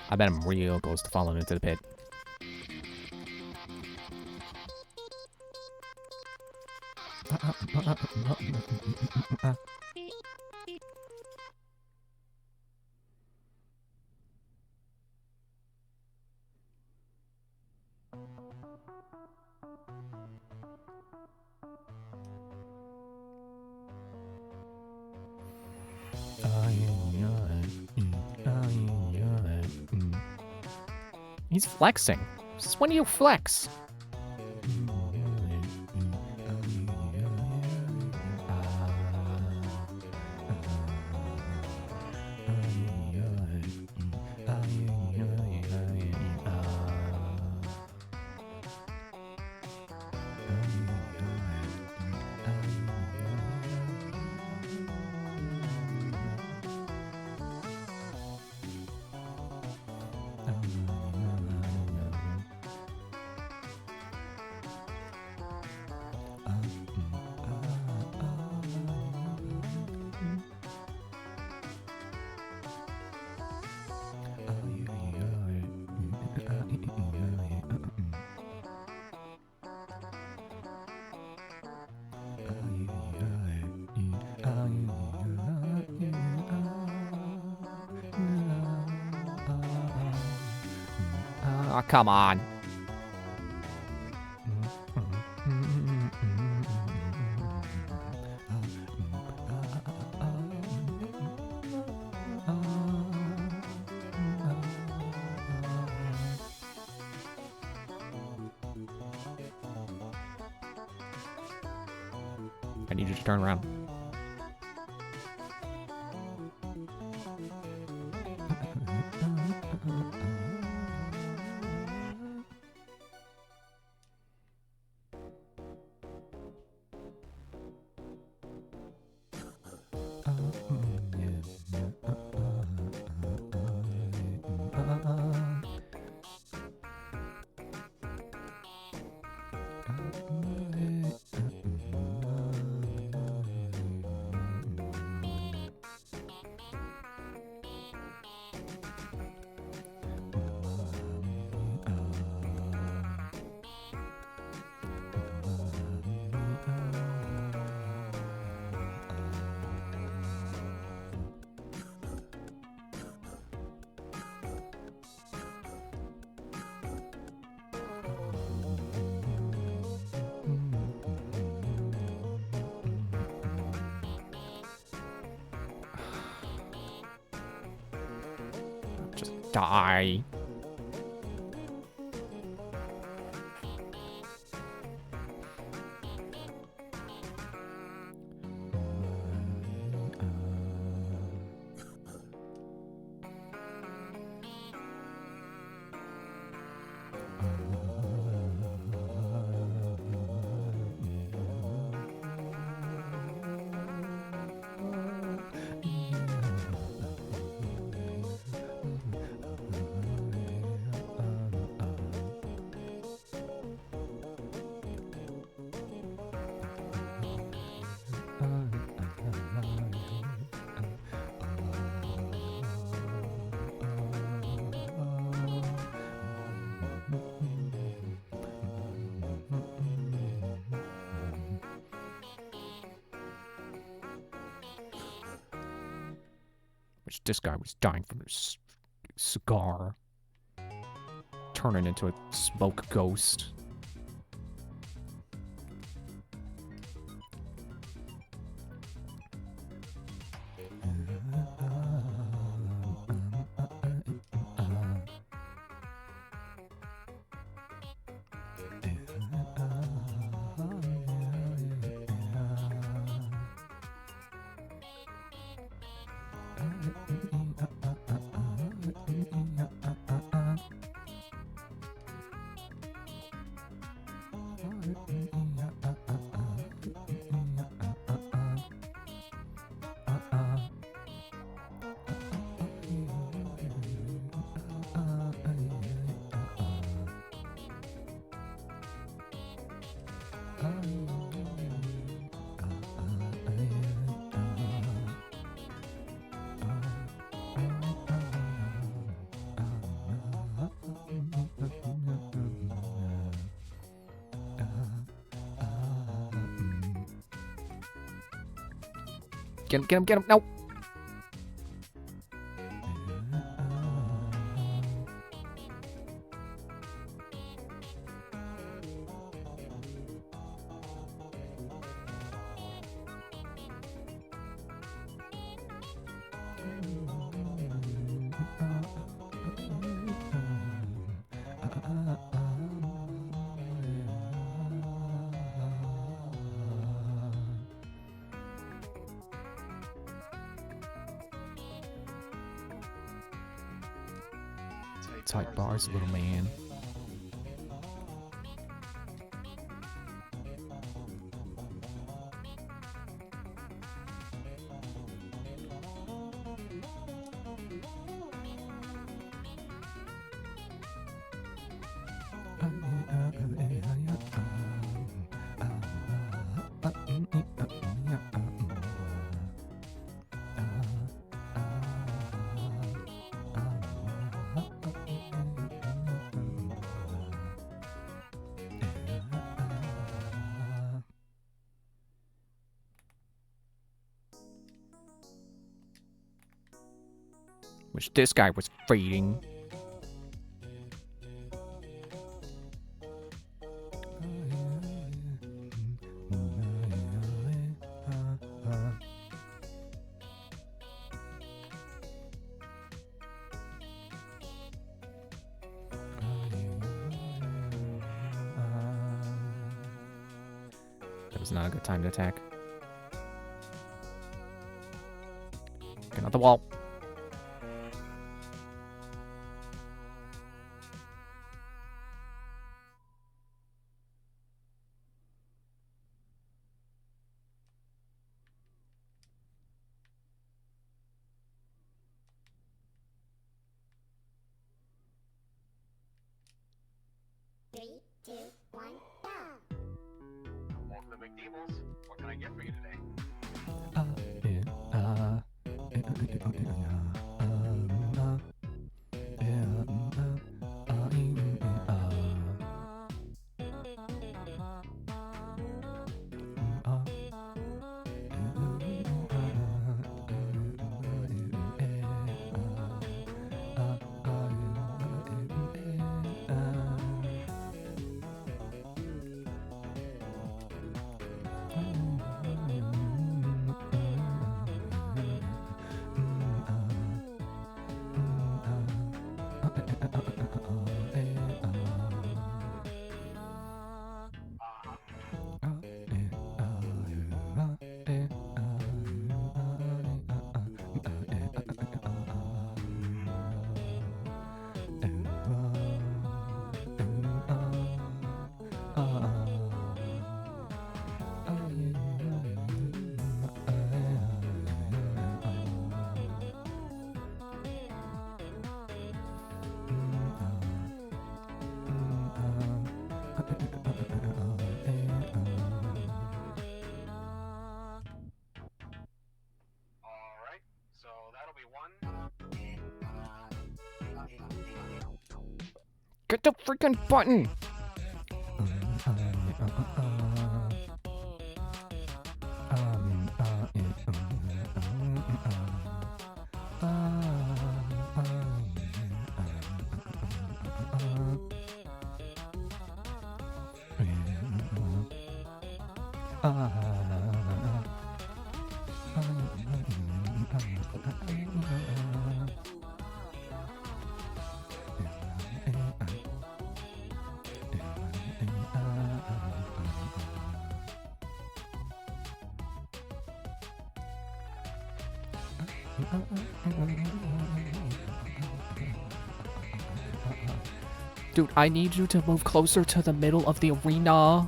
I bet I'm real close to falling into the pit. He's flexing. Since when do you flex? Oh, come on. I need you to turn around. Die. Which this guy was dying from his cigar, turning into a smoke ghost. Get him, get him, get him. No. Tight bars, little man. Which this guy was feeding. That was not a good time to attack. Get out the wall. Welcome to McDevil's. What can I get for you today? Get the freaking button! Dude, I need you to move closer to the middle of the arena.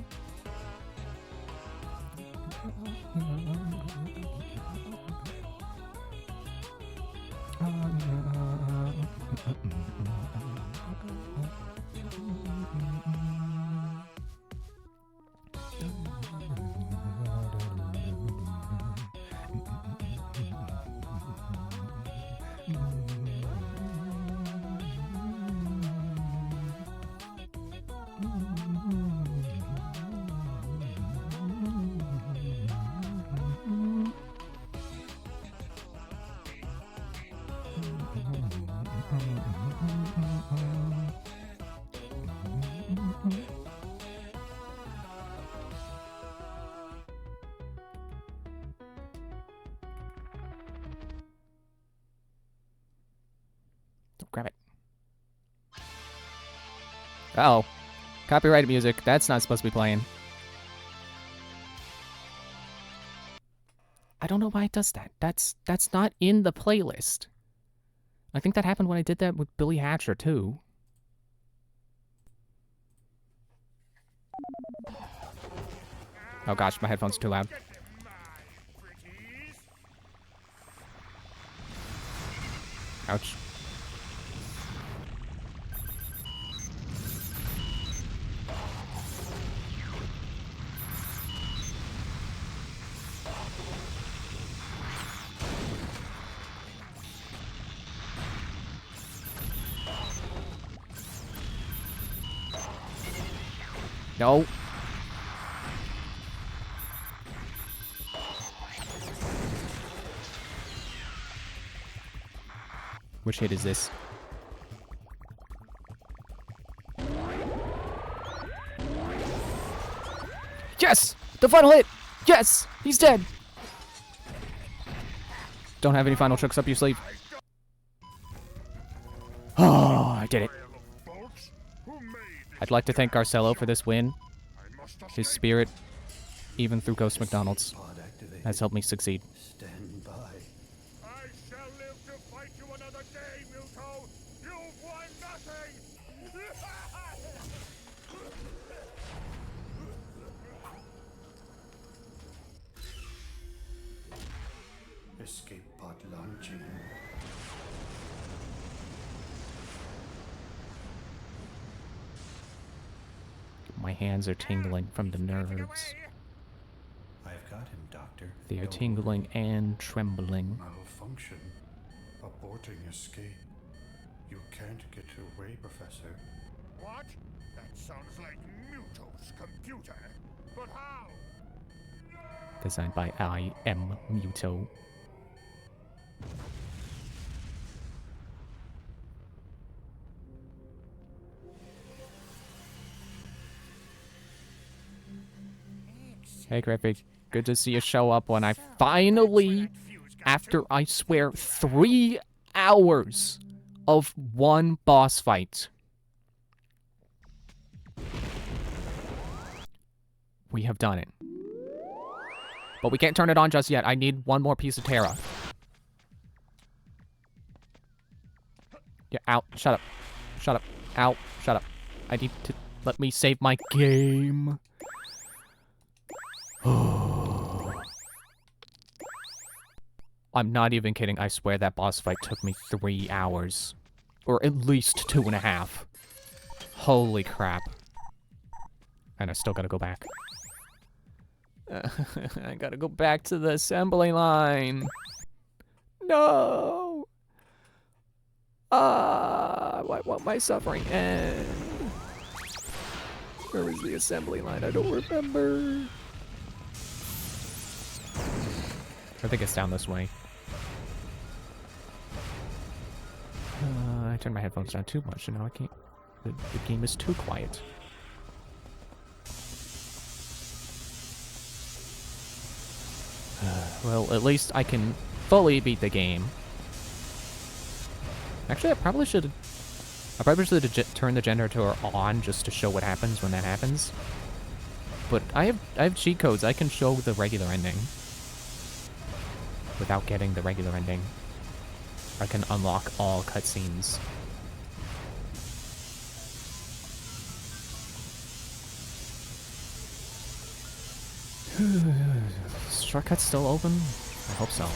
Grab it. Uh-oh. Copyrighted music. That's not supposed to be playing. I don't know why it does that. That's not in the playlist. I think that happened when I did that with Billy Hatcher, too. Oh gosh, my headphones are too loud. Ouch. No. Which hit is this? Yes! The final hit! Yes! He's dead! Don't have any final tricks up your sleeve. Oh, I did it. I'd like to thank Garcello for this win. His spirit, even through Ghost McDonald's, has helped me succeed. Stand by. I shall live to fight you another day, Muto. You've won nothing. Escape pod launching. My hands are tingling from the nerves. I've got him, Doctor. They are tingling and trembling. Malfunction. Aborting escape. You can't get away, Professor. What? That sounds like Muto's computer. But how? Designed by I M Muto. Hey Griffey, good to see you show up when I finally, after I swear 3 hours of one boss fight, we have done it. But we can't turn it on just yet. I need one more piece of Terra. Yeah, out. Shut up. Shut up. Out. Shut up. I need to let me save my game. I'm not even kidding. I swear that boss fight took me 3 hours. Or at least 2.5. Holy crap. And I still gotta go back. I gotta go back to the assembly line. No. why won't my suffering end? Where is the assembly line? I don't remember. I think it's down this way. I turned my headphones down too much, and now I can't. The game is too quiet. Well, at least I can fully beat the game. Actually, I probably should have turned the generator on just to show what happens when that happens. But I have cheat codes. I can show the regular ending without getting the regular ending. I can unlock all cutscenes. Shortcut's still open? I hope so.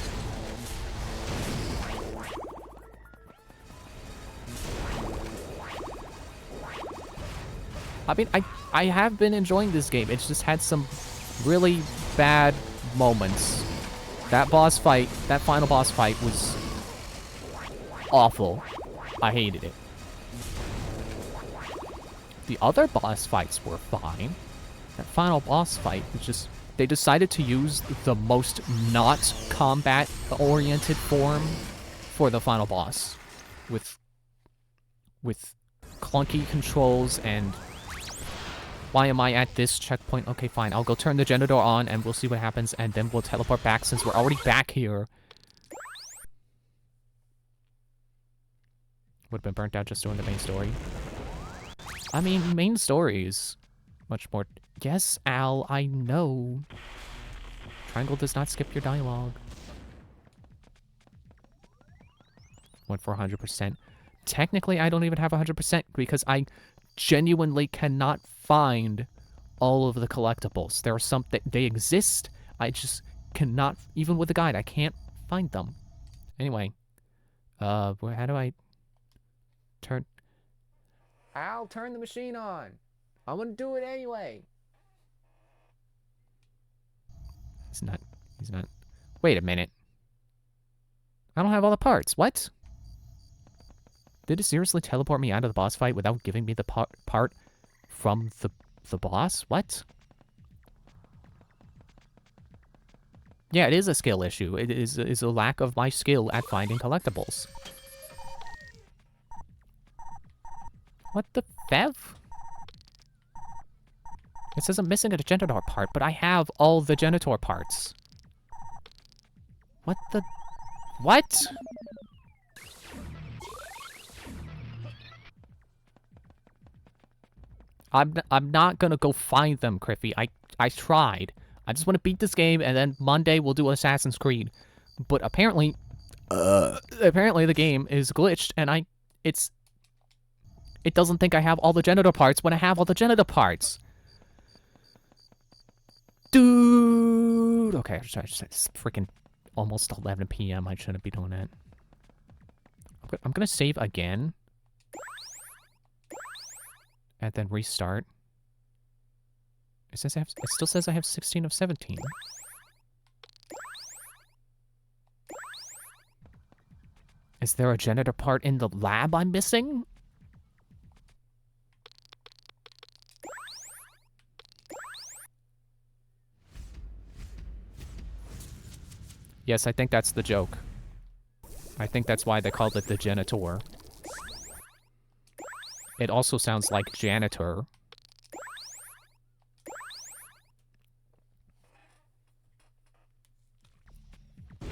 I mean, I have been enjoying this game. It's just had some really bad moments. That boss fight, that final boss fight was awful. I hated it. The other boss fights were fine. That final boss fight was just... They decided to use the most not combat-oriented form for the final boss. With clunky controls and... Why am I at this checkpoint? Okay, fine. I'll go turn the generator on and we'll see what happens, and then we'll teleport back since we're already back here. Would've been burnt out just doing the main story. I mean, main story is much more... Yes, Al, I know. Triangle does not skip your dialogue. Went for 100%. Technically, I don't even have 100% because I genuinely cannot find all of the collectibles. There are some... They exist. I just cannot... Even with the guide, I can't find them. Anyway. How do I... Turn... Al, turn the machine on. I'm gonna do it anyway. He's not. Wait a minute. I don't have all the parts. What? Did it seriously teleport me out of the boss fight without giving me the part from the boss? What? Yeah, it is a skill issue. It is a lack of my skill at finding collectibles. What the fev? It says I'm missing a Genitor part, but I have all the Genitor parts. What the... What? I'm not gonna go find them, Criffy. I tried. I just want to beat this game, and then Monday we'll do Assassin's Creed. But apparently... apparently the game is glitched, and it doesn't think I have all the Genitor parts when I have all the Genitor parts. Dude! Okay, it's freaking almost 11 p.m. I shouldn't be doing that. I'm gonna save again. And then restart. It still says I have 16 of 17. Is there a Genitor part in the lab I'm missing? Yes, I think that's the joke. I think that's why they called it the Genitor. It also sounds like janitor. You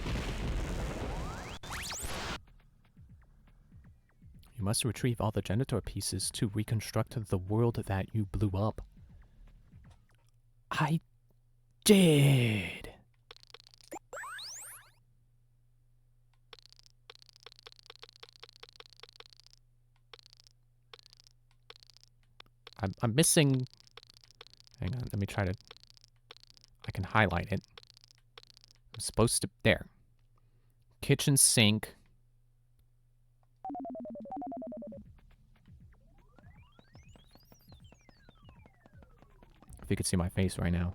must retrieve all the Genitor pieces to reconstruct the world that you blew up. I did. I'm missing... Hang on, let me try to... I can highlight it. I'm supposed to... There. Kitchen sink. If you could see my face right now.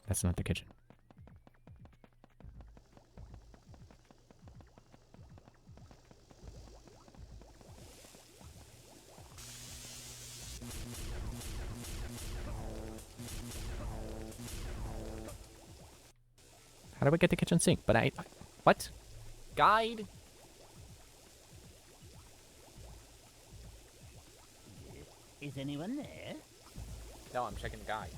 That's not the kitchen. How do I get the kitchen sink? But what? Guide? Is anyone there? No, I'm checking the guide.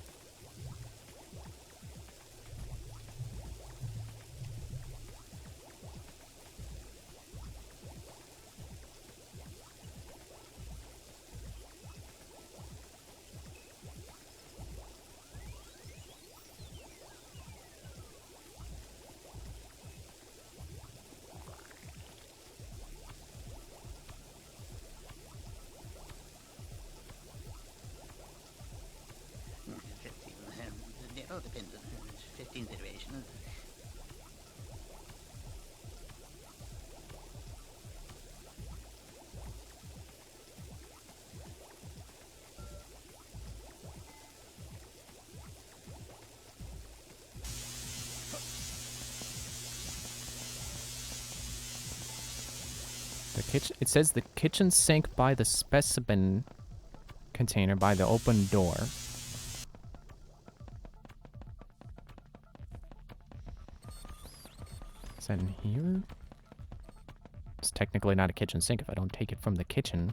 It all depends on 15th iteration. The kitchen. It says the kitchen sink by the specimen container by the open door. Is that in here? It's technically not a kitchen sink if I don't take it from the kitchen.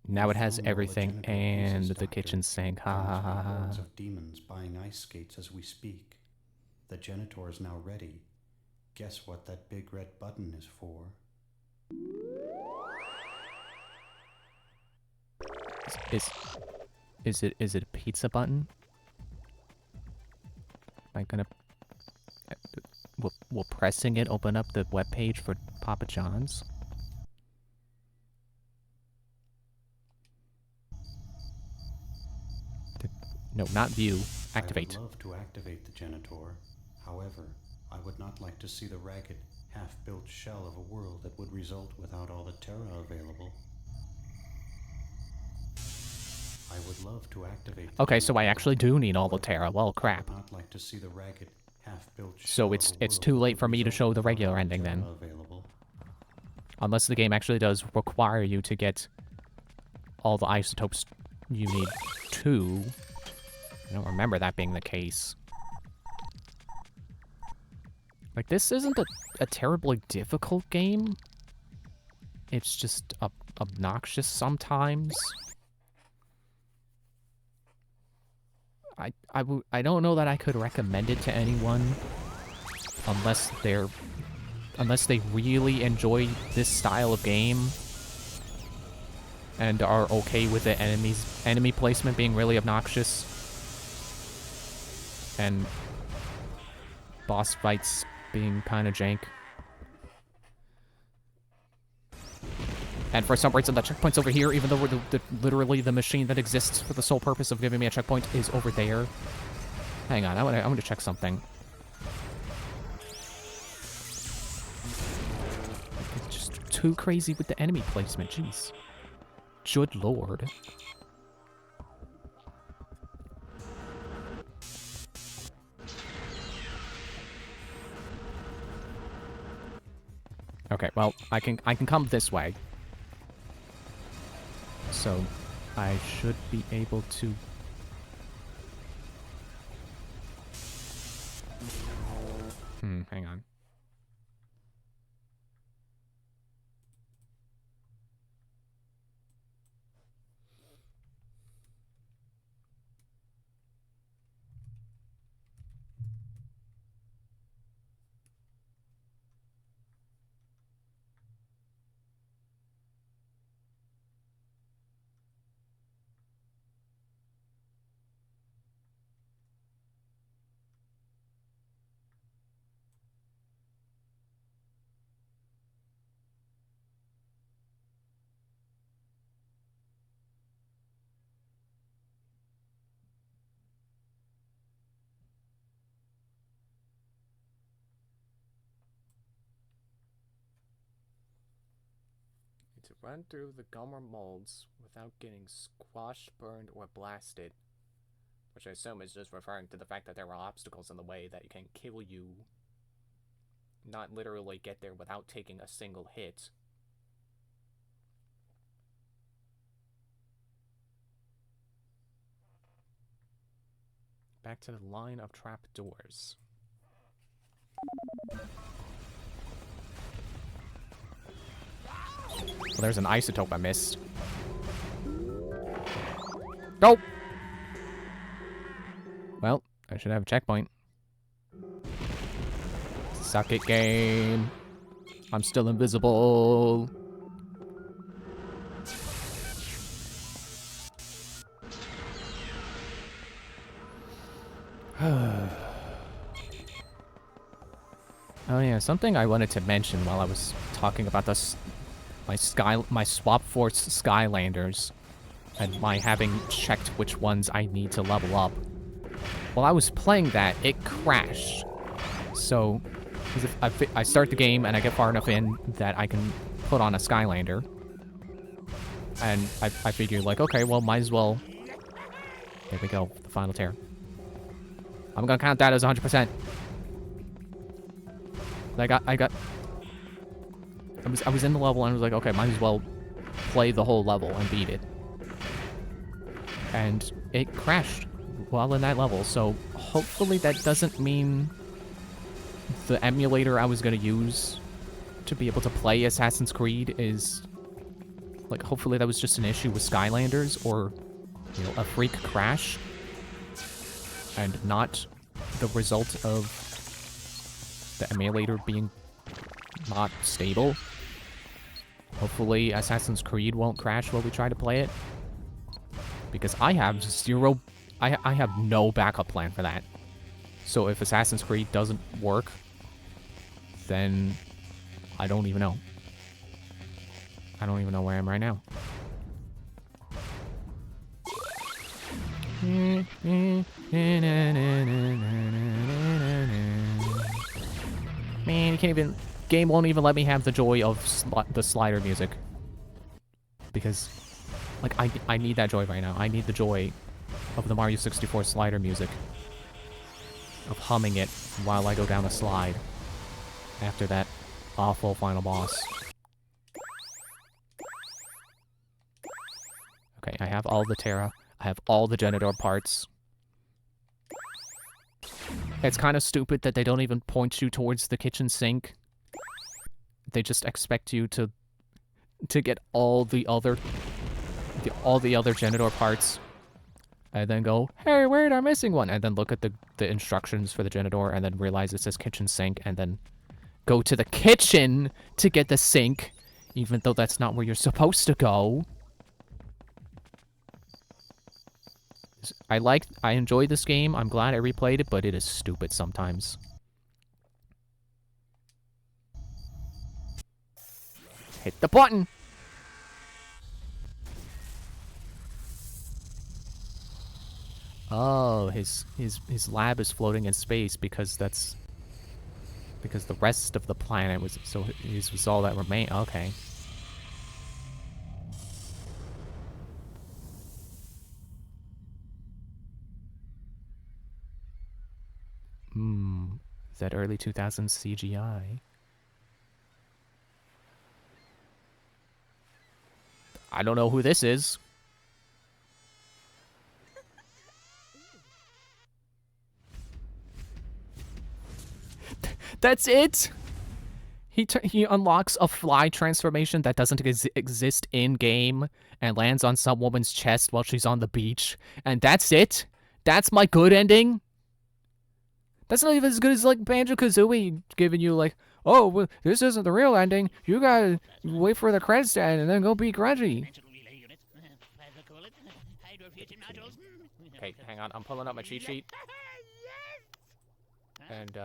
Now it has everything and the kitchen sink. Ha ha ha ha. Hordes of demons buying ice skates as we speak. The janitor is now ready. Guess what that big red button is for? Is it a pizza button? Am I gonna will pressing it open up the webpage for Papa John's? No, not view. Activate. I would love to activate the janitor. However, I would not like to see the ragged, half-built shell of a world that would result without all the terra available. I would love to activate the Okay, so I janitor. actually do need all the Terra. Well, I crap. would not like to see the ragged, half-built So shell it's of a world too that late would for me to result show the without regular all ending then. terra available. Unless the game actually does require you to get all the isotopes you need to. I don't remember that being the case. Like, this isn't a terribly difficult game. It's just obnoxious sometimes. I don't know that I could recommend it to anyone unless they really enjoy this style of game and are okay with the enemy placement being really obnoxious and boss fights being kind of jank. And for some reason, the checkpoint's over here, even though literally the machine that exists for the sole purpose of giving me a checkpoint is over there. Hang on, I want to check something. It's just too crazy with the enemy placement, jeez. Good lord. Okay, well, I can come this way. So, I should be able to... hang on. To run through the Gomer molds without getting squashed, burned, or blasted. Which I assume is just referring to the fact that there are obstacles in the way that can kill you not literally get there without taking a single hit. Back to the line of trapdoors. Well, there's an isotope I missed. Nope! Well, I should have a checkpoint. Suck it, game. I'm still invisible. Oh yeah, something I wanted to mention while I was talking about this, my Swap Force Skylanders, and my having checked which ones I need to level up. While I was playing that, it crashed. So, if I start the game and I get far enough in that I can put on a Skylander, and I figure like, okay, well, might as well. There we go, the final tear. I'm gonna count that as 100%. I was in the level and I was like, okay, might as well play the whole level and beat it. And it crashed while in that level, so hopefully that doesn't mean the emulator I was gonna use to be able to play Assassin's Creed is... Like, hopefully that was just an issue with Skylanders, or, you know, a freak crash, and not the result of the emulator being not stable. Hopefully Assassin's Creed won't crash while we try to play it, because I have zero... I have no backup plan for that. So if Assassin's Creed doesn't work, then I don't even know. I don't even know where I am right now. Man, you can't even... Game won't even let me have the joy of the slider music. Because, like, I need that joy right now. I need the joy of the Mario 64 slider music. Of humming it while I go down a slide. After that awful final boss. Okay, I have all the Terra. I have all the Genidor parts. It's kind of stupid that they don't even point you towards the kitchen sink. They just expect you to get all the other Genidor parts, and then go, hey, wait, I'm missing one, and then look at the instructions for the Genidor, and then realize it says kitchen sink, and then go to the kitchen to get the sink, even though that's not where you're supposed to go. I enjoyed this game. I'm glad I replayed it, but it is stupid sometimes. Hit the button! Oh, his lab is floating in space because that's... Because the rest of the planet was... So his was all that remained. Okay. Is that early 2000s CGI? I don't know who this is. That's it? He unlocks a fly transformation that doesn't exist in-game and lands on some woman's chest while she's on the beach. And that's it? That's my good ending? That's not even as good as, like, Banjo-Kazooie giving you, like, oh, well, this isn't the real ending. You gotta wait for the credits to end and then go be grungy. Okay, hang on. I'm pulling up my cheat sheet. And,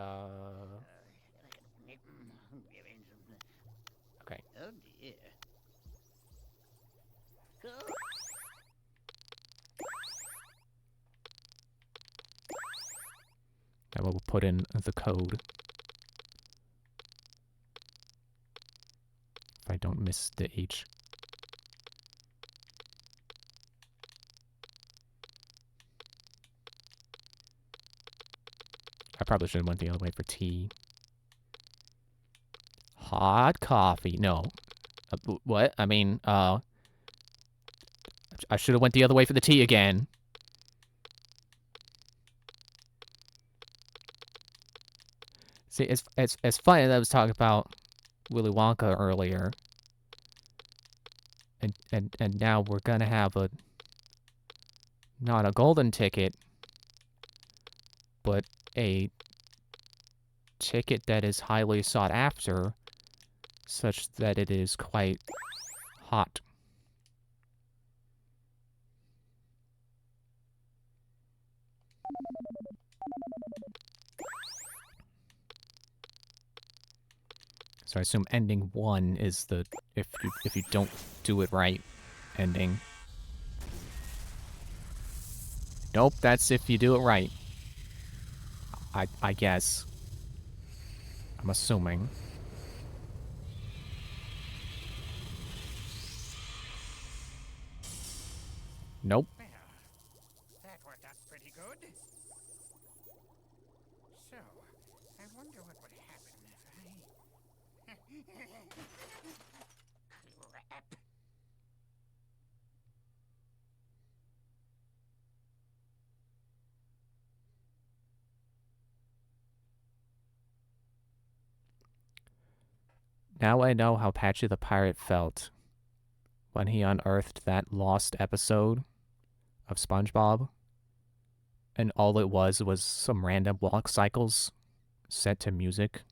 okay. Oh dear. I will put in the code. If I don't miss the H. I probably should have went the other way for T. Hot coffee. No. What? I mean, I should have went the other way for the tea again. See, it's funny that I was talking about Willy Wonka earlier. And now we're gonna have a not a golden ticket, but a ticket that is highly sought after, such that it is quite hot. So I assume ending 1 is the if you don't do it right ending. Nope, that's if you do it right. I guess. I'm assuming. Nope. Well, that worked out pretty good. So, I wonder what would happen if I... Crap. Now I know how Patchy the Pirate felt when he unearthed that lost episode of SpongeBob, and all it was some random walk cycles set to music.